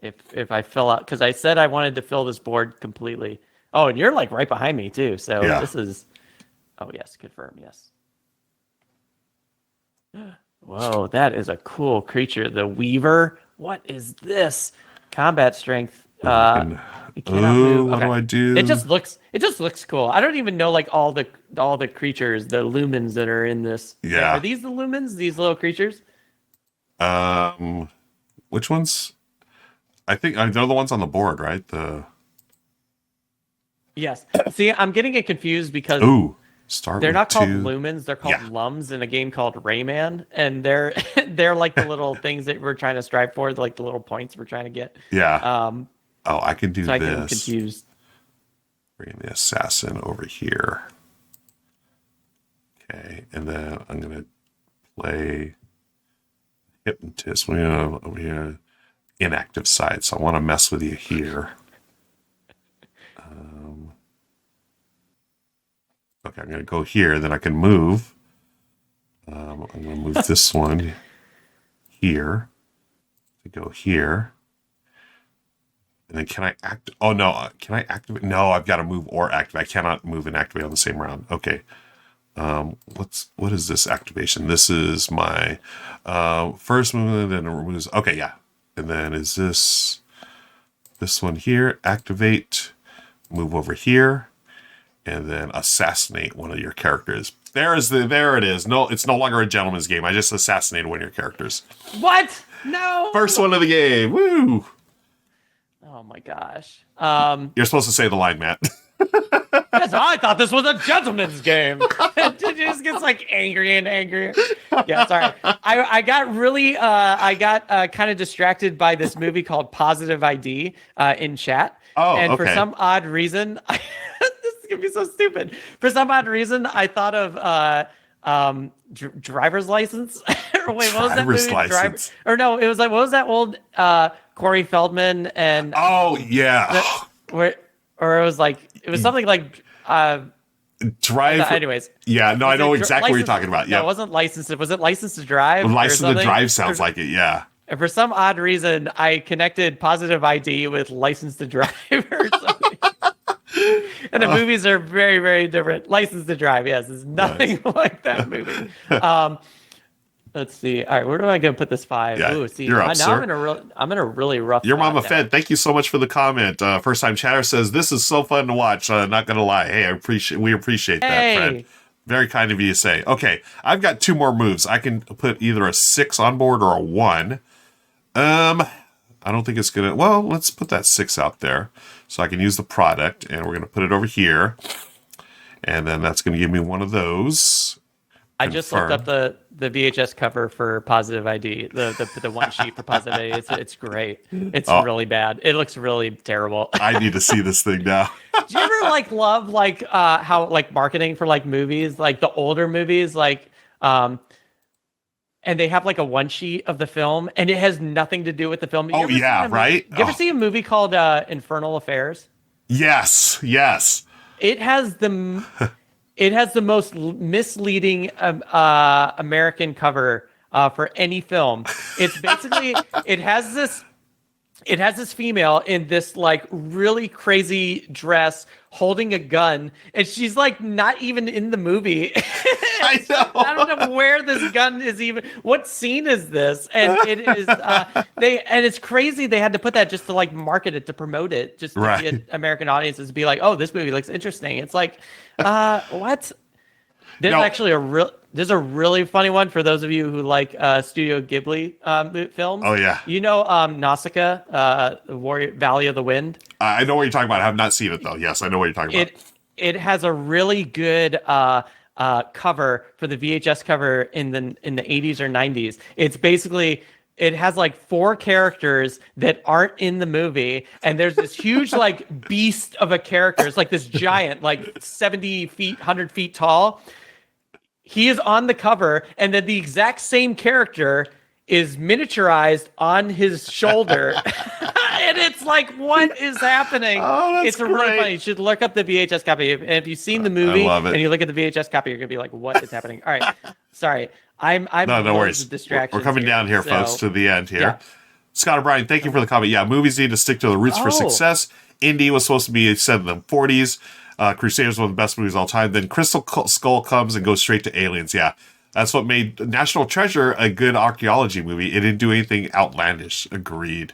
if I fill out, because I said I wanted to fill this board completely. Oh, and you're like right behind me too. So this is. Oh yes, confirm. Yes. Whoa, that is a cool creature. The Weaver. What is this? Combat strength. You cannot move.
What do I do?
It just looks cool. I don't even know like all the creatures, the lumens that are in this.
Yeah.
Are these the lumens? These little creatures?
Which ones? I think they're the ones on the board, right?
Yes. See, I'm getting it confused because they're not called lumens. They're called lums in a game called Rayman, and they're like the little things that we're trying to strive for, like the little points we're trying to get.
Yeah. I can do this.
I get confused.
Bring the assassin over here. Okay, and then I'm gonna play hypnotist. We're gonna inactive side, so I want to mess with you here. Okay, I'm gonna go here. Then I can move. I'm gonna move this one here to go here. And then can I act? Oh no, can I activate? No, I've got to move or activate. I cannot move and activate on the same round. Okay. What is this activation? This is my first movement, and it removes. Okay, yeah. And then is this one here? Activate, move over here, and then assassinate one of your characters. There it is. No, it's no longer a gentleman's game. I just assassinated one of your characters.
What? No.
First one of the game. Woo!
Oh my gosh.
You're supposed to say the line, Matt.
Yes, I thought this was a gentleman's game. It just gets like angry and angrier. Yeah, sorry. I got really kind of distracted by this movie called Positive ID in chat.
Oh,
and
okay.
for some odd reason, this is gonna be so stupid. For some odd reason, I thought of driver's license. Or wait, what was that movie?
License.
Or no, it was like, what was that old Corey Feldman and
oh yeah,
or it was something like
drive.
Anyways,
yeah, no, I know exactly what you're talking about. Yeah,
no, it wasn't licensed. Was it Licensed to Drive?
License to Drive sounds like it. Yeah.
And for some odd reason, I connected Positive ID with License to Drive or something. And the movies are very, very different. License to Drive, yes, is nothing like that movie. Let's see. All right, where do I go put this 5?
Yeah,
ooh, see,
you're up,
now
sir.
I'm in a really rough.
Your Mama
spot
Fed,
now.
thank you so much for the comment. First time chatter says this is so fun to watch. Not gonna lie, hey, we appreciate that, friend. Very kind of you to say. Okay, I've got 2 more moves. I can put either a 6 on board or a 1. I don't think it's gonna. Well, let's put that 6 out there so I can use the product, and we're gonna put it over here, and then that's gonna give me one of those.
I just looked up the VHS cover for Positive ID, the one sheet for Positive ID. It's great. It's really bad. It looks really terrible.
I need to see this thing now.
Do you ever love how marketing for movies, like the older movies, and they have a one sheet of the film and it has nothing to do with the film?
Oh yeah, right.
You ever see a movie called Infernal Affairs?
Yes.
It has the most misleading American cover for any film. It's basically it has this female in this really crazy dress holding a gun, and she's not even in the movie.
I know.
I don't know where this gun is even. What scene is this? And it is it's crazy. They had to put that just to market it, to promote it, just to get American audiences to be like, oh, this movie looks interesting. It's what? There's a really funny one for those of you who like Studio Ghibli films.
Oh yeah.
You know Nausicaa, Warrior Valley of the Wind?
I know what you're talking about. I have not seen it though. Yes, I know what you're talking about.
It has a really good cover for the VHS cover in the 80s or 90s. It's basically it has 4 characters that aren't in the movie, and there's this huge beast of a character. It's this giant 70 feet, 100 feet tall. He is on the cover, and then the exact same character is miniaturized on his shoulder. And it's like, what is happening?
Oh, that's
it's really funny. You should look up the VHS copy. And if you've seen the movie and you look at the VHS copy, you're gonna be like, what is happening? All right. Sorry. I'm
no worries. We're coming down here, folks, to the end here. Yeah. Scott O'Brien, thank you for the comment. Yeah, movies need to stick to the roots for success. Indy was supposed to be set in the 40s. Crusaders, one of the best movies of all time. Then Crystal Skull comes and goes straight to Aliens. Yeah, that's what made National Treasure a good archaeology movie. It didn't do anything outlandish. Agreed.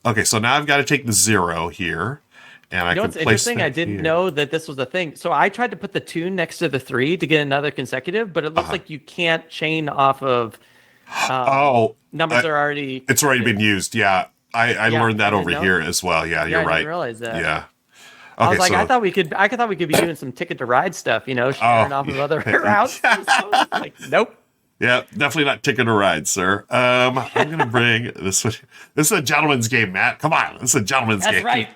Okay, so now I've got to take the 0 here. And I can place
interesting? I didn't know that this was a thing. So I tried to put the 2 next to the 3 to get another consecutive, but it looks like you can't chain off of numbers are already...
It's already been used, yeah. I learned that over here as well. Yeah, you're right.
I didn't realize that.
Yeah.
Okay, I was like, I thought we could be doing some Ticket to Ride stuff, sharing off of other routes. Like, nope.
Yeah, definitely not Ticket to Ride, sir. I'm going to bring this one. This is a gentleman's game, Matt. Come on. This is a gentleman's game.
That's right.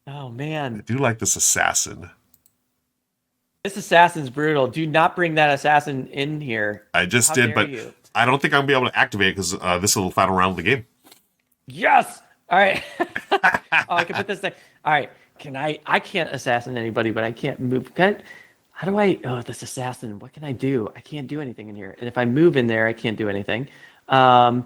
Oh, man.
I do like this assassin.
This assassin's brutal. Do not bring that assassin in here.
I just did, but I don't think I'm going to be able to activate it because this is the final round of the game.
Yes! All right. I can put this thing. All right. I can't assassin anybody, but I can't move. How do I... Oh, this assassin. What can I do? I can't do anything in here. And if I move in there, I can't do anything.
You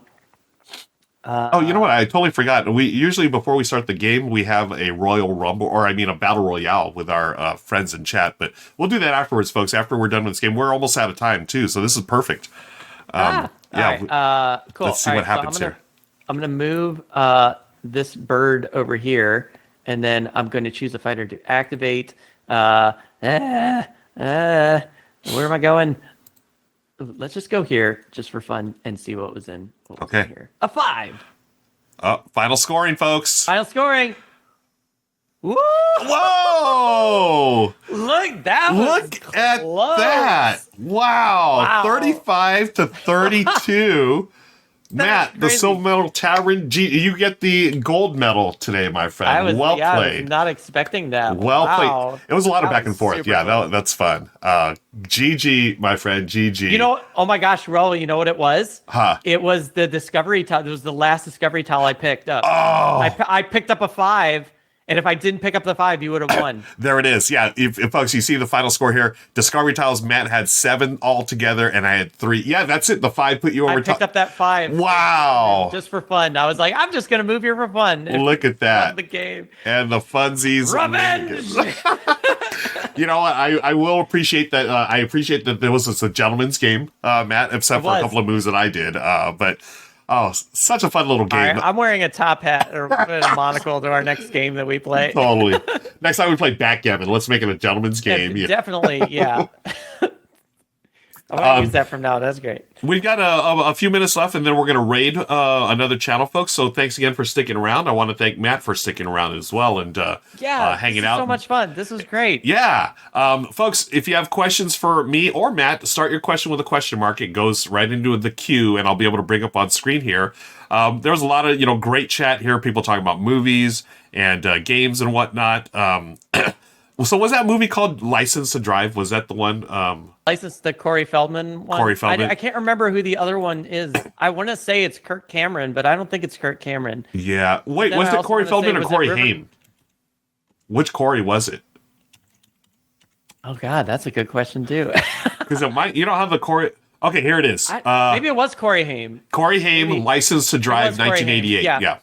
know what? I totally forgot. We usually, before we start the game, we have a Royal Rumble, a Battle Royale with our friends in chat. But we'll do that afterwards, folks. After we're done with this game. We're almost out of time, too. So this is perfect.
Yeah. Right. Cool.
Let's see what happens here.
I'm going to move this bird over here. And then I'm going to choose a fighter to activate. Where am I going? Let's just go here just for fun and see what was in. Here. A 5.
Final scoring, folks.
Final scoring. Woo!
Whoa!
Look at
that! Wow. 35 to 32. Matt, the Silver Medal Tavern, you get the gold medal today, my friend. Well played.
I was not expecting that.
Well played. It was a lot of back and forth. Yeah, that's fun. GG, my friend. GG.
Oh my gosh, Ruel, you know what it was? It was the Discovery tile. It was the last Discovery tile I picked up.
Oh.
I picked up a 5. And if I didn't pick up the 5, you would have won.
There it is. Yeah, if folks, you see the final score here. Discovery tiles, Matt had 7 altogether, and I had 3. Yeah, that's it. The 5 put you over top.
I picked up that 5.
Wow.
Just for fun. I was like, I'm just going to move here for fun.
Look at that.
The game.
And the funsies.
Revenge!
You know what? I will appreciate that. I appreciate that there was a gentleman's game, Matt, except for a couple of moves that I did. But... Oh, such a fun little game.
Right, I'm wearing a top hat or a monocle to our next game that we play.
Totally. Next time we play backgammon, let's make it a gentleman's game.
Definitely, yeah. I'm going to use that from now. That's great.
We've got a few minutes left, and then we're going to raid another channel, folks. So thanks again for sticking around. I want to thank Matt for sticking around as well and hanging out.
So much fun. This was great.
Yeah. Folks, if you have questions for me or Matt, start your question with a question mark. It goes right into the queue, and I'll be able to bring up on screen here. There was a lot of great chat here, people talking about movies and games and whatnot. So was that movie called License to Drive? Was that the one?
The Corey Feldman one?
Corey Feldman.
I can't remember who the other one is. I want to say it's Kirk Cameron, but I don't think it's Kirk Cameron.
Yeah. Wait, was it Corey Feldman or Corey Haim? Which Corey was it?
Oh, God, that's a good question, too.
Because it might, have the Corey... Okay, here it is.
Maybe it was Corey Haim.
Corey Haim, License to Drive, 1988. Yeah.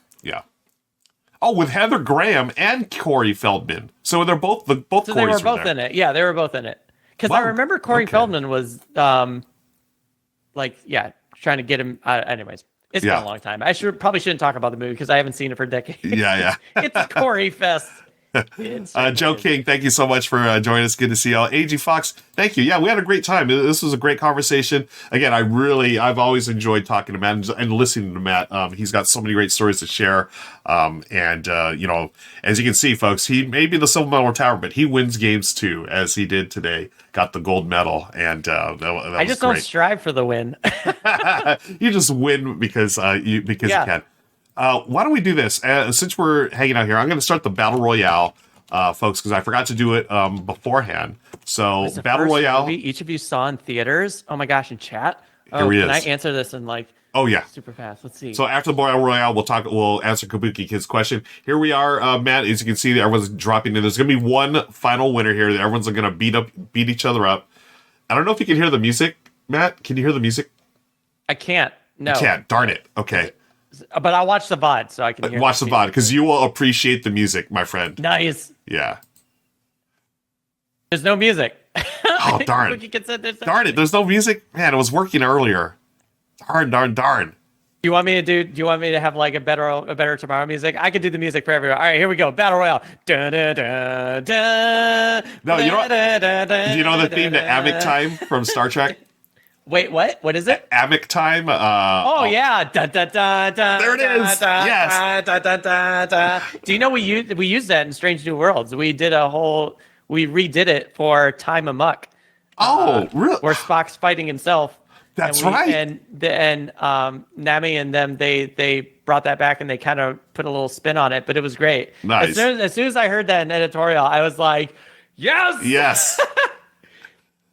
Oh, with Heather Graham and Corey Feldman. So they're both
So
Corys
they were both in it. Yeah, they were both in it. Because I remember Corey Feldman was, trying to get him. Anyways, it's been a long time. I probably shouldn't talk about the movie because I haven't seen it for decades.
Yeah.
It's Corey Fest.
Joe King, thank you so much for joining us. Good to see y'all. AG Fox, thank you. Yeah, we had a great time. This was a great conversation. Again, I've always enjoyed talking to Matt and listening to Matt. He's got so many great stories to share. As you can see, folks, he may be the silver medal tower, but he wins games too, as he did today. Got the gold medal, and that
I just don't strive for the win.
You just win because you can. Why don't we do this? Since we're hanging out here, I'm going to start the Battle Royale folks, because I forgot to do it beforehand. So
It's the
Battle
first
Royale.
movie each of you saw in theaters. Oh my gosh, in chat.
Here he
Can I
is.
answer this in like
Oh yeah.
super fast? Let's see.
So after the Battle Royale, we'll answer Kabuki Kid's question. Here we are, Matt. As you can see, everyone's dropping in. There's gonna be one final winner here. Everyone's gonna beat each other up. I don't know if you can hear the music, Matt. Can you hear the music?
I can't. No.
You can't. Darn it. Okay.
But I'll watch the VOD so I can hear.
Watch the VOD because you will appreciate the music, my friend.
Nice.
Yeah.
There's no music.
Oh darn. Darn it. There's no music. Man, it was working earlier. Darn.
Do you want me to have like a better tomorrow music? I could do the music for everyone. All right, here we go. Battle Royale. Da, da, da, da,
No, you know,
da, da, da,
do you know the theme to
da,
Amic Time from Star Trek?
Wait, what? What is it?
Amic Time.
Yeah. Da, da, da, da,
There it is.
Da,
Yes.
Da, da, da, da. Do you know we used that in Strange New Worlds? We redid it for Time Amok.
Oh, really?
Where Spock's fighting himself.
That's right.
And Nami and them, they brought that back and they kind of put a little spin on it, but it was great.
Nice.
As soon as I heard that in editorial, I was like, yes.
Yes.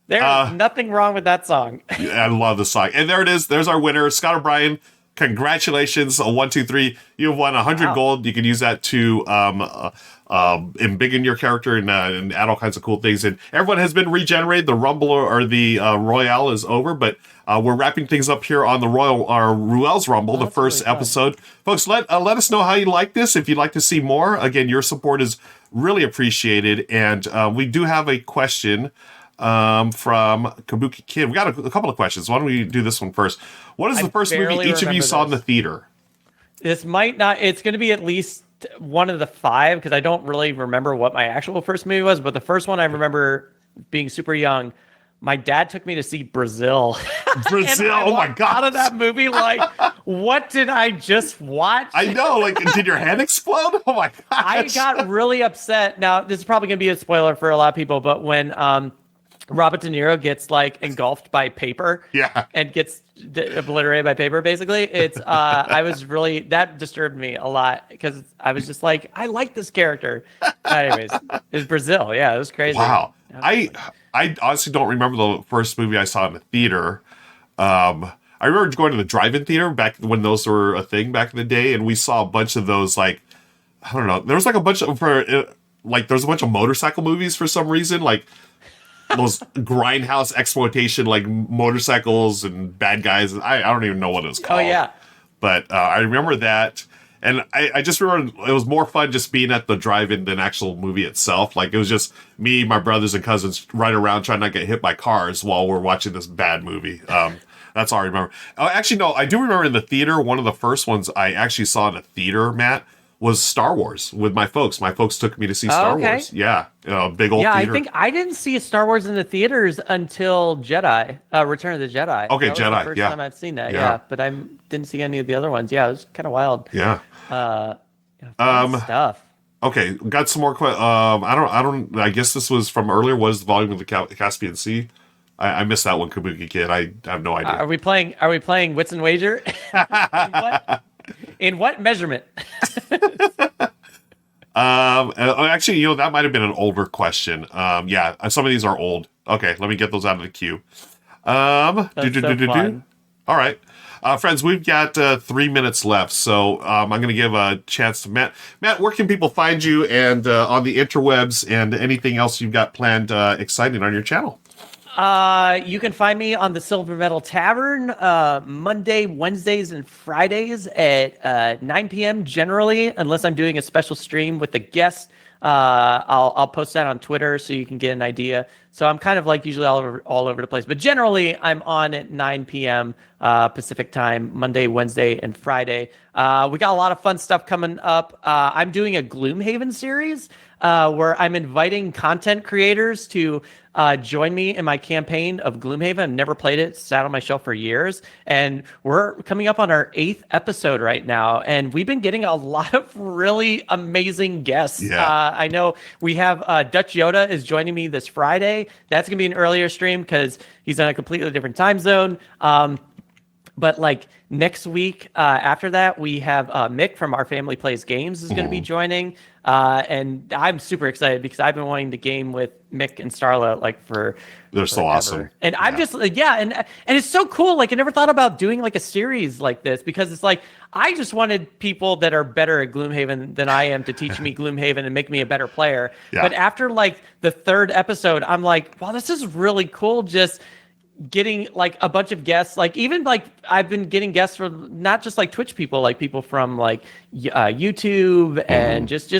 There's nothing wrong with that song.
I love the song. And there it is. There's our winner, Scott O'Brien. Congratulations. 1, 2, 3. You have won 100 gold. You can use that to embiggen your character and add all kinds of cool things. And everyone has been regenerated. The Rumble or the Royale is over, but we're wrapping things up here on the Ruel's Rumble, the first episode. Folks, let us know how you like this. If you'd like to see more, again, your support is really appreciated. And we do have a question from Kabuki Kid. We got a couple of questions. Why don't we do this one first? What is the first movie each of you saw in the theater?
This might not. It's going to be at least one of the 5 because I don't really remember what my actual first movie was. But the first one I remember being super young. My dad took me to see Brazil.
Oh my god!
Out of that movie, like, what did I just watch?
I know. Like, did your head explode? Oh my god!
I got really upset. Now, this is probably going to be a spoiler for a lot of people, but when Robert De Niro gets like engulfed by paper, and gets obliterated by paper, basically, it's that disturbed me a lot because I was just like, I like this character. Anyways, it's Brazil. Yeah, it was crazy.
Wow. I honestly don't remember the first movie I saw in the theater. I remember going to the drive-in theater back when those were a thing back in the day, and we saw a bunch of those, like, I don't know. There was like a bunch of there's a bunch of motorcycle movies for some reason, like those grindhouse exploitation, like motorcycles and bad guys. I don't even know what it was called.
Oh yeah.
But I remember that. And I just remember it was more fun just being at the drive-in than actual movie itself. Like, it was just me, my brothers, and cousins running around trying not to get hit by cars while we're watching this bad movie. That's all I remember. Actually, no, I do remember in the theater, one of the first ones I actually saw in a theater, Matt, was Star Wars with my folks. My folks took me to see Star Wars. Yeah, big old theater.
I think I didn't see Star Wars in the theaters until Jedi, Return of the Jedi.
Okay,
that was
Jedi.
The first time I'd seen that. Yeah, but I didn't see any of the other ones. Yeah, it was kind of wild.
Yeah.
Stuff.
Okay, got some more. I guess this was from earlier. Was the volume of the Caspian Sea? I missed that one, Kabuki Kid. I have no idea.
Are we playing Wits and Wager? In what measurement?
Actually, that might have been an older question. Yeah, some of these are old. Okay, let me get those out of the queue. All right. Friends, we've got 3 minutes left, so I'm going to give a chance to Matt. Matt, where can people find you and on the interwebs and anything else you've got planned exciting on your channel?
You can find me on the Silver Metal Tavern Monday, Wednesdays, and Fridays at 9 p.m. generally, unless I'm doing a special stream with a guest. I'll post that on Twitter so you can get an idea. So I'm kind of like usually all over the place, but generally I'm on at 9 p.m. Pacific time, Monday, Wednesday, and Friday. We got a lot of fun stuff coming up. I'm doing a Gloomhaven series where I'm inviting content creators to join me in my campaign of Gloomhaven. I've never played it. It's sat on my shelf for years. And we're coming up on our 8th episode right now. And we've been getting a lot of really amazing guests.
Yeah.
I know we have Dutch Yoda is joining me this Friday. That's going to be an earlier stream because he's on a completely different time zone. But like next week, after that, we have Mick from Our Family Plays Games is going to be joining, and I'm super excited because I've been wanting to game with Mick and Starla like for
They're so
forever.
awesome.
And I'm just and it's so cool. Like I never thought about doing like a series like this because it's like I just wanted people that are better at Gloomhaven than I am to teach me Gloomhaven and make me a better player.
Yeah.
But after like the third episode, I'm like, wow, this is really cool. Just getting like a bunch of guests, like even like I've been getting guests from not just like Twitch people, like people from like YouTube and just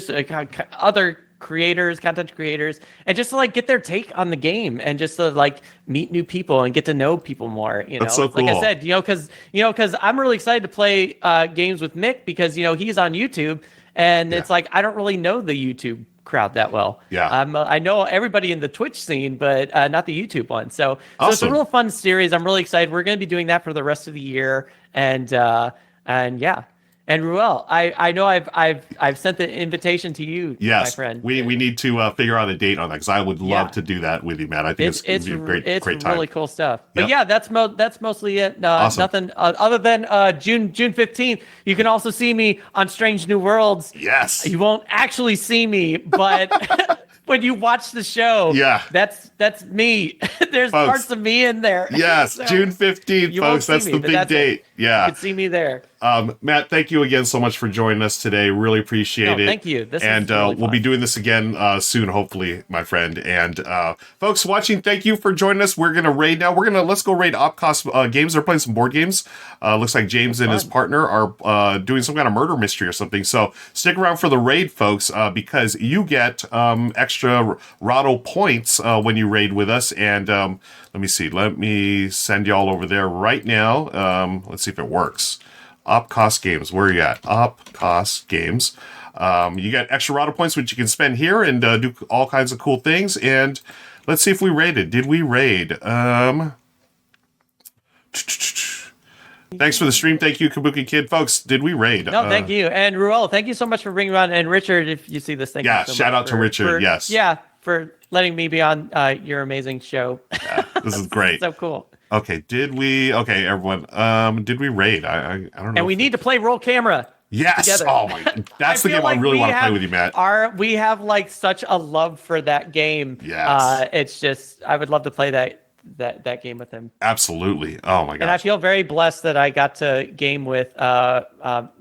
other creators, content creators, and just to like get their take on the game and just to like meet new people and get to know people more. You know,
That's so cool.
Like I said, because I'm really excited to play games with Mick because he's on YouTube and it's like I don't really know the YouTube crowd that well.
Yeah.
I know everybody in the Twitch scene, but not the YouTube one. So it's a
Awesome.
real fun series. I'm really excited. We're going to be doing that for the rest of the year. And yeah. And Ruel, I know I've sent the invitation to you, my friend.
We need to figure out a date on that because I would love to do that with you, Matt. I think it's going to be a great time.
Really cool stuff. But yeah, that's mostly it.
Awesome.
Nothing other than June 15th. You can also see me on Strange New Worlds.
Yes.
You won't actually see me, but when you watch the show, that's me. There's parts of me in there.
Yes,
So
June 15th, folks. That's the big date. Yeah.
You can see me there.
Matt, thank you again so much for joining us today. Really appreciate it.
Thank you. This
and
is really
we'll
fun.
be doing this again soon, hopefully, my friend. And folks watching, thank you for joining us. We're gonna raid now. Let's go raid Opcos Games. They're playing some board games. Looks like James and his partner are doing some kind of murder mystery or something. So stick around for the raid, folks, because you get extra Rahdo points when you raid with us. And let me see. Let me send y'all over there right now. Let's see if it works. Opcos Games. Where are you at? Opcos Games. You got extra Rahdo points, which you can spend here and do all kinds of cool things. And let's see if we raided. Did we raid? Thanks for the stream. Thank you, Kabuki Kid. Folks, did we raid?
No, thank you. And Ruel, thank you so much for bringing me on. And Richard, if you see this, thank you so much.
Shout out to Richard. Yes.
Yeah, for letting me be on your amazing show.
Yeah, this is great.
So cool.
Okay, okay, everyone. Did we raid? I don't know.
And we need to play Roll Camera.
Yes.
Together.
Oh my! That's the game I really want to play with you, Matt.
We have like such a love for that game.
Yes.
It's just I would love to play that game with him.
Absolutely. Oh my god.
And I feel very blessed that I got to game with Malachi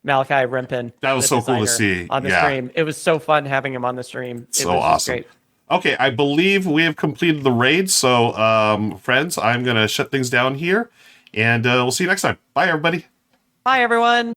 Rempin.
That was so cool to see
on the stream. It was so fun having him on the stream.
So awesome.
Great.
Okay, I believe we have completed the raid. So, friends, I'm gonna shut things down here, and we'll see you next time. Bye, everybody.
Bye, everyone.